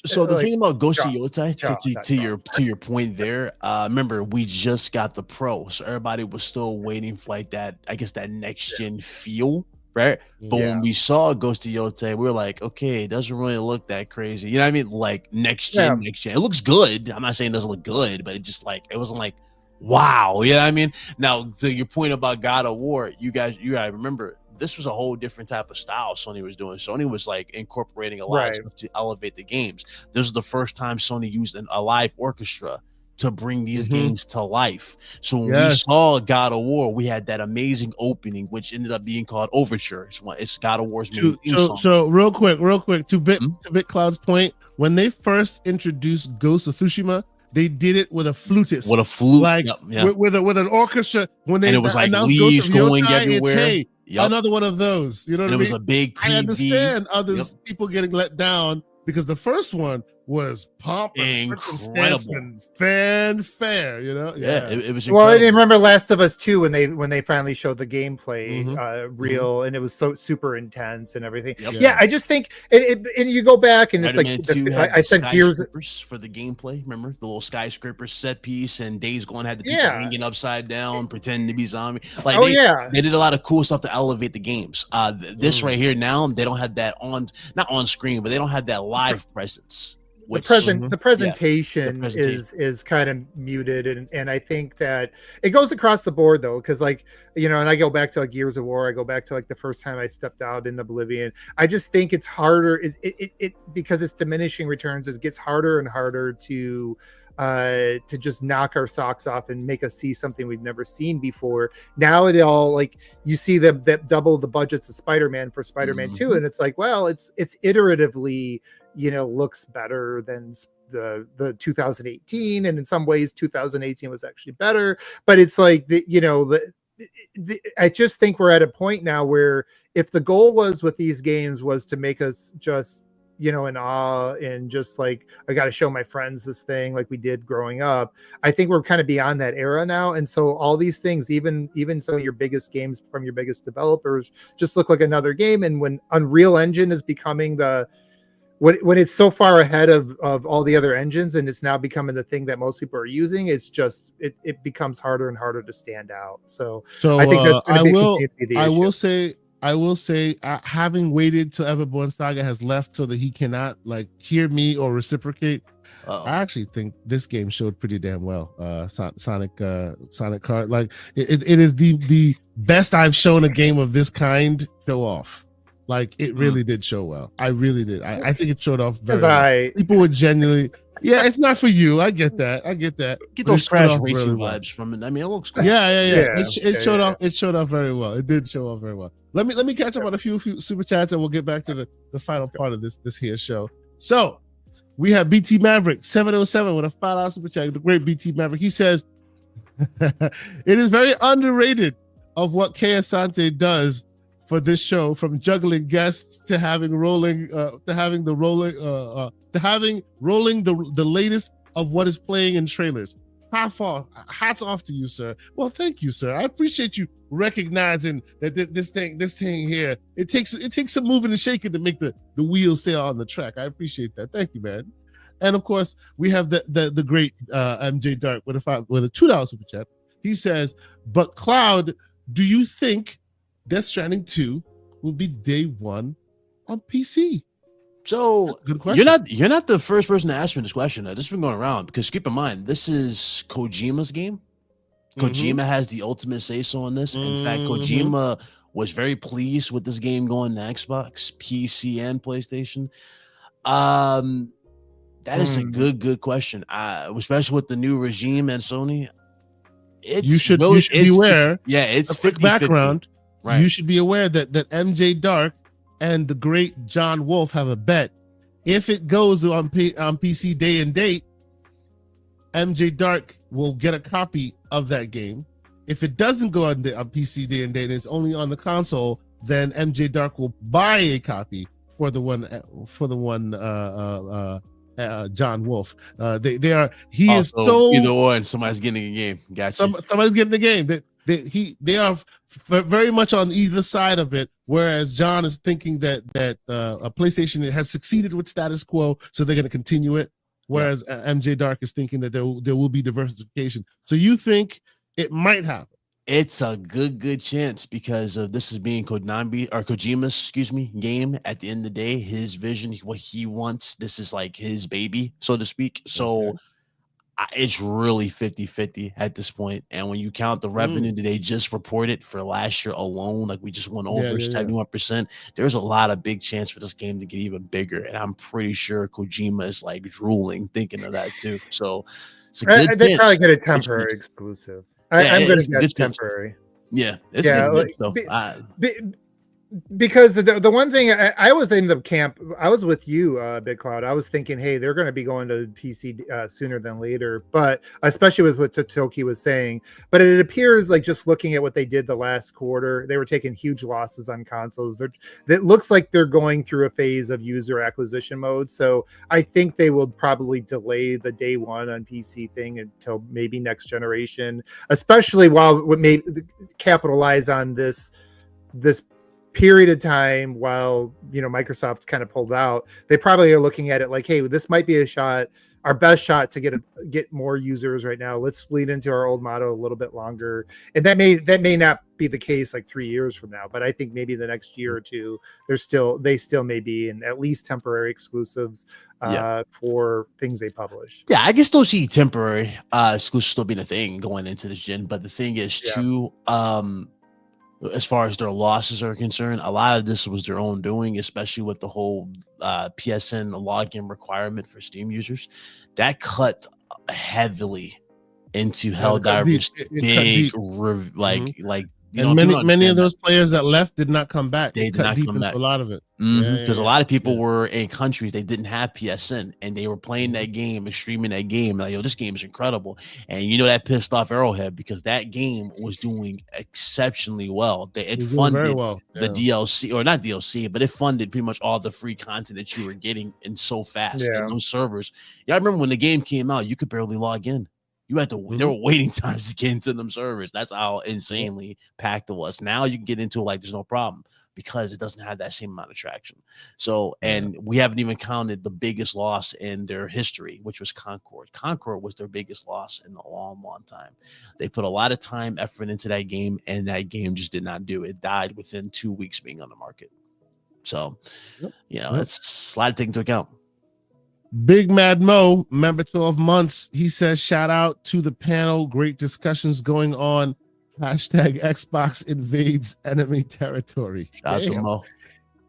So the like, thing about Ghost of draw, Yota, not to draw. your point there, remember we just got the Pro, so everybody was still waiting for like that, I guess, that next gen feel, right? But when we saw Ghost of Yota, we were like, okay, it doesn't really look that crazy. You know what I mean? Like next gen. It looks good. I'm not saying it doesn't look good, but it wasn't like, wow. You know what I mean? Now, to your point about God of War, you guys remember this was a whole different type of style Sony was doing. Sony was like incorporating a lot of stuff to elevate the games. This was the first time Sony used a live orchestra to bring these games to life. So when we saw God of War, we had that amazing opening, which ended up being called Overture. It's God of War's main theme song. So real quick, to Bit Cloud's point, when they first introduced Ghost of Tsushima, they did it with a flutist, like with an orchestra. When they announced Ghost of Yota, everywhere. Another one of those. You know what I mean? It was a big TV. I understand people getting let down because the first one was pomp and circumstance and fanfare. You know? Yeah, it was incredible. Well, I remember Last of Us 2 when they finally showed the gameplay and it was so super intense and everything. Yeah, I just think and you go back and it's like I said Gears for the gameplay. Remember the little skyscraper set piece, and Days Gone had the people hanging upside down, pretending to be zombie. Like they did a lot of cool stuff to elevate the games. This right here now, they don't have that not on screen, but they don't have that live presence. The presentation is kind of muted, and I think that it goes across the board though, because like and I go back to like Gears of War, I go back to like the first time I stepped out in Oblivion. I just think it's harder it because it's diminishing returns. It gets harder and harder to just knock our socks off and make us see something we've never seen before. Now it all like you see that double the budgets of Spider-Man for Spider-Man 2, and it's like, well, it's iteratively looks better than the 2018, and in some ways 2018 was actually better, but it's like I just think we're at a point now where if the goal was with these games was to make us just in awe and just like, I got to show my friends this thing like we did growing up, I think we're kind of beyond that era now. And so all these things, even some of your biggest games from your biggest developers, just look like another game. And when Unreal Engine is becoming when it's so far ahead of all the other engines, and it's now becoming the thing that most people are using, it's just it becomes harder and harder to stand out. So I think that's going to be the issue. I will say, having waited till Everborn Saga has left so that he cannot like hear me or reciprocate, I actually think this game showed pretty damn well. Sonic Card, like it is the best I've shown a game of this kind show off. Like it really did show well. I really did. I think it showed off very well. People were genuinely, it's not for you. I get that. Get those Crash Racing vibes from it. I mean, it looks cool. Yeah. It showed off. It showed off very well. It did show off very well. Let me catch up on a few super chats, and we'll get back to the final part of this here show. So we have BT Maverick 707 with a $5 super chat. The great BT Maverick. He says it is very underrated of what Kay Asante does for this show, from juggling guests to having rolling the latest of what is playing in trailers. Hats off to you, sir. Well, thank you, sir. I appreciate you recognizing that this thing here, it takes some moving and shaking to make the wheels stay on the track. I appreciate that. Thank you, man. And of course, we have the great MJ Dark with a $2 super chat. He says, "But Cloud, do you think Death Stranding 2 will be day one on PC?" So good question. You're not the first person to ask me this question. This has been going around, because keep in mind, this is Kojima's game. Kojima has the ultimate say-so on this. In fact, Kojima was very pleased with this game going to Xbox, PC, and PlayStation. That is a good question. Especially with the new regime and Sony. You should be aware. Yeah, it's a quick 50-50. Background. Right. You should be aware that MJ Dark and the great John Wolf have a bet. If it goes on PC day and date, MJ Dark will get a copy of that game. If it doesn't go on PC day and date, and it's only on the console, then MJ Dark will buy a copy for the one John Wolf. They are. He is so either or, and somebody's getting a game. Gotcha. Somebody's getting the game. They are very much on either side of it. Whereas John is thinking that a PlayStation has succeeded with status quo, so they're going to continue it. Whereas MJ Dark is thinking that there will be diversification. So you think it might happen? It's a good chance because of this is being Kojima's, game. At the end of the day, his vision, what he wants, this is like his baby, so to speak. So it's really 50-50 at this point. And when you count the revenue that they just reported for last year alone, like we just went over 71%, there's a lot of big chance for this game to get even bigger. And I'm pretty sure Kojima is like drooling thinking of that too. So it's a good they chance. probably get a temporary exclusive. I'm going to guess temporary. Yeah, it's good. Because the one thing I was in the camp, I was with you, Big Cloud. I was thinking, hey, they're going to be going to PC sooner than later, but especially with what Totoki was saying. But it appears like just looking at what they did the last quarter, they were taking huge losses on consoles. It looks like they're going through a phase of user acquisition mode. So I think they will probably delay the day one on PC thing until maybe next generation, especially while maybe capitalize on this period of time while Microsoft's kind of pulled out. They probably are looking at it like, hey, this might be our best shot to get more users right now. Let's lead into our old motto a little bit longer. And that may not be the case like 3 years from now, but I think maybe the next year or two, they still may be in at least temporary exclusives for things they publish. Yeah, I can still see temporary exclusives still being a thing going into this gen, but the thing is too, as far as their losses are concerned, a lot of this was their own doing, especially with the whole PSN login requirement for Steam users. That cut heavily into Helldiver's many of those players that left did not come back. They cut deep into a lot of it because a lot of people were in countries they didn't have PSN and they were playing that game and streaming that game. Like, this game is incredible, and that pissed off Arrowhead because that game was doing exceptionally well. It funded the DLC, or not DLC, but it funded pretty much all the free content that you were getting in so fast in those servers. I remember when the game came out, you could barely log in. You had to. There were waiting times to get into them servers. That's how insanely packed it was. Now you can get into it like there's no problem because it doesn't have that same amount of traction. So, and we haven't even counted the biggest loss in their history, which was Concord. Concord was their biggest loss in a long, long time. They put a lot of time, effort into that game, and that game just did not do it. It died within 2 weeks being on the market. So, it's a lot to take into account. Big Mad Mo, member 12 months. He says, shout out to the panel. Great discussions going on. Hashtag Xbox invades enemy territory. Shout out to Mo.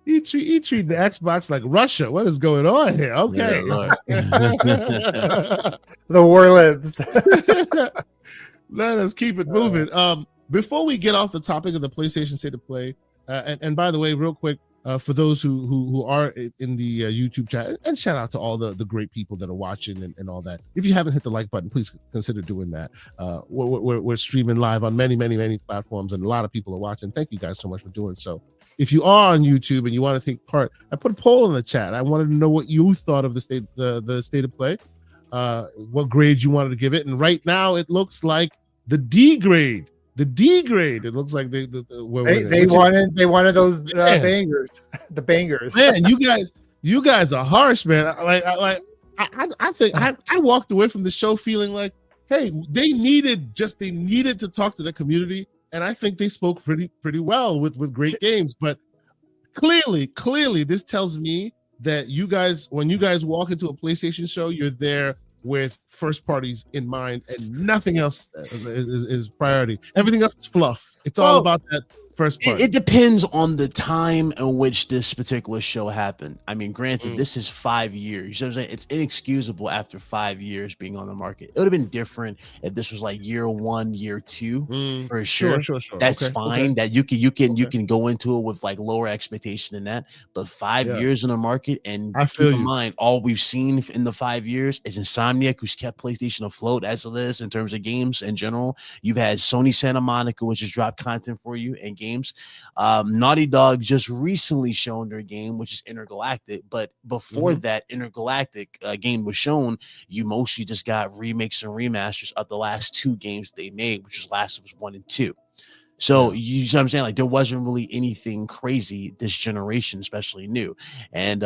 He treat the Xbox like Russia. What is going on here? Okay. The war lives. Let us keep it moving. Before we get off the topic of the PlayStation State of Play, and by the way, real quick, for those who are in the YouTube chat, and shout out to all the great people that are watching and all that. If you haven't hit the like button, please consider doing that. We're streaming live on many platforms, and a lot of people are watching. Thank you guys so much for doing so. If you are on YouTube and you want to take part, I put a poll in the chat. I wanted to know what you thought of the state of play, what grade you wanted to give it, and right now it looks like the D grade. The D grade. It looks like they wanted those bangers. The bangers. Man, you guys are harsh, man. I think I walked away from the show feeling like, hey, they needed to talk to the community, and I think they spoke pretty well with great games. But clearly, this tells me that you guys, when you guys walk into a PlayStation show, you're there with first parties in mind, and nothing else is priority. Everything else is fluff. It's all about that First party. It depends on the time in which this particular show happened. I mean, granted, this is 5 years. You know what I'm saying? It's inexcusable after 5 years being on the market. It would have been different if this was like year 1, year 2, for sure. Sure. That's fine. That you can go into it with like lower expectation than that. But 5 years in the market, and keep in mind, all we've seen in the 5 years is Insomniac, who's kept PlayStation afloat as it is in terms of games in general. You've had Sony Santa Monica, which has dropped content for you and games. Naughty Dog just recently shown their game, which is Intergalactic, but before that Intergalactic game was shown, you mostly just got remakes and remasters of the last 2 games they made, which was Last of Us 1 and 2. So you see what I'm saying? Like, there wasn't really anything crazy this generation, especially new. And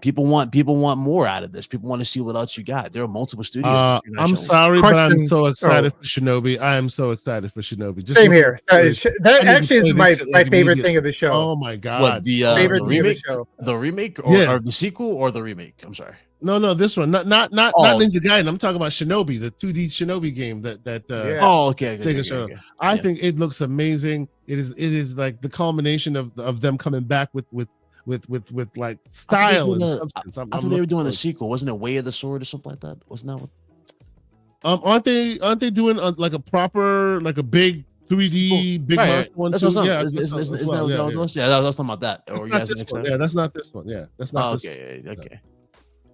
people want more out of this. People want to see what else you got. There are multiple studios. I'm sorry, but I'm so excited for Shinobi. I am so excited for Shinobi. Just same here. That actually is my favorite thing of the show. Oh my god! What, the favorite the remake, of the show? The remake, or the sequel, or the remake? I'm sorry. No, this one. Not Ninja Gaiden. I'm talking about Shinobi, the 2D Shinobi game that okay. I think it looks amazing. It is like the culmination of them coming back with like style and substance. I thought they were doing a sequel. Wasn't it Way of the Sword or something like that? Wasn't that what? Aren't they doing like a proper, like a big 3D big monster one too? Yeah, that's talking about that. That's not this one. Yeah, that's not this one. Yeah, that's not this one. Okay.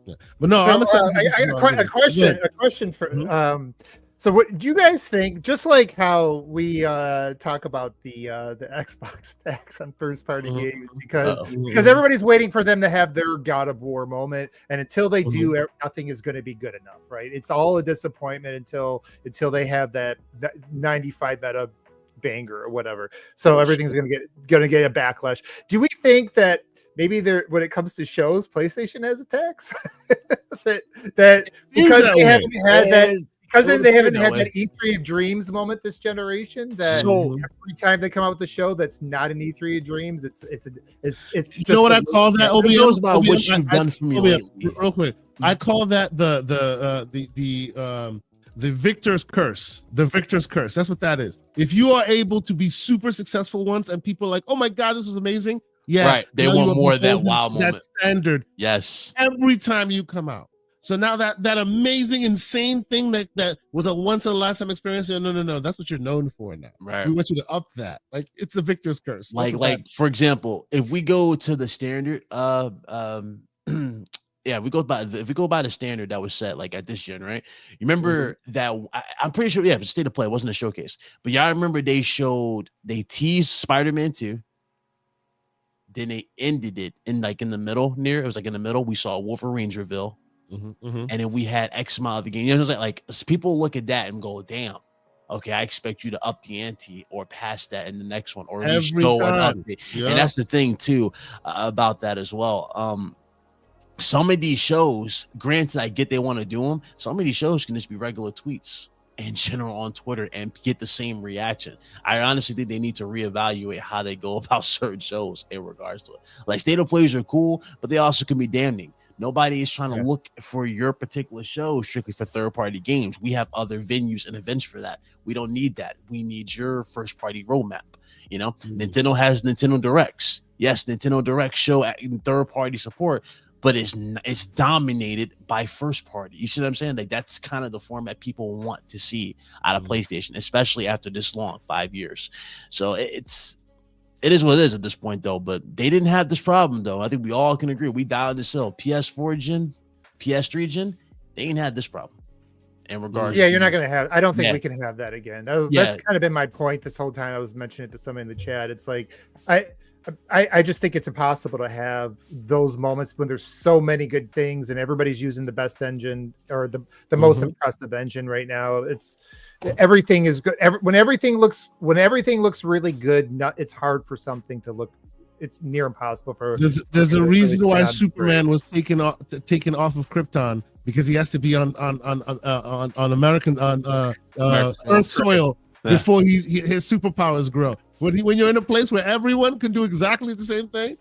Yeah. But no, I'm excited. A question for so what do you guys think? Just like how we talk about the Xbox tax on first party games, because everybody's waiting for them to have their God of War moment, and until they do, nothing is going to be good enough, right? It's all a disappointment until they have that 95 meta banger or whatever. So everything's going to get a backlash. Do we think that maybe when it comes to shows, PlayStation has a tax that because they haven't had that. Because they haven't had that E3 of Dreams moment this generation. That every time they come out with a show that's not an E3 of Dreams, it's you know what I call that? It goes about what you've done for me lately. Real quick, I call that the victor's curse. The victor's curse. That's what that is. If you are able to be super successful once, and people are like, "Oh my god, this was amazing!" Yeah, right. They want more of that wow moment. That standard. Yes. Every time you come out. So now that amazing, insane thing that was a once in a lifetime experience, no, that's what you're known for now. Right. We want you to up that. Like, it's a victor's curse. Like for example, if we go to the standard, if we go by the standard that was set like at this gen, right? You remember that I'm pretty sure, it was State of Play, it wasn't a showcase, but y'all remember they teased Spider-Man 2. Then they ended it in the middle it was like in the middle. We saw Wolverine's reveal. And then we had X amount of the game. You know, it was like people look at that and go, "Damn, okay, I expect you to up the ante or pass that in the next one, or at least show an update." Yeah. And that's the thing too about that as well. Some of these shows, granted, I get they want to do them. Some of these shows can just be regular tweets in general on Twitter and get the same reaction. I honestly think they need to reevaluate how they go about certain shows in regards to it. Like, State of Plays are cool, but they also can be damning. Nobody is trying to look for your particular show strictly for third-party games. We have other venues and events for that. We don't need that. We need your first-party roadmap. You know, Nintendo has Nintendo Directs. Yes, Nintendo Directs show third-party support, but it's dominated by first-party. You see what I'm saying? Like, that's kind of the format people want to see out of PlayStation, especially after this long, 5 years. So it is what it is at this point, though. But they didn't have this problem, though. I think we all can agree. We dialed this hill. PS4 gen, PS3 gen, they ain't had this problem. In regards, you're not gonna have. I don't think we can have that again. That's kind of been my point this whole time. I was mentioning it to somebody in the chat. It's like I just think it's impossible to have those moments when there's so many good things and everybody's using the best engine or the most impressive engine right now. Everything is good. When everything looks really good, it's hard for something to look. It's near impossible for. There's a reason why Superman was taken off of Krypton, because he has to be on American Earth soil before his superpowers grow. When you're in a place where everyone can do exactly the same thing, it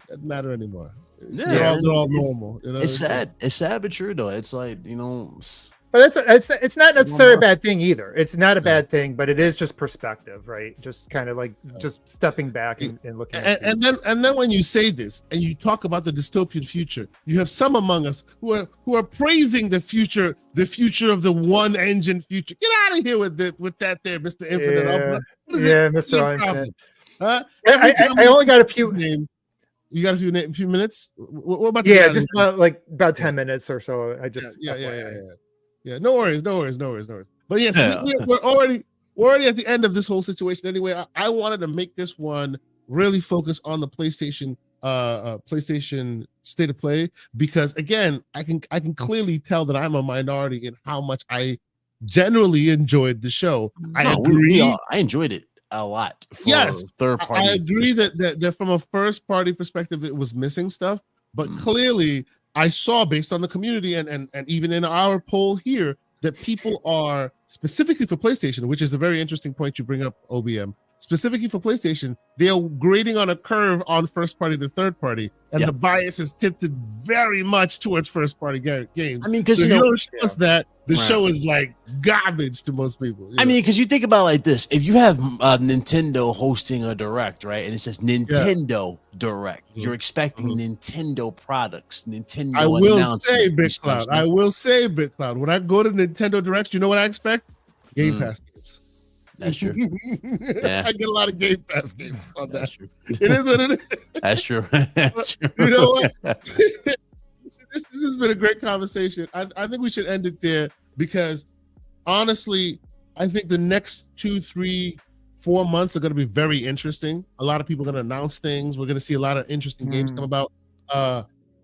doesn't matter anymore. They're all normal. You know? It's sad. It's sad but true though. It's like, you know, But it's not necessarily a bad thing either. It's not a bad thing, but it is just perspective, right? Just kind of like just stepping back and looking at and then when you say this and you talk about the dystopian future, you have some among us who are praising the future of the one engine future. Get out of here with that there, Mr. Infinite. Yeah, Mr. Infinite. Huh? I only got a few. You got a few minutes? We're about to just about 10 minutes or so. I just yeah. No worries. But yes, we're already at the end of this whole situation anyway. I wanted to make this one really focus on the PlayStation state of play, because again, I can clearly tell that I'm a minority in how much I generally enjoyed the show. I agree. I enjoyed it a lot. Yes, third party. I agree that from a first party perspective, it was missing stuff, but clearly I saw, based on the community and even in our poll here, that people are specifically for PlayStation, which is a very interesting point you bring up, OBM. Specifically for PlayStation, they are grading on a curve on first party to third party, and the bias is tilted very much towards first party games. I mean, because you don't show us that the show is like garbage to most people. I mean, because you think about it like this: if you have Nintendo hosting a direct, right, and it says Nintendo Direct, you're expecting Nintendo products, Nintendo. I will say, BitCloud. When I go to Nintendo Direct, you know what I expect? Game Pass games. That's true. Yeah. I get a lot of Game Pass games on that. True. It is what it is. That's true. That's true. You know what? This has been a great conversation. I think we should end it there, because honestly, I think the next 2, 3, 4 months are going to be very interesting. A lot of people are going to announce things. We're going to see a lot of interesting games come about.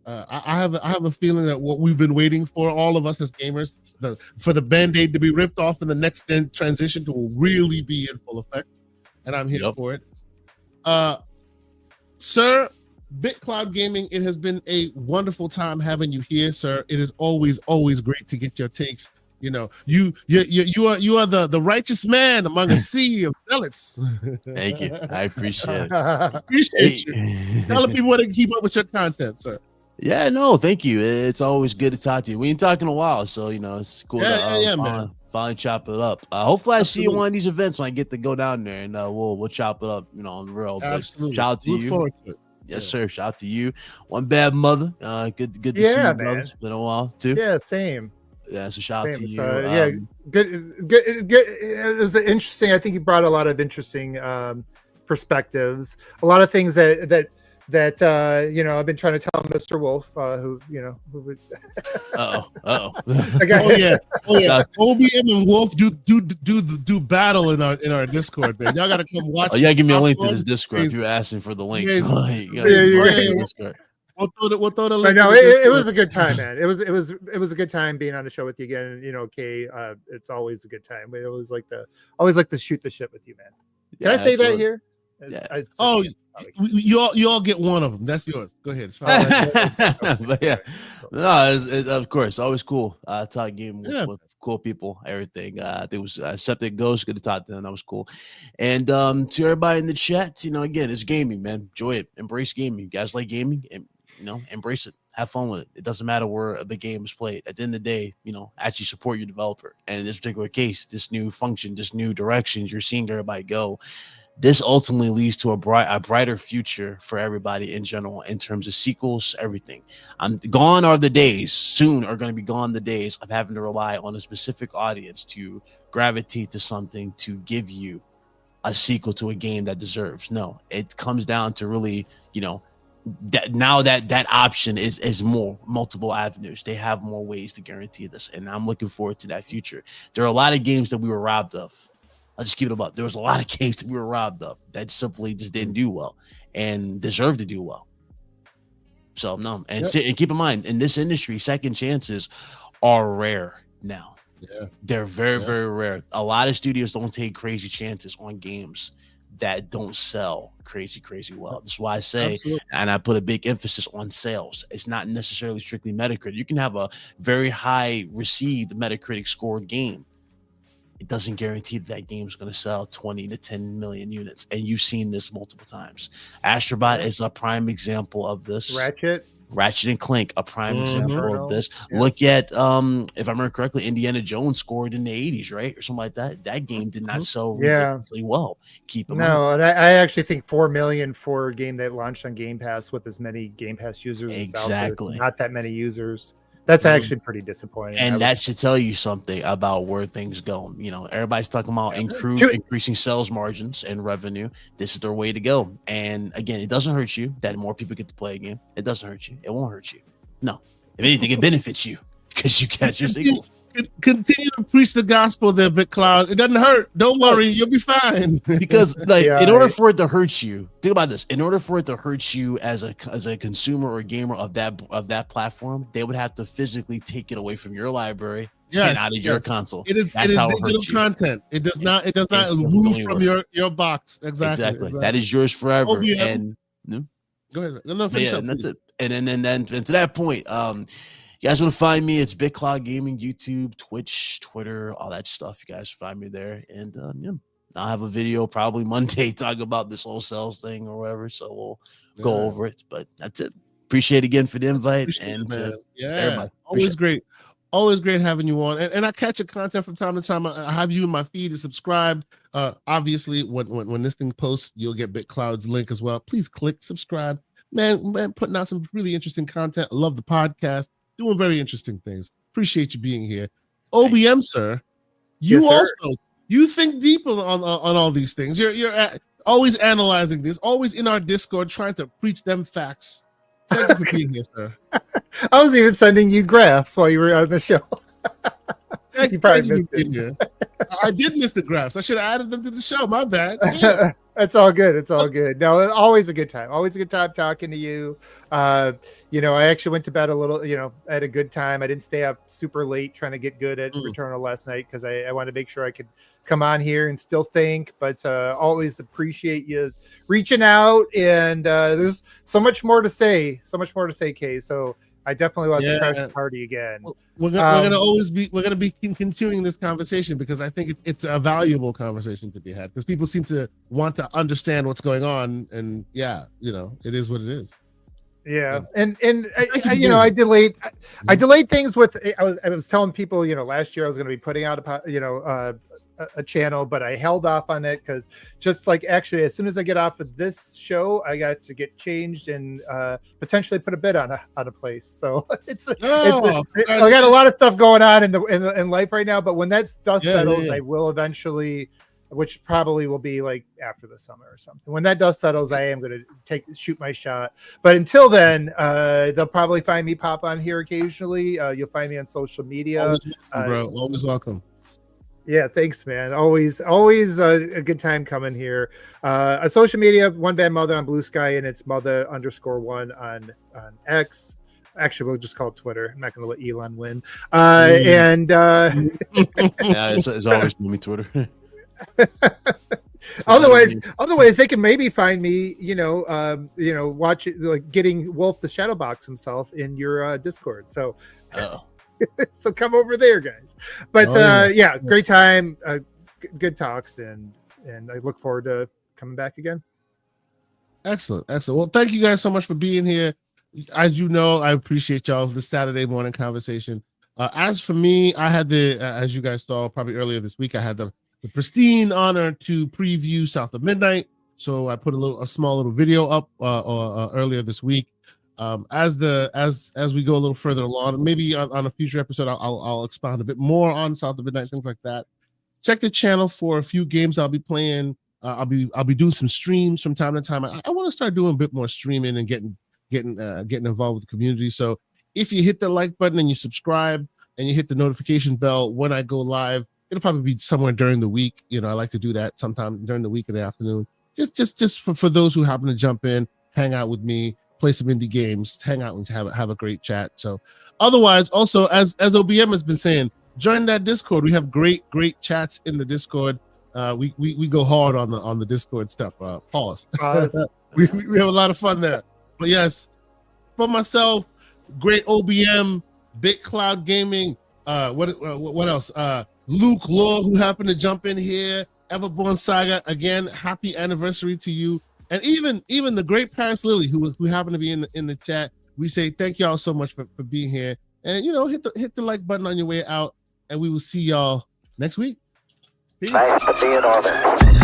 I have a feeling that what we've been waiting for, all of us as gamers, for the Band-Aid to be ripped off and the next transition to really be in full effect, and I'm here for it. Sir, BitCloud Gaming, it has been a wonderful time having you here, sir. It is always great to get your takes. You know, you are the righteous man among a sea of zealots. Thank you. I appreciate it. Appreciate you. Tell the people where they can keep up with your content, sir. Yeah, no, thank you. It's always good to talk to you. We ain't talking in a while, so it's cool to finally chop it up. Hopefully I see you at one of these events when I get to go down there, and we'll chop it up, on the real. Absolutely. Shout out to you. Forward to it. Yes, sir. Shout out to you. OneBad Mother. Good to see you, brother. It's been a while too. Yeah, same. Yeah, so shout out to you. Good. It was interesting. I think you brought a lot of interesting perspectives. A lot of things that I've been trying to tell Mr. Wolf, who would. Oh yeah. OBM and Wolf do battle in our Discord, man. Y'all gotta come watch. Oh, you gotta give me a link to this Discord if you're asking for the link. We'll throw the link. No, it was a good time, man. It was a good time being on the show with you again. Kay, it's always a good time. We always like to shoot the shit with you, man. Can I say that here? You all get one of them. That's yours. Go ahead. But yeah, no, it's of course always cool. Talk game with cool people, everything. There was Septic Ghost. Good to talk to them. That was cool. And to everybody in the chat, again, it's gaming, man. Enjoy it. Embrace gaming. You guys like gaming, and embrace it. Have fun with it. It doesn't matter where the game is played. At the end of the day, actually support your developer. And in this particular case, this new function, this new directions you're seeing everybody go, this ultimately leads to a brighter future for everybody in general in terms of sequels, everything. Gone are the days, soon are going to be gone the days of having to rely on a specific audience to gravitate to something to give you a sequel to a game that deserves. No, it comes down to really, that now that option is more multiple avenues. They have more ways to guarantee this, and I'm looking forward to that future. There are a lot of games that we were robbed of. I'll just keep it up. There was a lot of games that we were robbed of that simply just didn't do well and deserve to do well. So no, and keep in mind, in this industry, second chances are rare now. Yeah, they're very, very rare. A lot of studios don't take crazy chances on games that don't sell crazy well. That's why I say, and I put a big emphasis on sales. It's not necessarily strictly Metacritic. You can have a very high received Metacritic scored game. It doesn't guarantee that game's going to sell 20 to 10 million units. And you've seen this multiple times. Astrobot is a prime example of this. Ratchet. Ratchet and Clank, a prime example of this. Yeah. Look at if I remember correctly, Indiana Jones scored in the 80s, right? Or something like that. That game did not sell ridiculously well. Keep in mind. No, and I actually think 4 million for a game that launched on Game Pass with as many Game Pass users Exactly. not that many users. That's actually pretty disappointing. And that should tell you something about where things go. You know, everybody's talking about increasing sales margins and revenue. This is their way to go. And again, it doesn't hurt you that more people get to play a game. It doesn't hurt you. It won't hurt you. No. If anything, it benefits you because you catch your signals. Continue to preach the gospel there, BitCloud. It doesn't hurt. Don't worry, you'll be fine. Because in order for it to hurt you, think about this. In order for it to hurt you as a consumer or gamer of that platform, they would have to physically take it away from your library and out of your console. It is digital content. It does not move from your box. Exactly. That is yours forever. OBM. And go ahead. No, and that's it. And then to that point, you guys want to find me? It's BitCloud Gaming, YouTube, Twitch, Twitter, all that stuff. You guys find me there. And I'll have a video probably Monday talking about this whole sales thing or whatever. So we'll go over it. But that's it. Appreciate again for the invite. Everybody. Always great. Always great having you on. And I catch your content from time to time. I have you in my feed and subscribed. Obviously, when this thing posts, you'll get BitCloud's link as well. Please click subscribe. Man, putting out some really interesting content. I love the podcast. Doing very interesting things. Appreciate you being here. OBM, sir. You think deep on all these things. You're always analyzing this, always in our Discord trying to preach them facts. Thank you for being here, sir. I was even sending you graphs while you were on the show. You probably missed it. I did miss the graphs. I should have added them to the show. My bad. Yeah. It's all good. It's all good. No, always a good time. Always a good time talking to you. I actually went to bed a little, I had a good time. I didn't stay up super late trying to get good at Returnal last night because I wanted to make sure I could come on here and still think, but always appreciate you reaching out. And there's so much more to say, Kay. So I definitely want to crash the party again. Well, we're gonna be continuing this conversation because I think it's a valuable conversation to be had because people seem to want to understand what's going on, and it is what it is. Yeah. And I delayed things with. I was telling people, last year I was going to be putting out a channel, but I held off on it because just like actually as soon as I get off of this show, I got to get changed and potentially put a bid on a place. So I got a lot of stuff going on in life right now, but when that dust settles, I will eventually, which probably will be like after the summer or something. When that dust settles, I am going to shoot my shot. But until then, they'll probably find me pop on here occasionally. You'll find me on social media. Always welcome, bro. Always welcome. Yeah, thanks, man. Always a good time coming here. On social media, OneBad Mother on Blue Sky, and it's Mother_1 on X. Actually, we'll just call it Twitter. I'm not going to let Elon win. It's always me Twitter. Otherwise, they can maybe find me, watch it, like getting Wolf the Shadowbox himself in your Discord. So. So come over there, guys. But great time, good talks, and I look forward to coming back again. Excellent. Well, thank you guys so much for being here. As you know, I appreciate y'all for the Saturday morning conversation. As for me, I had as you guys saw probably earlier this week, I had the pristine honor to preview South of Midnight. So I put a small little video up earlier this week. As we go a little further along, maybe on a future episode, I'll expound a bit more on South of Midnight, things like that. Check the channel for a few games I'll be playing. I'll be doing some streams from time to time. I want to start doing a bit more streaming and getting involved with the community. So if you hit the like button and you subscribe and you hit the notification bell when I go live, it'll probably be somewhere during the week. I like to do that sometime during the week in the afternoon. Just for those who happen to jump in, hang out with me, play some indie games, hang out and have a great chat. So otherwise, also as OBM has been saying, join that Discord. We have great chats in the Discord. We go hard on the Discord stuff. Pause. we have a lot of fun there. But yes, for myself, great OBM, BitCloud Gaming. What else? Luke Law, who happened to jump in here. Everborn Saga, again, happy anniversary to you. And even the great Paris Lily, who happened to be in the chat. we say thank y'all so much for being here. And, hit the like button on your way out. And we will see y'all next week. Peace. Nice to be in orbit.